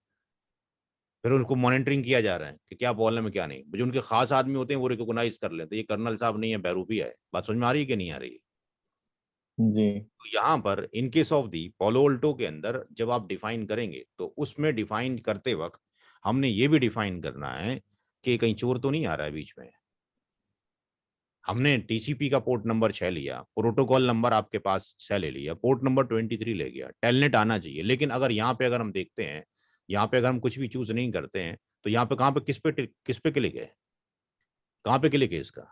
A: फिर उनको मॉनिटरिंग किया जा रहा है कि क्या प्रॉब्लम है क्या नहीं। जो उनके खास आदमी होते हैं वो रिकॉग्नाइज कर लेते हैं ये कर्नल साहब नहीं है, बहरूपी है। बात समझ में आ रही है कि नहीं आ रही है?
B: जी
A: तो यहाँ पर इन case of the polo Alto के अंदर जब आप डिफाइन करेंगे तो उसमें डिफाइन करते वक्त हमने ये भी डिफाइन करना है कि कहीं चोर तो नहीं आ रहा है बीच में। हमने टीसीपी का पोर्ट नंबर 6 लिया, प्रोटोकॉल नंबर आपके पास 6 ले लिया, पोर्ट नंबर 23 ले गया, टेलनेट आना चाहिए। लेकिन अगर यहाँ पे अगर हम देखते हैं, यहाँ पे अगर हम कुछ भी चूज नहीं करते हैं तो यहाँ पे कहाँ पे किस पे क्लिक है, कहाँ पे क्लिक है इसका।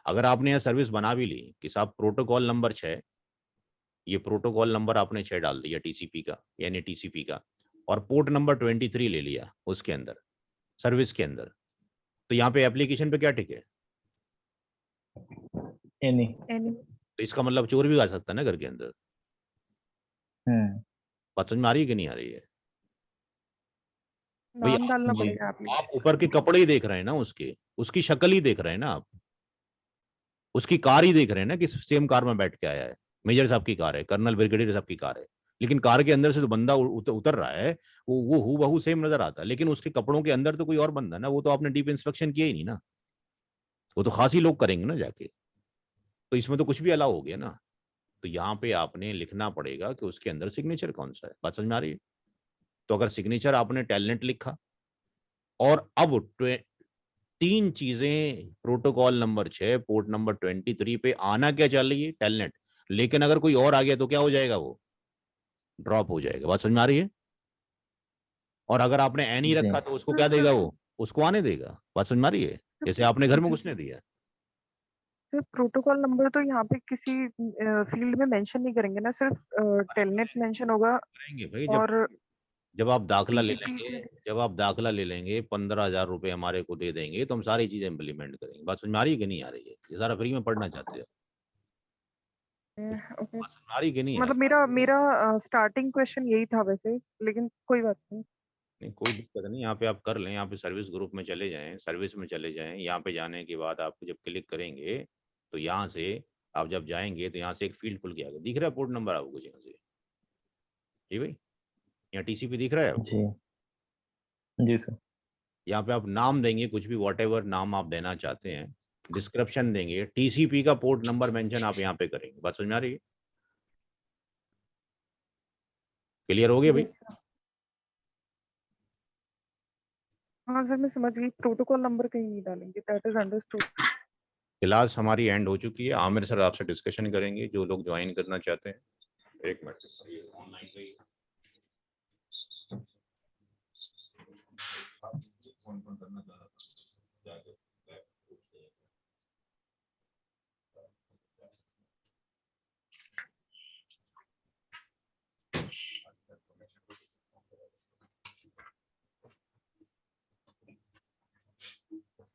A: अगर आपने यह सर्विस बना भी ली कि साहब प्रोटोकॉल नंबर 6, ये प्रोटोकॉल नंबर आपने 6 डाल दिया टीसीपी का यानी टीसीपी का, और पोर्ट नंबर 23 ले लिया उसके अंदर सर्विस के अंदर, तो यहाँ पे एप्लीकेशन पे क्या टिक है?
B: एनी।
F: एनी
A: तो इसका मतलब चोर भी आ सकता है ना घर के अंदर। बात समझ में आ रही है कि नहीं आ रही है? भाई
F: नाम डालना
B: जी
F: पड़ेगा
A: आप
F: एप्लीकेशन।
A: ऊपर के कपड़े ही देख रहे हैं ना, उसकी शक्ल ही देख रहे हैं ना आप, उसकी कार ही देख रहे हैं ना कि सेम कार में बैठ के आया है। मेजर साहब की कार है, कर्नल ब्रिगेडियर साहब की कार है, लेकिन कार के अंदर से जो बंदा उतर रहा है वो हूबहू सेम नजर आता है, लेकिन उसके कपड़ों के अंदर तो कोई और बंदा ना, वो तो आपने डीप इंस्पेक्शन किया ही नहीं ना, वो तो खास ही लोग करेंगे ना जाके, तो इसमें तो कुछ भी अलाउ हो गया ना। तो यहाँ पे आपने लिखना पड़ेगा कि उसके अंदर सिग्नेचर कौन सा है। बात समझ में आ रही है? तो अगर सिग्नेचर आपने टेलनेट लिखा, और अब 3 चीजें प्रोटोकॉल नंबर 6 पोर्ट नंबर 23 पे आना क्या चाहिए, टेलनेट, लेकिन अगर कोई और आ गया तो क्या हो जाएगा, वो ड्रॉप हो जाएगा। बात समझ में आ रही है? और अगर आपने एन ही
B: जी
A: रखा तो उसको क्या देगा, वो उसको आने देगा। बात समझ में आ रही है? जैसे आपने घर में घुसने दिया।
F: सिर्फ प्रोटोकॉल नंबर तो यहाँ पे किसी फील्ड में मेंशन नहीं करेंगे ना, सिर्फ टेलनेट मेंशन होगा
A: करेंगे भाई,
F: और
A: जब आप दाखिला ले
F: टीसीपी
A: लेंगे,
F: में।
A: जब आप दाखिला ले लेंगे 15,000 रुपये हमारे को दे देंगे तो हम सारी चीजें इम्प्लीमेंट करेंगे। बात समझ में आ रही है कि नहीं आ रही है? ये सारा फ्री में पढ़ना चाहते हो?
F: ओके,
A: बात समझ में आ रही है कि नहीं आ
F: मतलब
A: रही?
F: मेरा मेरा स्टार्टिंग क्वेश्चन यही था वैसे, लेकिन कोई बात नहीं।
A: नहीं कोई दिक्कत नहीं, यहाँ पे आप कर लें, यहाँ पे सर्विस ग्रुप में चले जाएं, सर्विस में चले जाएं। यहाँ पे जाने के बाद आपको जब क्लिक करेंगे तो यहाँ से आप जब जाएंगे तो यहाँ से एक फील्ड खुल के आएगा, दिख रहा है पोर्ट नंबर आपको कुछ यहाँ से? जी भाई, यहाँ टीसीपी दिख रहा है आपको?
B: जी जी सर।
A: यहाँ पे आप नाम देंगे कुछ भी, वॉट एवर नाम आप देना चाहते हैं, डिस्क्रिप्शन देंगे, टीसीपी का पोर्ट नंबर मेंशन आप यहाँ पे करेंगे। बात समझ में आ रही है? क्लियर हो गया भाई?
F: Yes sir. हाँ सर, मैं समझ गई, प्रोटोकॉल नंबर कहीं नहीं डालेंगे, दैट इज अंडरस्टूड।
A: क्लास हमारी एंड हो चुकी है, आमिर सर आपसे डिस्कशन करेंगे जो लोग ज्वाइन करना चाहते हैं। एक मिनट, ऑनलाइन फोन करना चाह रहा था।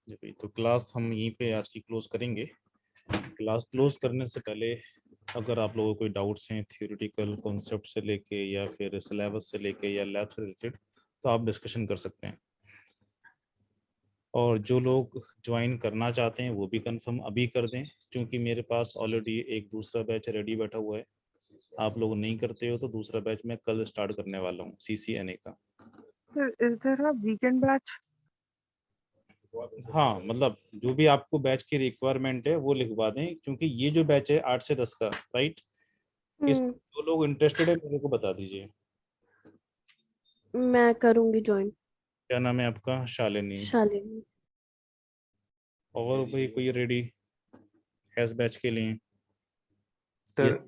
G: जी भाई, तो क्लास हम यहीं पे आज की क्लोज करेंगे। क्लास क्लोज करने से पहले अगर आप लोगों को कोई डाउट्स हैं थियोरेटिकल कॉन्सेप्ट से लेके या फिर सिलेबस से लेके या लैब से रिलेटेड, तो आप डिस्कशन कर सकते हैं। और जो लोग ज्वाइन करना चाहते हैं वो भी कंफर्म अभी कर दें, क्योंकि मेरे पास ऑलरेडी एक दूसरा बैच रेडी बैठा हुआ है। आप लोग नहीं करते हो तो दूसरा बैच मैं कल स्टार्ट करने वाला हूँ CCNA का।
F: Is there a weekend batch?
G: हाँ, मतलब जो भी आपको बैच की रिक्वायरमेंट है वो लिखवा दें, क्योंकि ये जो बैच है 8 से 10 का, राइट, इस जो लोग इंटरेस्टेड है मेरे को बता दीजिए।
E: मैं करूंगी ज्वाइन।
G: क्या नाम है आपका? शालिनी।
E: शालिनी।
G: और भाई कोई रेडी है इस बैच के लिए?
B: सर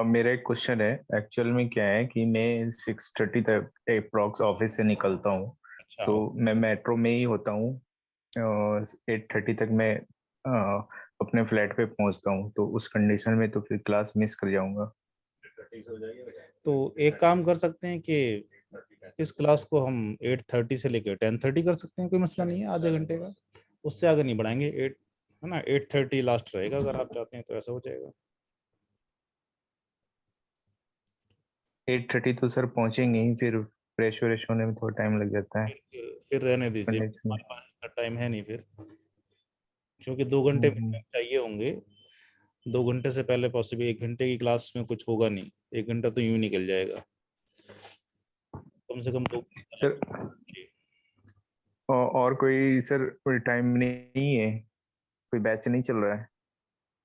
B: मेरा एक क्वेश्चन है। एक्चुअल में क्या है कि मैं 6:30 तक अप्रॉक्स ऑफिस से निकलता हूँ,
G: अच्छा,
B: तो मैं मेट्रो में ही होता हूँ। 8:30 तक मैं अपने फ्लैट पे पहुँचता हूँ, तो उस कंडीशन में तो फिर क्लास मिस कर जाऊंगा।
G: तो एक काम कर सकते हैं कि इस क्लास को हम 8:30 से लेकर 10:30 कर सकते हैं, कोई मसला नहीं है, आधे घंटे का, उससे आगे नहीं बढ़ाएंगे। 8 है ना, 8:30 लास्ट रहेगा, अगर आप चाहते हैं तो ऐसा हो जाएगा।
B: 8:30 तो सर पहुँचेंगे ही, फिर फ्रेश व्रेश होने में थोड़ा टाइम लग जाता है
G: फिर रहने दीजिए,
B: कंडीशन में।
G: हमारे पास इतना टाइम है नहीं फिर, क्योंकि 2 घंटे
B: हम्म।
G: चाहिए होंगे। 2 घंटे से पहले पॉसिबल, 1 घंटे की क्लास में कुछ होगा नहीं, 1 घंटा तो यूं निकल जाएगा, कम से कम 2
B: सर और कोई सर कोई टाइम नहीं है, कोई बैच नहीं चल रहा है?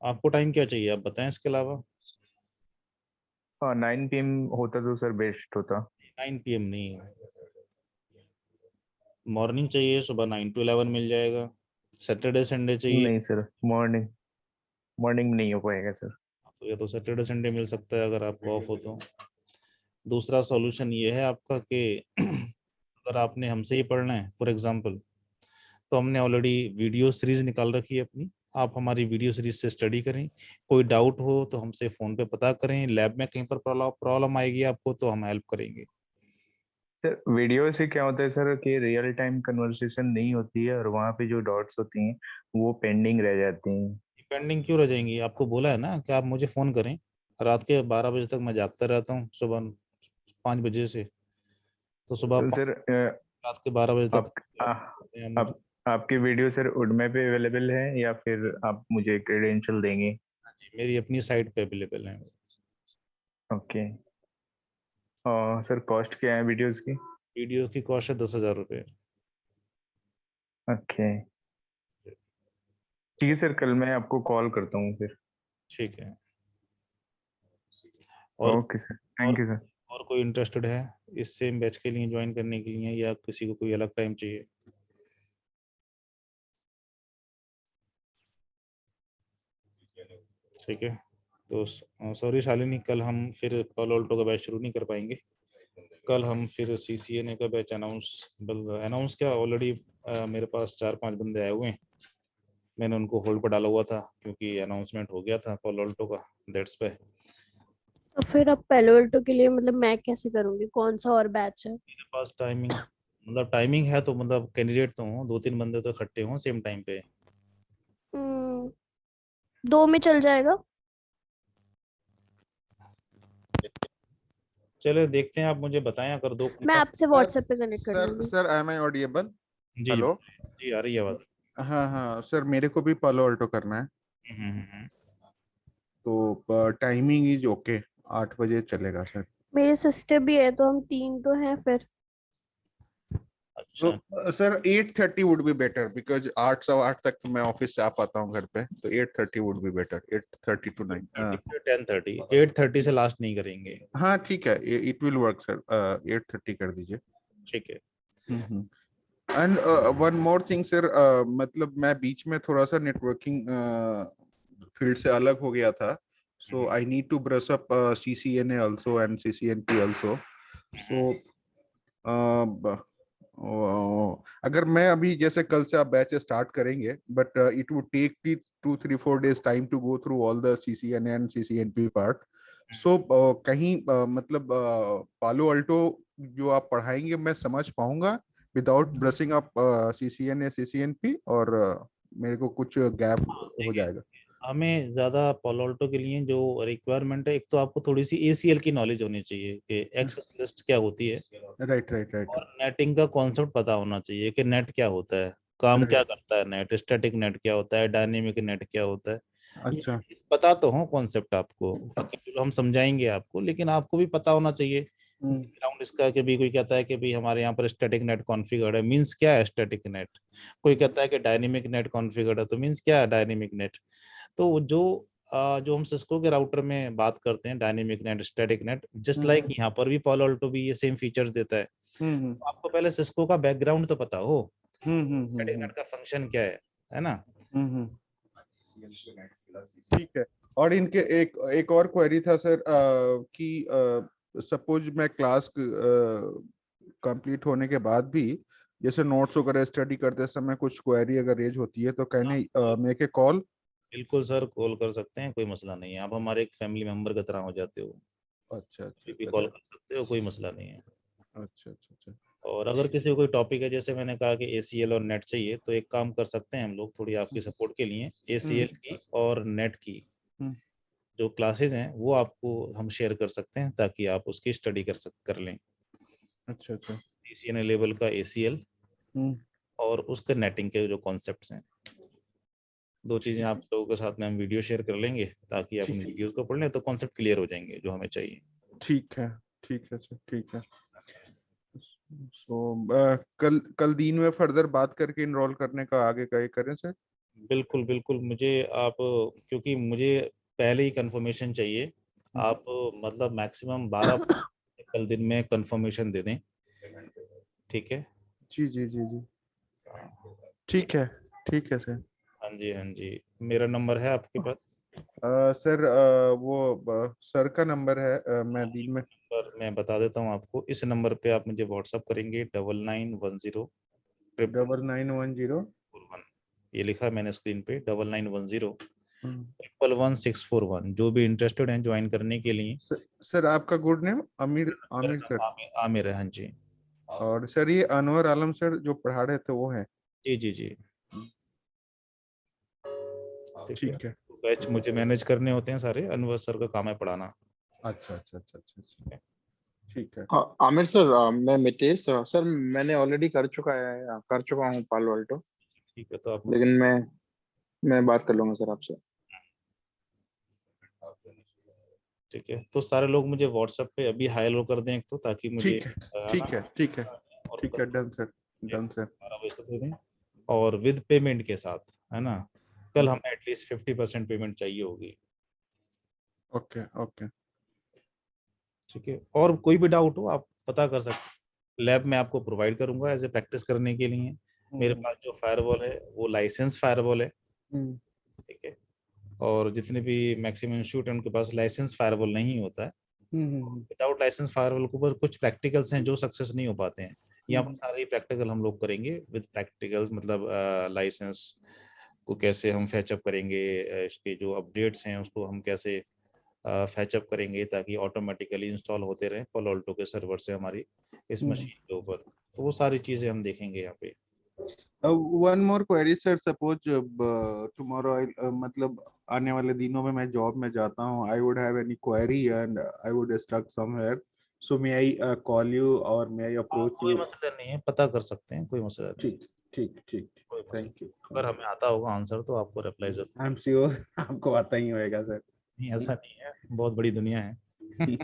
G: आपको टाइम क्या चाहिए आप बताएं इसके अलावा?
B: हाँ 9 PM होता तो सर बेस्ट होता।
G: 9 PM नहीं, मॉर्निंग चाहिए, सुबह 9 to 11 मिल जाएगा। सैटरडे संडे चाहिए
B: नहीं सर, मॉर्निंग मॉर्निंग नहीं हो पाएगा सर।
G: तो या तो सैटरडे संडे मिल सकता है अगर आपको ऑफ हो तो। दूसरा सॉल्यूशन ये है आपका कि अगर आपने हमसे ही पढ़ना है फॉर एग्जांपल, तो हमने ऑलरेडी वीडियो सीरीज निकाल रखी है अपनी, आप हमारी वीडियो सीरीज से स्टडी करें। कोई डाउट हो तो हमसे फ़ोन पे पता करें, लैब में कहीं पर प्रॉब्लम आएगी आपको तो हम हेल्प करेंगे।
B: सर वीडियो से क्या होता है सर कि रियल टाइम कन्वर्सेशन नहीं होती है और वहाँ पे जो डॉट्स होती हैं वो पेंडिंग रह जाती हैं।
G: पेंडिंग क्यों रह जाएंगी? आपको बोला है ना कि आप मुझे फ़ोन करें, रात के 12 बजे तक मैं जागता रहता हूँ, सुबह 5 बजे से, तो सुबह
B: तो सर
G: रात के 12 बजे तक
B: आप आप आपकी वीडियो सर उडमे पे अवेलेबल है या फिर आप मुझे क्रेडेंशियल देंगे?
G: मेरी अपनी साइट पे अवेलेबल है।
B: ओके। सर कॉस्ट क्या है वीडियोस की?
G: वीडियो की कॉस्ट है 10,000 रुपये।
B: ओके ठीक है सर, कल मैं आपको कॉल करता हूँ फिर।
G: ठीक है। और
B: okay sir, thank you sir.
G: और कोई इंटरेस्टेड है इस सेम बैच के लिए ज्वाइन करने के लिए, या किसी को कोई अलग टाइम चाहिए? ठीक है, तो सॉरी शालिनी, कल हम फिर पालो अल्टो का बैच शुरू नहीं कर पाएंगे। कल हम फिर CCNA का बैच अनाउंस क्या, ऑलरेडी मेरे पास 4-5 बंदे आए हुए हैं, मैंने उनको होल्ड पर डाला हुआ था क्योंकि अनाउंसमेंट हो गया था पालो अल्टो का, दैट्स पे।
E: तो फिर अब पेलो अल्टो के लिए मतलब मैं कैसे करूंगी, कौन सा और बैच है?
G: मेरे पास टाइमिंग है तो मतलब कैंडिडेट तो हों, 2-3 बंदे तो इकट्ठे हों सेम टाइम पे।
E: 2 में चल जाएगा।
G: चले देखते हैं, आप मुझे बताएं अगर 2
E: मैं आपसे व्हाट्सएप पे कनेक्ट कर
H: सर
E: लूंगी।
H: सर एम आई ऑडिएबल?
G: जी
H: हेलो।
G: जी आ रही है आवाज़।
H: हाँ हाँ सर, मेरे को भी पालो अल्टो करना है,
G: हम्म।
H: तो टाइमिंग इज ओके, 8 बजे चलेगा सर।
E: मेरी सिस्टर भी है तो हम 3 तो हैं फिर।
G: अच्छा,
H: तो sir 8:30 would be better, because 8 सवा 8 तक तो मैं ऑफिस से आ पाता हूँ घर पे, तो 8:30 वुड बी बेटर, 8:30 to 9।
G: 10:30, 8:30 से लास्ट नहीं करेंगे।
H: हाँ ठीक है, इट विल वर्क सर, 8:30 कर दीजिए।
G: ठीक है।
H: And one more thing sir, मतलब मैं बीच में थोड़ा सा नेटवर्किंग फील्ड से अलग हो गया था, so I need to brush up CCNA also and CCNP also, so अगर मैं अभी जैसे कल से आप बैच स्टार्ट करेंगे, but it would take me 2-3-4 days time to go through all the CCNA and CCNP part, so कहीं मतलब पालो अल्टो जो आप पढ़ाएंगे मैं समझ पाऊंगा without brushing up CCNA CCNP, और मेरे को कुछ गैप हो जाएगा?
G: हमें ज़्यादा पालो अल्टो के लिए जो रिक्वायरमेंट है, एक तो आपको थोड़ी सी ACL की नॉलेज होनी चाहिए कि एक्सेस लिस्ट क्या होती है,
H: राइट राइट राइट
G: और नेटिंग का कॉन्सेप्ट पता होना चाहिए कि नेट क्या होता है, काम क्या करता है नेट, स्टैटिक नेट क्या होता है, डायनेमिक नेट क्या होता है।
H: अच्छा।
G: ये पता तो हो कॉन्सेप्ट आपको, बाकी हम समझाएंगे आपको, लेकिन आपको भी पता होना चाहिए ग्राउंड इसका कि भी कोई कहता है कि भी हमारे यहाँ पर स्टैटिक नेट कॉन्फ़िगर्ड है, मींस क्या है स्टैटिक नेट। कोई कहता है कि डायनेमिक नेट कॉन्फ़िगर्ड है, तो मींस क्या है डायनेमिक नेट। तो जो हम सिस्को के राउटर में बात करते हैं dynamic net, static net, just like यहाँ पर भी पालो अल्टो भी ये सेम फीचर्स देता है। तो आपको पहले सिस्को का बैकग्राउंड तो पता हो, स्टैटिक नेट का फंक्शन क्या है ना।
H: ठीक है। और इनके एक और क्वेरी था सर, कि सपोज मैं क्लास कंप्लीट होने के बाद भी जैसे नोट्स वगैरह स्टडी करते समय कुछ क्वेरी अगर रेज होती है तो can I make a call?
G: बिल्कुल सर, कॉल कर सकते हैं, कोई मसला नहीं है, आप हमारे एक फैमिली मेंबर की तरह हो जाते हो,
H: अच्छा अच्छा
G: भी कॉल कर सकते हो, कोई मसला नहीं है।
H: अच्छा अच्छा अच्छा।
G: और अगर किसी को कोई टॉपिक है, जैसे मैंने कहा कि ACL और नेट चाहिए, तो एक काम कर सकते हैं हम लोग थोड़ी आपकी सपोर्ट के लिए, ACL की और नेट की जो क्लासेस हैं वो आपको हम शेयर कर सकते हैं, ताकि आप उसकी स्टडी कर लें।
H: अच्छा अच्छा।
G: CCNA लेवल का ACL और उसके नेटिंग के जो कॉन्सेप्ट्स हैं, 2 चीज़ें आप लोगों के साथ में हम वीडियो शेयर कर लेंगे, ताकि आप उन वीडियोस को पढ़ लें तो कॉन्सेप्ट क्लियर हो जाएंगे जो हमें चाहिए।
H: ठीक है सर, ठीक है। सो कल दिन में फर्दर बात करके इनरोल करने का आगे का ये करें सर?
G: बिल्कुल बिल्कुल, मुझे आप, क्योंकि मुझे पहले ही कंफर्मेशन चाहिए आप मतलब मैक्सिमम 12 कल दिन में कंफर्मेशन दे दें, ठीक है?
H: जी जी जी जी
G: हाँ
H: ठीक है सर।
G: हाँ जी, मेरा नंबर है आपके पास?
H: सर वो सर का नंबर है, मैं दिन में
G: पर मैं बता देता हूँ आपको, इस नंबर पे आप मुझे व्हाट्सअप करेंगे 9910
H: 9910
G: ये लिखा है मैंने स्क्रीन पे 9910 111641। जो भी इंटरेस्टेड हैं ज्वाइन करने के लिए।
H: सर आपका गुड नेम आमिर
G: मेरा
H: आमिर
G: नाम
H: सर।
G: आमिर है, हाँ जी।
H: और सर ये अनवर आलम सर जो पढ़ा रहे थे वो है?
G: जी जी जी, ठीक है।
H: ठीक है।
G: बैच मुझे मैनेज करने होते हैं सारे, अनवर सर का काम है पढ़ाना।
H: अच्छा अच्छा अच्छा अच्छा अच्छा, ठीक है।
C: हाँ, आमिर सर, मैं मितेश सर, मैंने ऑलरेडी कर चुका हूँ पालो अल्टो,
G: ठीक है, तो आप
C: लेकिन मैं बात कर लूंगा सर आपसे।
G: ठीक है, तो सारे लोग मुझे व्हाट्सएप पे अभी हाई लो कर दें एक तो, ताकि मुझे
H: ठीक है
G: है
H: ठीक
G: ना,
H: है ठीक है
G: और
H: ठीक है, डन सर डन सर।
G: 12 बजे तक दे दें, और विद पेमेंट के साथ, है ना? कल हमें एटलीस्ट 50% पेमेंट चाहिए होगी।
H: Okay okay.
G: ठीक है, और कोई भी डाउट हो आप पता कर सकते, लैब में आपको प्रोवाइड करूंगा एज ए प्रैक्टिस करने के लिए। मेरे पास जो फायरवॉल है वो लाइसेंस फायरवॉल है, ठीक है? और जितने भी मैक्सिमम इंस्टीट्यूट हैं उनके पास लाइसेंस फायरवॉल नहीं होता है। विदाउट लाइसेंस फायरवॉल के ऊपर कुछ प्रैक्टिकल्स हैं जो सक्सेस नहीं हो पाते हैं, यहाँ पर सारे प्रैक्टिकल हम लोग करेंगे विद प्रैक्टिकल्स, मतलब लाइसेंस को कैसे हम फैचअप करेंगे, इसके जो अपडेट्स हैं उसको हम कैसे फैचअप करेंगे ताकि ऑटोमेटिकली इंस्टॉल होते रहे पालो अल्टो के सर्वर से हमारी इस मशीन के ऊपर। तो वो सारी चीज़ें हम देखेंगे यहाँ पे।
H: One more query sir, suppose tomorrow मतलब आने वाले दिनों में मैं जॉब में जाता हूँ, I would have any query and I would stuck somewhere, so may I call you और मे आई अप्रोच
G: कोई
H: यू?
G: मसला नहीं है, पता कर सकते हैं, कोई मसला नहीं।
H: ठीक ठीक ठीक,
G: कोई मसला
H: थैंक यू
G: नहीं। अगर हमें आता होगा आंसर तो आपको रिप्लाई जरूर।
H: आई एम श्योर आपको आता ही होएगा सर।
G: नहीं, ऐसा नहीं है, बहुत बड़ी दुनिया है।
H: ठीक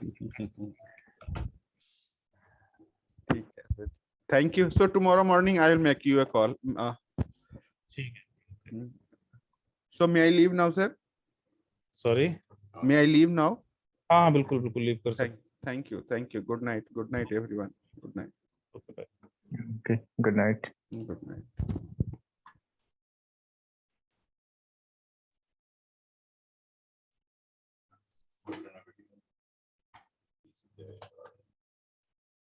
H: है sir, thank you. So tomorrow morning I will make you a call.
G: ठीक है,
H: so may I leave now sir?
G: Sorry.
H: May I leave now?
G: हाँ बिल्कुल बिल्कुल, लीव कर सकते
H: thank you, good night everyone, good night.
G: हैं। Okay, bye.
B: Okay, good night.
H: Good